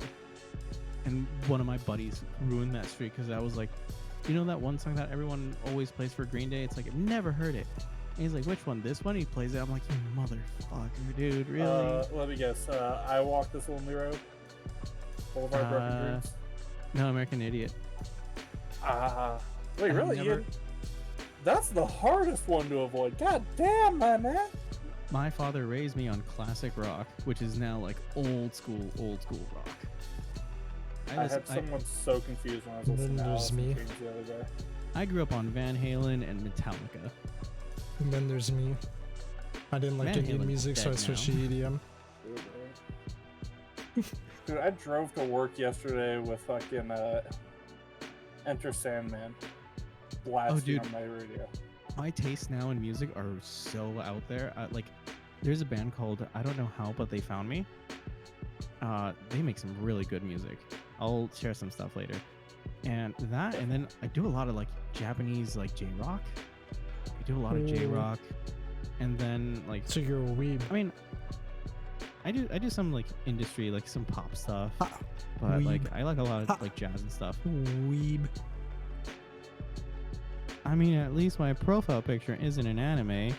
and one of my buddies ruined that streak because I was like, you know that one song that everyone always plays for Green Day? It's like, I've never heard it. And he's like, which one? This one? He plays it. I'm like, you motherfucker, dude, really? Let me guess. I Walk This Lonely Road. Boulevard Broken Dreams. No, American Idiot. Wait, I've really? never- That's the hardest one to avoid. God damn, my man. My father raised me on classic rock, which is now like old school rock. I had someone so confused when I was And listening then to there's Alice me. in Chains the other day. I grew up on Van Halen and Metallica. And then there's me. I didn't like Van Indian Halen's music, so I dead switched to now. EDM. Dude, I drove to work yesterday with fucking Enter Sandman blasting dude. on my radio. My tastes now in music are so out there. Like, there's a band called, I don't know how, but they found me. They make some really good music. I'll share some stuff later. And then I do a lot of like Japanese like J-rock. I do a lot of J-rock, and then like, So you're a weeb. I mean, I do some like industry, like some pop stuff, Ah, but like weeb. I like a lot of Ha. like jazz and stuff. Weeb. I mean, at least my profile picture isn't an anime.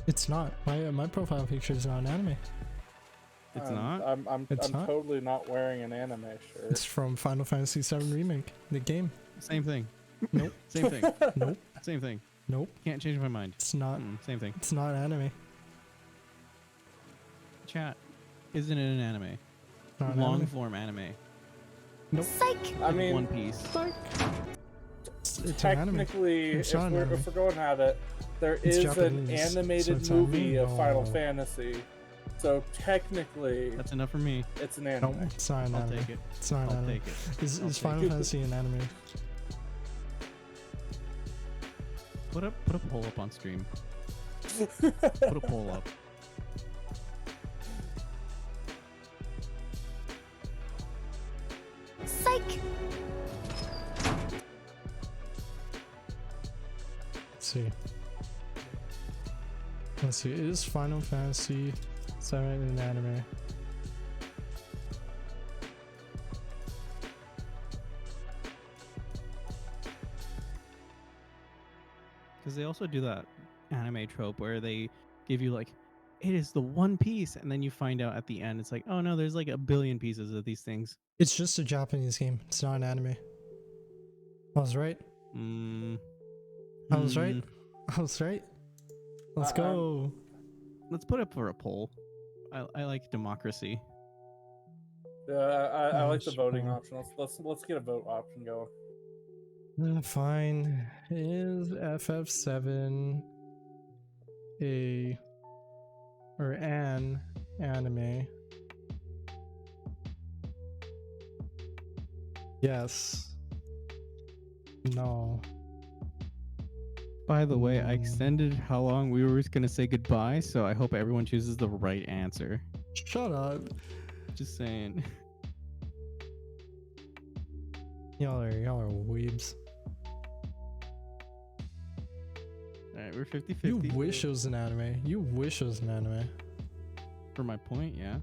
It's not. My profile picture is not an anime. It's not. I'm It's not? totally not wearing an anime shirt. It's from Final Fantasy VII Remake, the game. Same thing. Nope. Same thing. Nope. Same thing. Nope. Can't change my mind. It's not. Same thing. It's not anime. Chat. Isn't it an anime? Not an Long anime. form anime. Nope. I mean, One Piece. Fuck. It's an anime. technically, It's if not an we're, anime. if we're going at it, there It's is Japanese, an so animated it's movie anime? of Final No. Fantasy. So technically, That's enough for me. it's an No, anime. it's not an I'll anime. take it. It's not an I'll anime. take it. Is I'll Final take it. Fantasy an anime? Put a poll up on stream. Put a poll up. Psych! Let's see. Is Final Fantasy VII an anime? Because they also do that anime trope where they give you like, it is the one piece, and then you find out at the end it's like, oh no, there's like a billion pieces of these things. It's just a Japanese game. It's not an anime. I was right. I was right. I was right. Let's go. Let's put up for a poll. I like democracy. Yeah, I like the Gosh, voting man. option. Let's get a vote option going. Fine. Is FF7 a or an anime. Yes. No. By the way, I extended how long we were gonna say goodbye, so I hope everyone chooses the right answer. Shut up. Just saying. Y'all are weebs. Alright, we're 50-50. You wish it was an anime. You wish it was an anime. For my point, yeah.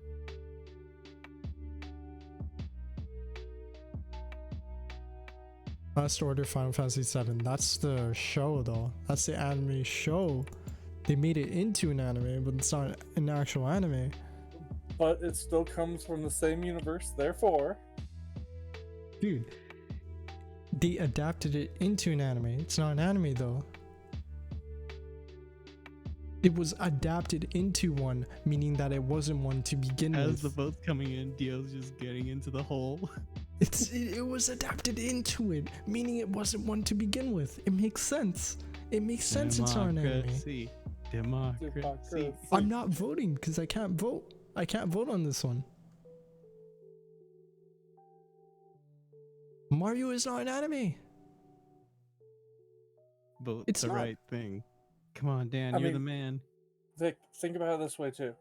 Last Order Final Fantasy VII. That's the show though. That's the anime show. They made it into an anime, but it's not an actual anime. But it still comes from the same universe, therefore. Dude, they adapted it into an anime. It's not an anime though. It was adapted into one, meaning that it wasn't one to begin As with. the votes coming in, Dio's just getting into the hole. It was adapted into it, meaning it wasn't one to begin with. It makes sense. It makes sense it's not an anime. Democracy. I'm not voting because I can't vote. I can't vote on this one. Mario is not an anime. Vote It's the not. right thing. Come on, Dan, I you're the mean- man. Vic, think about it this way too.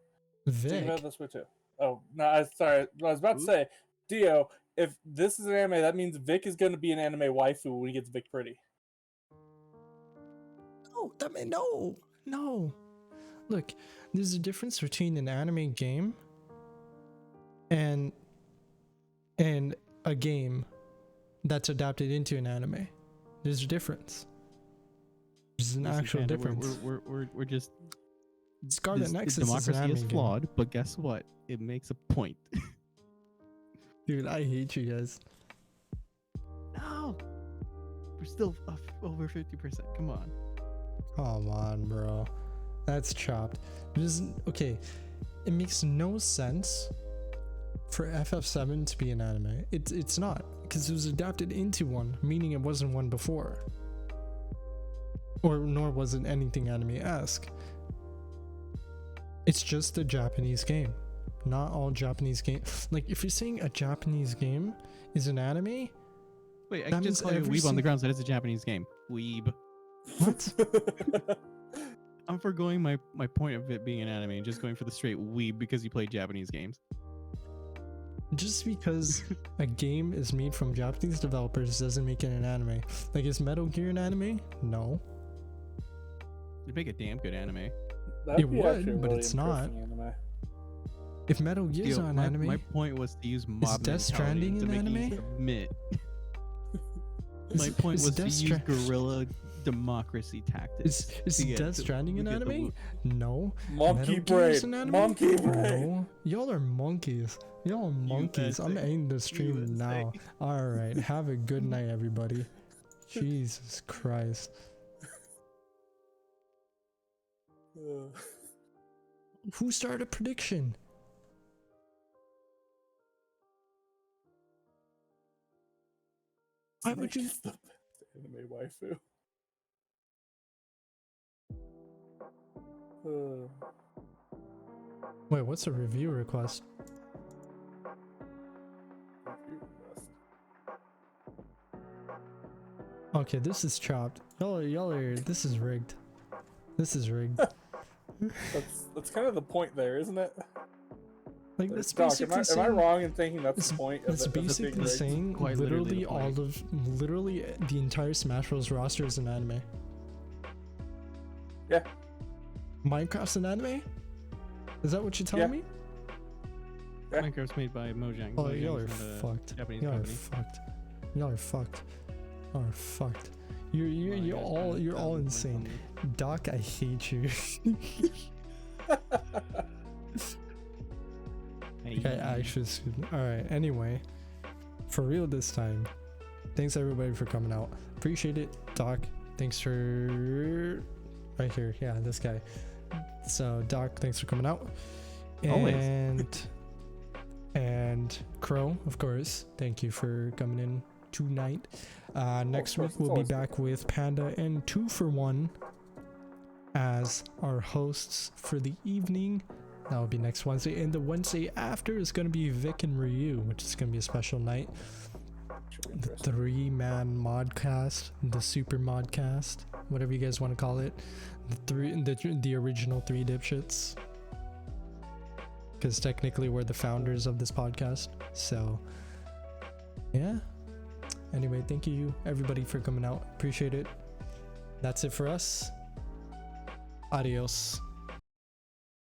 Think about Vic. it this way too. Oh, no, sorry. I was about to say, Dio, if this is an anime, that means Vic is going to be an anime waifu when he gets Vic Pretty. No, no. Look, there's a difference between an anime game and a game that's adapted into an anime. There's a difference. There's an Listen, actual Panda, difference. We're just Scarlet this Nexus is an democracy anime is game. flawed, but guess what? It makes a point. Dude, I hate you guys. No, we're still over 50%. Come on. Come on, bro. That's chopped. Okay, it makes no sense for FF7 to be an anime. It's not, because it was adapted into one, meaning it wasn't one before. Or nor was it anything anime-esque. It's just a Japanese game. Not all Japanese games. Like, if you're saying a Japanese game is an anime, Wait, I that can means just call you every Weeb on the grounds that it's a Japanese game. Weeb. what? I'm foregoing my point of it being an anime and just going for the straight weeb because you played Japanese games. Just because a game is made from Japanese developers doesn't make it an anime. Like, is Metal Gear an anime? No. It'd make a damn good anime. That'd It be would, actually a but really it's not. interesting anime. If Metal Gear's Dio, not an my anime, point was to use mob Death mentality Stranding to an make you anime? submit. Is- My point is was to Death use Stra- guerrilla democracy tactics. is to get Death to- Stranding to an get the anime? loot. No. Monkey Metal Gear's brain. an anime? Monkey brain. No. Y'all are monkeys. Y'all are monkeys. I'm USA. ending the stream USA. now. Alright, have a good night, everybody. Jesus Christ. Who started a prediction? Why would you? It's the best anime waifu. Wait, what's a review request? Okay, this is chopped. Y'all are. This is rigged. This is rigged. That's kind of the point there, isn't it? Like, that's Doc, basically am I saying. wrong in thinking that's the point of That's it? basically saying Quite literally literally the literally the entire Smash Bros. Roster is an anime. Yeah. Minecraft's an anime? Is that what you're telling me? Yeah. Minecraft's made by Mojang. Oh, Mojang's y'all are not a fucked. Japanese Y'all are company. fucked. Y'all are fucked. Y'all are fucked. You're all insane. Doc, I hate you. I actually. Alright, anyway. For real this time. Thanks everybody for coming out. Appreciate it. Doc, thanks for. Right here. Yeah, this guy. So, Doc, thanks for coming out. Always. And Crow, of course. Thank you for coming in tonight. Next course, week it's we'll be always back with Panda and 2 for 1 as our hosts for the evening. That will be next Wednesday. And the Wednesday after is going to be Vic and Ryu, which is going to be a special night. The 3-man modcast, the super modcast, whatever you guys want to call it. The original 3 dipshits. Because technically we're the founders of this podcast. So, yeah. Anyway, thank you everybody for coming out. Appreciate it. That's it for us. Adios.